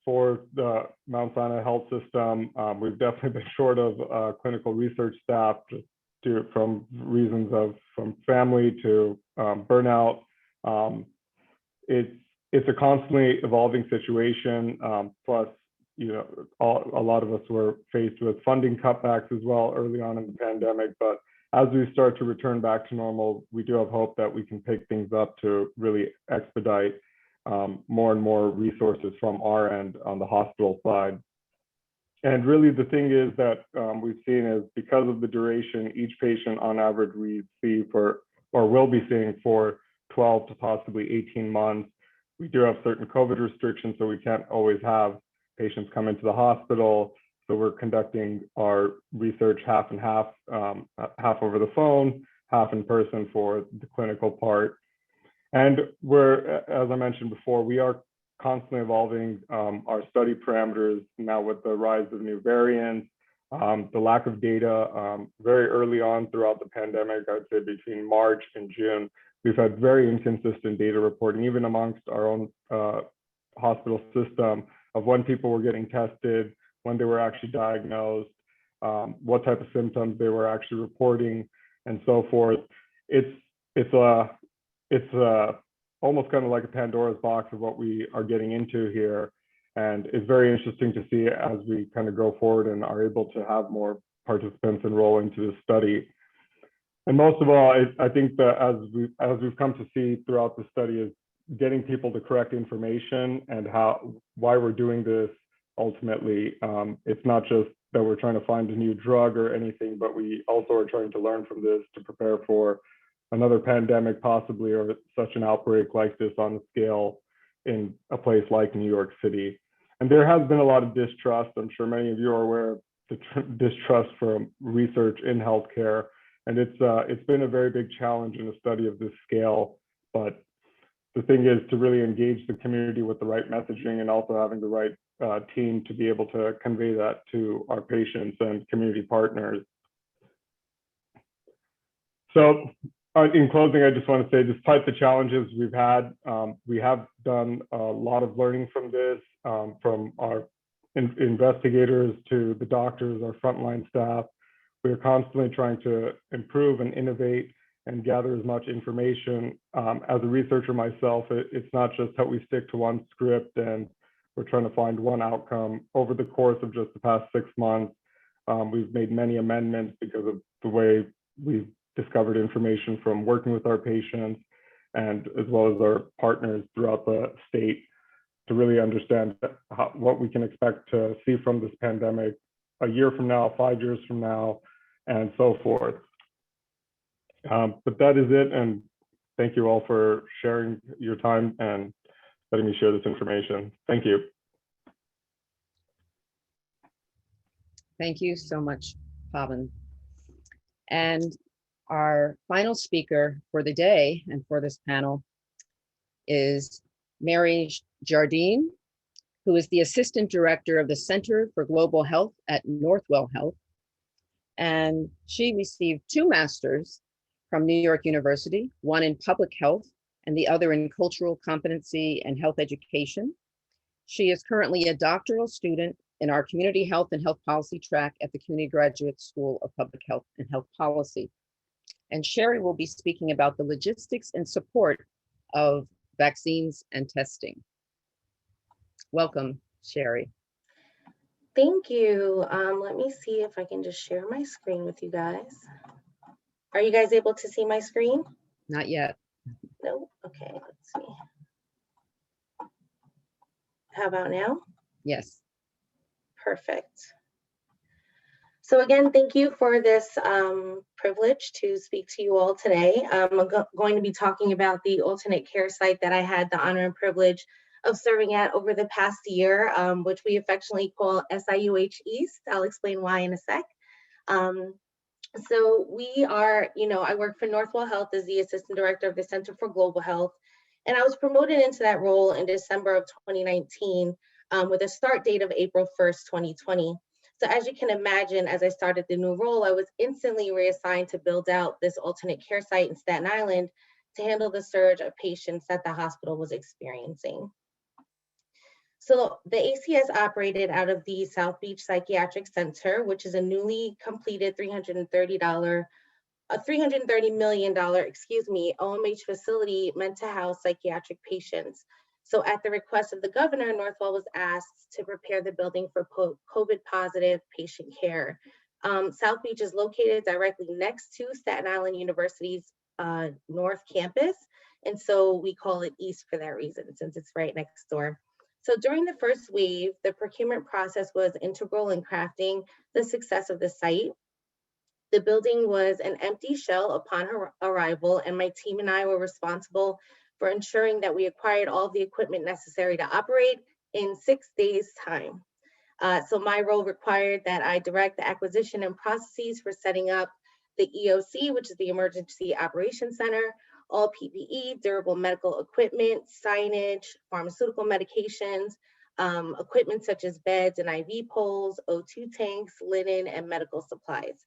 for the Mount Sinai Health System. We've definitely been short of clinical research staff from reasons of from family to burnout. It's a constantly evolving situation. Plus, you know, a lot of us were faced with funding cutbacks as well early on in the pandemic. But as we start to return back to normal, we do have hope that we can pick things up to really expedite more and more resources from our end on the hospital side. And really the thing is that we've seen is because of the duration, each patient on average we see for, or will be seeing for 12 to possibly 18 months. We do have certain COVID restrictions, so we can't always have patients come into the hospital. So we're conducting our research half and half, half over the phone, half in person for the clinical part. And we're, as I mentioned before, we are constantly evolving our study parameters now with the rise of new variants, the lack of data very early on throughout the pandemic. I'd say between March and June, we've had very inconsistent data reporting, even amongst our own hospital system, of when people were getting tested, when they were actually diagnosed, what type of symptoms they were actually reporting, and so forth. It's almost kind of like a Pandora's box of what we are getting into here. And it's very interesting to see as we kind of go forward and are able to have more participants enroll into this study. And most of all, I think that as we've come to see throughout the study is getting people the correct information and why we're doing this ultimately. It's not just that we're trying to find a new drug or anything, but we also are trying to learn from this to prepare for another pandemic possibly, or such an outbreak like this on a scale in a place like New York City. And there has been a lot of distrust. I'm sure many of you are aware of the distrust from research in healthcare. And it's been a very big challenge in a study of this scale. But the thing is to really engage the community with the right messaging and also having the right team to be able to convey that to our patients and community partners. So in closing, I just want to say, despite the challenges we've had, we have done a lot of learning from this, from our investigators to the doctors, our frontline staff. We're constantly trying to improve and innovate and gather as much information. As a researcher myself, it's not just that we stick to one script and we're trying to find one outcome. Over the course of just the past 6 months, we've made many amendments because of the way we've discovered information from working with our patients and as well as our partners throughout the state to really understand what we can expect to see from this pandemic a year from now, 5 years from now, and so forth. But that is it, and thank you all for sharing your time and letting me share this information. Thank you. Thank you so much, Pavan. And our final speaker for the day and for this panel is Mary Jardine, who is the Assistant Director of the Center for Global Health at Northwell Health. And she received 2 masters from New York University, one in public health and the other in cultural competency and health education. She is currently a doctoral student in our community health and health policy track at the CUNY Graduate School of Public Health and Health Policy. And Sherry will be speaking about the logistics and support of vaccines and testing. Welcome, Sherry. Thank you. Let me see if I can just share my screen with you guys. Are you guys able to see my screen? Not yet. No? Okay, let's see. How about now? Yes. Perfect. So again, thank you for this privilege to speak to you all today. I'm going to be talking about the alternate care site that I had the honor and privilege of serving at over the past year, which we affectionately call SIUH East. I'll explain why in a sec. So we are, I work for Northwell Health as the Assistant Director of the Center for Global Health, and I was promoted into that role in December of 2019 with a start date of April 1st, 2020. So as you can imagine, as I started the new role, I was instantly reassigned to build out this alternate care site in Staten Island to handle the surge of patients that the hospital was experiencing. So the ACS operated out of the South Beach Psychiatric Center, which is a newly completed $330 million, OMH facility meant to house psychiatric patients. So at the request of the governor, Northwell was asked to prepare the building for COVID positive patient care. South Beach is located directly next to Staten Island University's North Campus. And so we call it East for that reason, since it's right next door. So during the first wave, the procurement process was integral in crafting the success of the site. The building was an empty shell upon her arrival, and my team and I were responsible for ensuring that we acquired all of the equipment necessary to operate in 6 days' time. So my role required that I direct the acquisition and processes for setting up the EOC, which is the Emergency Operations Center, all PPE, durable medical equipment, signage, pharmaceutical medications, equipment such as beds and IV poles, O2 tanks, linen, and medical supplies.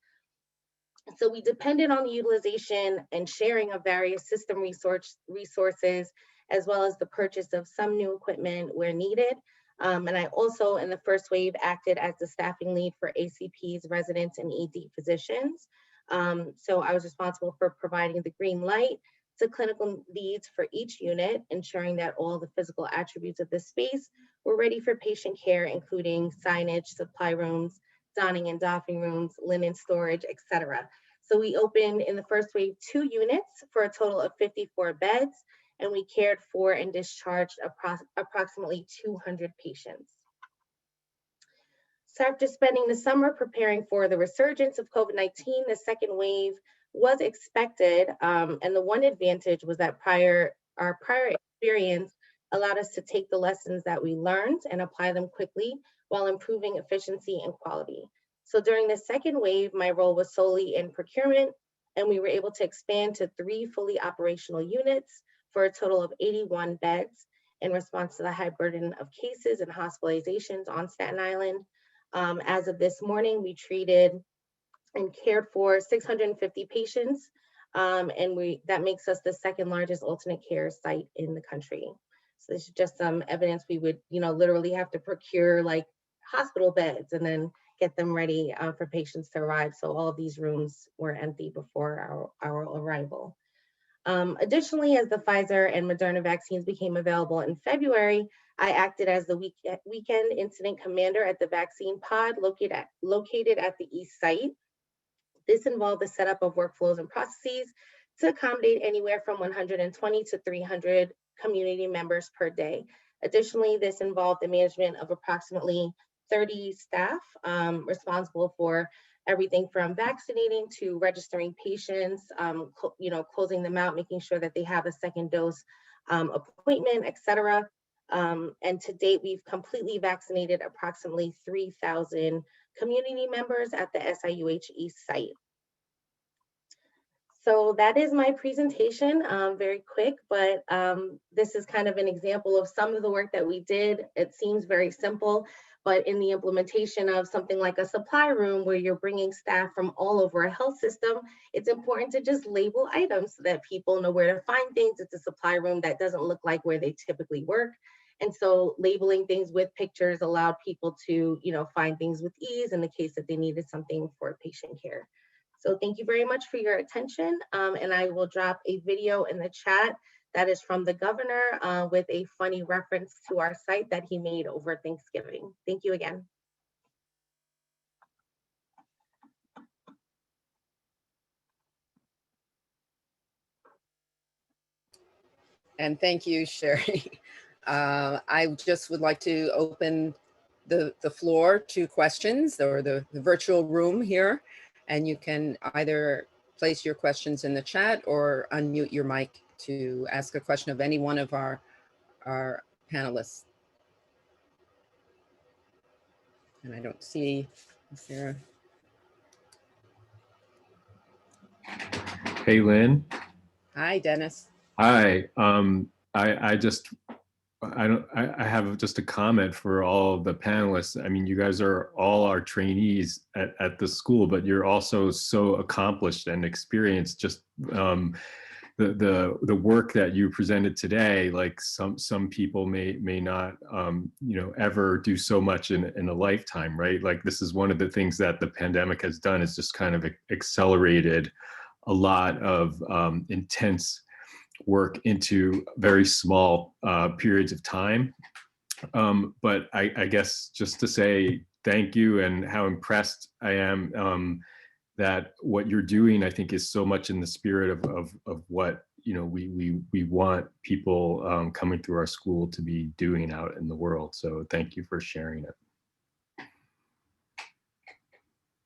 So we depended on the utilization and sharing of various system resources, as well as the purchase of some new equipment where needed. And I also, in the first wave, acted as the staffing lead for ACP's residents and ED physicians. So I was responsible for providing the green light to clinical leads for each unit, ensuring that all the physical attributes of the space were ready for patient care, including signage, supply rooms, donning and doffing rooms, linen storage, etc. So we opened in the first wave 2 units for a total of 54 beds, and we cared for and discharged approximately 200 patients. So after spending the summer preparing for the resurgence of COVID-19, the second wave was expected, and the one advantage was that our prior experience allowed us to take the lessons that we learned and apply them quickly while improving efficiency and quality. So during the second wave, my role was solely in procurement, and we were able to expand to 3 fully operational units for a total of 81 beds in response to the high burden of cases and hospitalizations on Staten Island. As of this morning, we treated and cared for 650 patients, and that makes us the second largest alternate care site in the country. So this is just some evidence. We would, literally have to procure like hospital beds and then get them ready for patients to arrive. So all of these rooms were empty before our arrival. Additionally, as the Pfizer and Moderna vaccines became available in February, I acted as the weekend incident commander at the vaccine pod located at the East site. This involved the setup of workflows and processes to accommodate anywhere from 120 to 300 community members per day. Additionally, this involved the management of approximately 30 staff responsible for everything from vaccinating to registering patients, closing them out, making sure that they have a second dose appointment, etc. And to date, we've completely vaccinated approximately 3,000 community members at the SIUH East site. So that is my presentation, very quick, but this is kind of an example of some of the work that we did. It seems very simple, but in the implementation of something like a supply room where you're bringing staff from all over a health system, it's important to just label items so that people know where to find things. It's a supply room that doesn't look like where they typically work. And so labeling things with pictures allowed people to, find things with ease in the case that they needed something for patient care. So thank you very much for your attention. And I will drop a video in the chat that is from the governor with a funny reference to our site that he made over Thanksgiving. Thank you again. And thank you, Sherry. I just would like to open the floor to questions or the virtual room here, and you can either place your questions in the chat or unmute your mic to ask a question of any one of our panelists. And I don't see, is there? Hey, Lynn. Hi, Dennis. Hi. I have just a comment for all of the panelists. I mean, you guys are all our trainees at the school, but you're also so accomplished and experienced. Just the work that you presented today, like some people may not ever do so much in a lifetime, right? Like this is one of the things that the pandemic has done, is just kind of accelerated a lot of intense work into very small periods of time. But I guess just to say thank you and how impressed I am that what you're doing, I think, is so much in the spirit of what we want people coming through our school to be doing out in the world. So thank you for sharing it.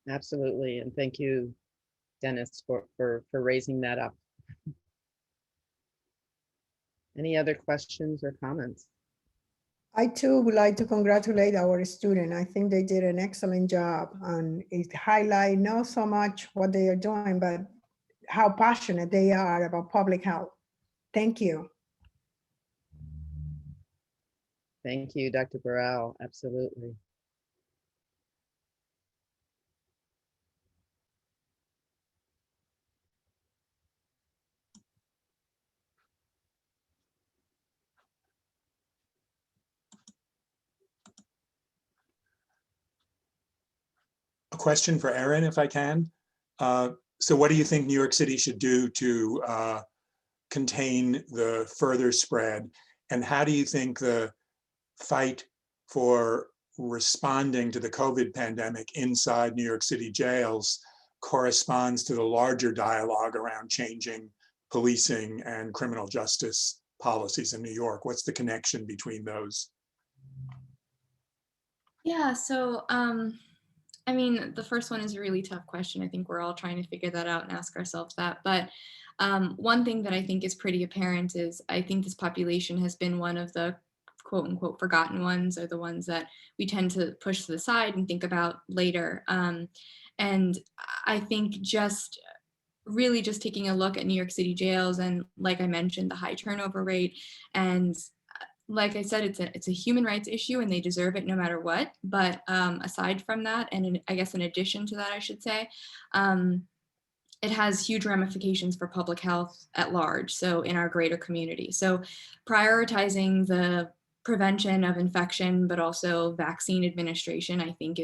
Absolutely, and thank you, Dennis, for raising that up. Any other questions or comments? I too would like to congratulate our student. I think they did an excellent job, and it highlights not so much what they are doing, but how passionate they are about public health. Thank you. Thank you, Dr. Burrell. Absolutely. A question for Erin, if I can. So what do you think New York City should do to contain the further spread? And how do you think the fight for responding to the COVID pandemic inside New York City jails corresponds to the larger dialogue around changing policing and criminal justice policies in New York? What's the connection between those? Yeah, so I mean, the first one is a really tough question. I think we're all trying to figure that out and ask ourselves that. But one thing that I think is pretty apparent is I think this population has been one of the quote unquote forgotten ones, or the ones that we tend to push to the side and think about later. And I think just really just taking a look at New York City jails, and like I mentioned, the high turnover rate, and like I said, it's a human rights issue and they deserve it no matter what. But aside from that, and I guess in addition to that, I should say, it has huge ramifications for public health at large, so in our greater community. So prioritizing the prevention of infection, but also vaccine administration, I think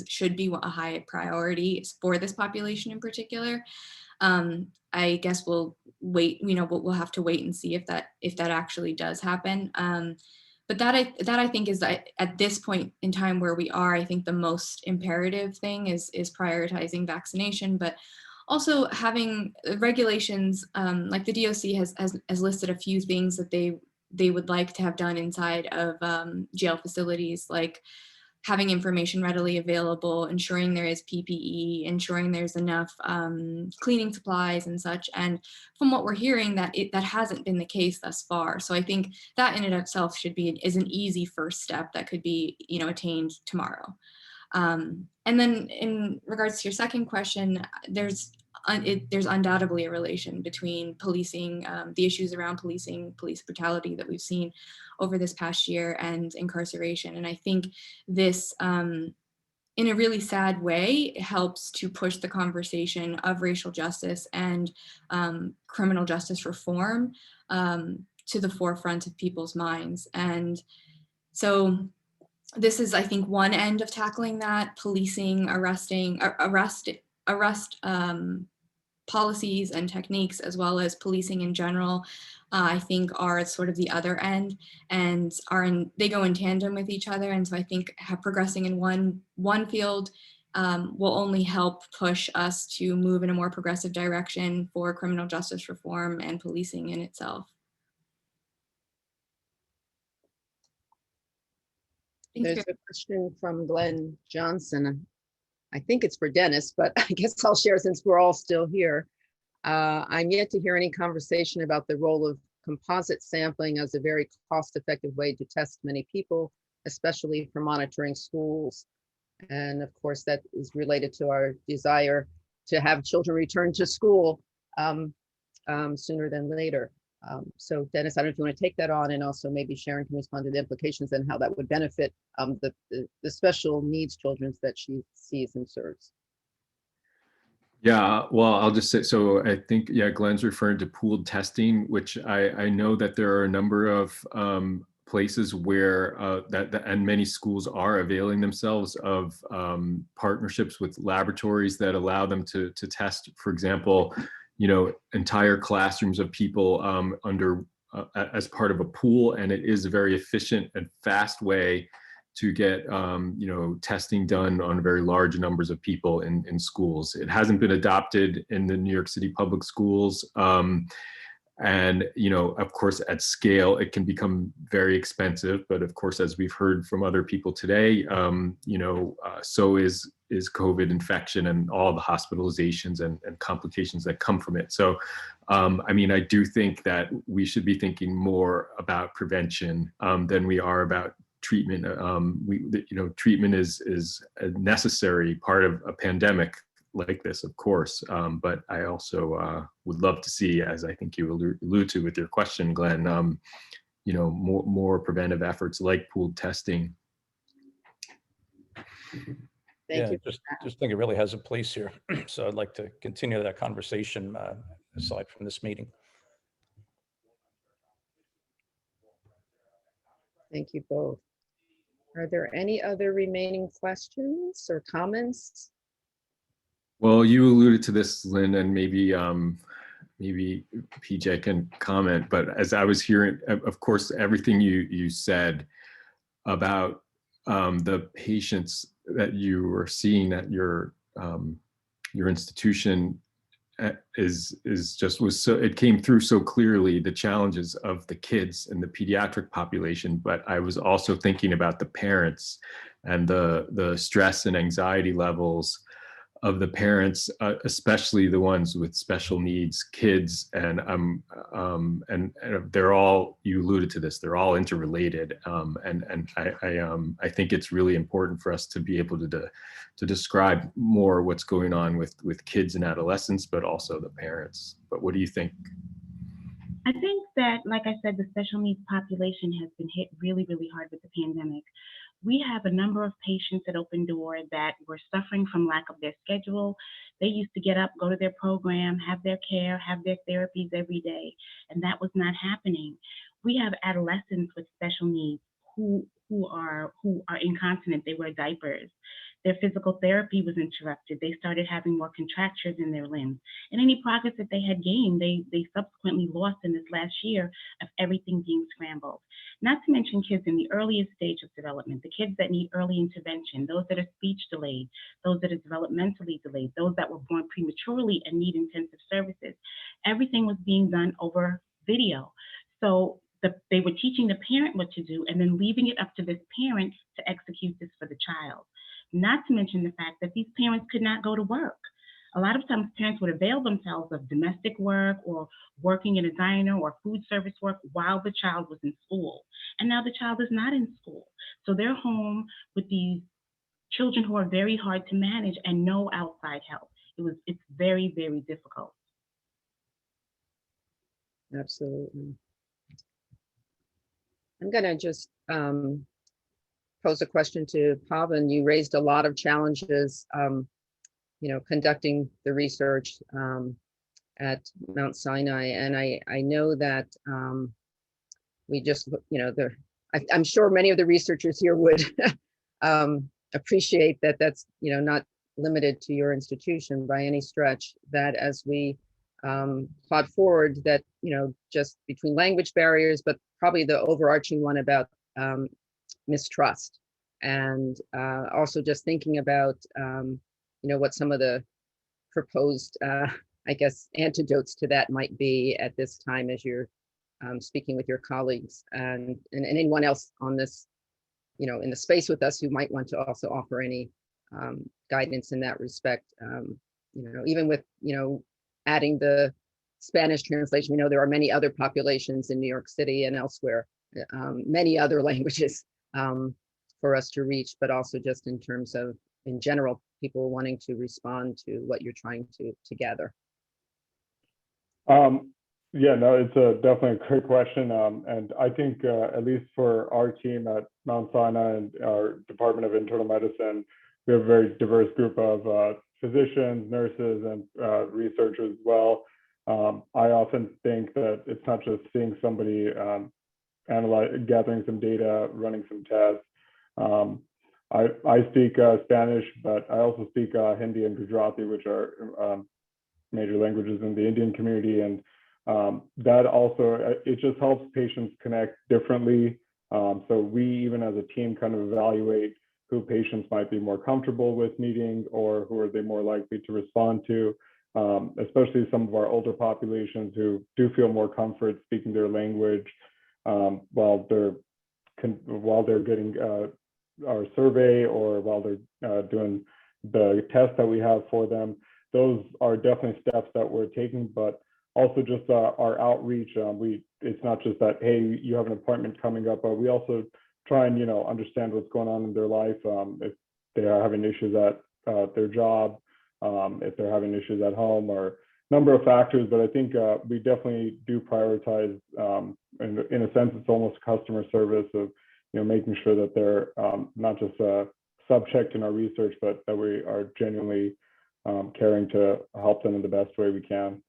should be a high priority for this population in particular. I guess we'll wait, we'll have to wait and see if that actually does happen. But that I think is that at this point in time where we are, I think the most imperative thing is prioritizing vaccination, but also having regulations, like the DOC has listed a few things that they would like to have done inside of jail facilities, like having information readily available, ensuring there is PPE, ensuring there's enough cleaning supplies and such. And from what we're hearing, that hasn't been the case thus far. So I think that in and of itself is an easy first step that could be attained tomorrow. And then in regards to your second question, there's undoubtedly a relation between policing, the issues around policing, police brutality that we've seen over this past year, and incarceration. And I think this, in a really sad way, helps to push the conversation of racial justice and criminal justice reform to the forefront of people's minds. And so this is, I think, one end of tackling that. Policing, arrest policies and techniques, as well as policing in general, I think are sort of the other end, and they go in tandem with each other. And so I think progressing in one field will only help push us to move in a more progressive direction for criminal justice reform and policing in itself. There's a question from Glenn Johnson. I think it's for Dennis, but I guess I'll share since we're all still here. I'm yet to hear any conversation about the role of composite sampling as a very cost-effective way to test many people, especially for monitoring schools. And of course, that is related to our desire to have children return to school sooner than later. So Dennis, I don't know if you want to take that on, and also maybe Sharon can respond to the implications and how that would benefit the special needs children that she sees and serves. Yeah, well, I'll just say, so I think, yeah, Glenn's referring to pooled testing, which I know that there are a number of places where and many schools are availing themselves of partnerships with laboratories that allow them to test, for example, entire classrooms of people as part of a pool. And it is a very efficient and fast way to get testing done on very large numbers of people in schools. It hasn't been adopted in the New York City public schools. And, of course, at scale, it can become very expensive. But of course, as we've heard from other people today, so is COVID infection and all the hospitalizations and complications that come from it. So, I do think that we should be thinking more about prevention than we are about treatment. Treatment is a necessary part of a pandemic like this, of course. But I also would love to see, as I think you allude to with your question, Glenn, more preventive efforts like pooled testing. Thank you. Just think it really has a place here. So I'd like to continue that conversation aside from this meeting. Thank you both. Are there any other remaining questions or comments? Well, you alluded to this, Lynn, and maybe PJ can comment, but as I was hearing, of course, everything you said about the patients that you were seeing at your institution it came through so clearly, the challenges of the kids and the pediatric population. But I was also thinking about the parents and the stress and anxiety levels of the parents, especially the ones with special needs kids, and they're all, you alluded to this, they're all interrelated, and I think it's really important for us to be able to describe more what's going on with kids and adolescents, but also the parents. But what do you think? I think that, like I said, the special needs population has been hit really, really hard with the pandemic. We have a number of patients at Open Door that were suffering from lack of their schedule. They used to get up, go to their program, have their care, have their therapies every day, and that was not happening. We have adolescents with special needs who are incontinent. They wear diapers. Their physical therapy was interrupted. They started having more contractures in their limbs. And any progress that they had gained, they subsequently lost in this last year of everything being scrambled. Not to mention kids in the earliest stage of development, the kids that need early intervention, those that are speech delayed, those that are developmentally delayed, those that were born prematurely and need intensive services. Everything was being done over video. So they were teaching the parent what to do and then leaving it up to this parent to execute this for the child. Not to mention the fact that these parents could not go to work. A lot of times parents would avail themselves of domestic work or working in a diner or food service work while the child was in school. And now the child is not in school. So they're home with these children who are very hard to manage and no outside help. It's very, very difficult. Absolutely. I'm going to just pose a question to Pavan. You raised a lot of challenges, conducting the research at Mount Sinai, and I know that we just, I'm sure many of the researchers here would appreciate that that's not limited to your institution by any stretch. That as we plot forward, that just between language barriers, but probably the overarching one about mistrust, and also just thinking about what some of the proposed I guess antidotes to that might be at this time as you're speaking with your colleagues and anyone else on this in the space with us who might want to also offer any guidance in that respect. Even with, adding the Spanish translation, we know there are many other populations in New York City and elsewhere, many other languages for us to reach, but also just in terms of, in general, people wanting to respond to what you're trying to gather. Yeah, no, it's definitely a great question. And I think at least for our team at Mount Sinai and our Department of Internal Medicine, we have a very diverse group of physicians, nurses, and researchers as well. I often think that it's not just seeing somebody gathering some data, running some tests. I speak Spanish, but I also speak Hindi and Gujarati, which are major languages in the Indian community. And that also, it just helps patients connect differently. So we, even as a team, kind of evaluate who patients might be more comfortable with meeting or who are they more likely to respond to, especially some of our older populations who do feel more comfort speaking their language while they're getting our survey or while they're doing the test that we have for them. Those are definitely steps that we're taking, but also just our outreach. It's not just that, hey, you have an appointment coming up, but we also try and understand what's going on in their life, if they are having issues at their job, if they're having issues at home, or number of factors. But I think we definitely do prioritize. In a sense, it's almost customer service of making sure that they're not just subject in our research, but that we are genuinely caring to help them in the best way we can.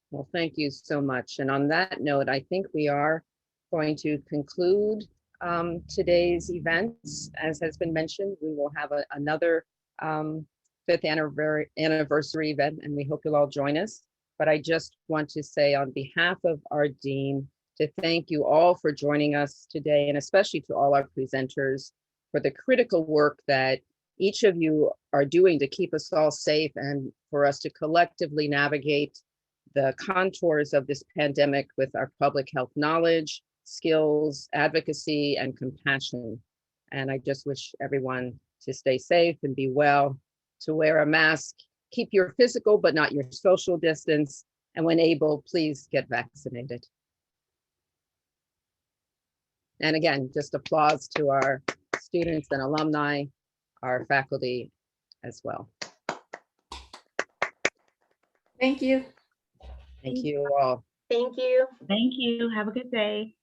Well, thank you so much. And on that note, I think we are going to conclude today's events. As has been mentioned, we will have another 5th anniversary event, and we hope you'll all join us. But I just want to say on behalf of our dean, to thank you all for joining us today, and especially to all our presenters for the critical work that each of you are doing to keep us all safe and for us to collectively navigate the contours of this pandemic with our public health knowledge, skills, advocacy, and compassion. And I just wish everyone to stay safe and be well, to wear a mask, keep your physical but not your social distance, and when able, please get vaccinated. And again, just applause to our students and alumni, our faculty as well. Thank you. Thank you all. Thank you. Thank you. Have a good day.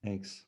Thanks.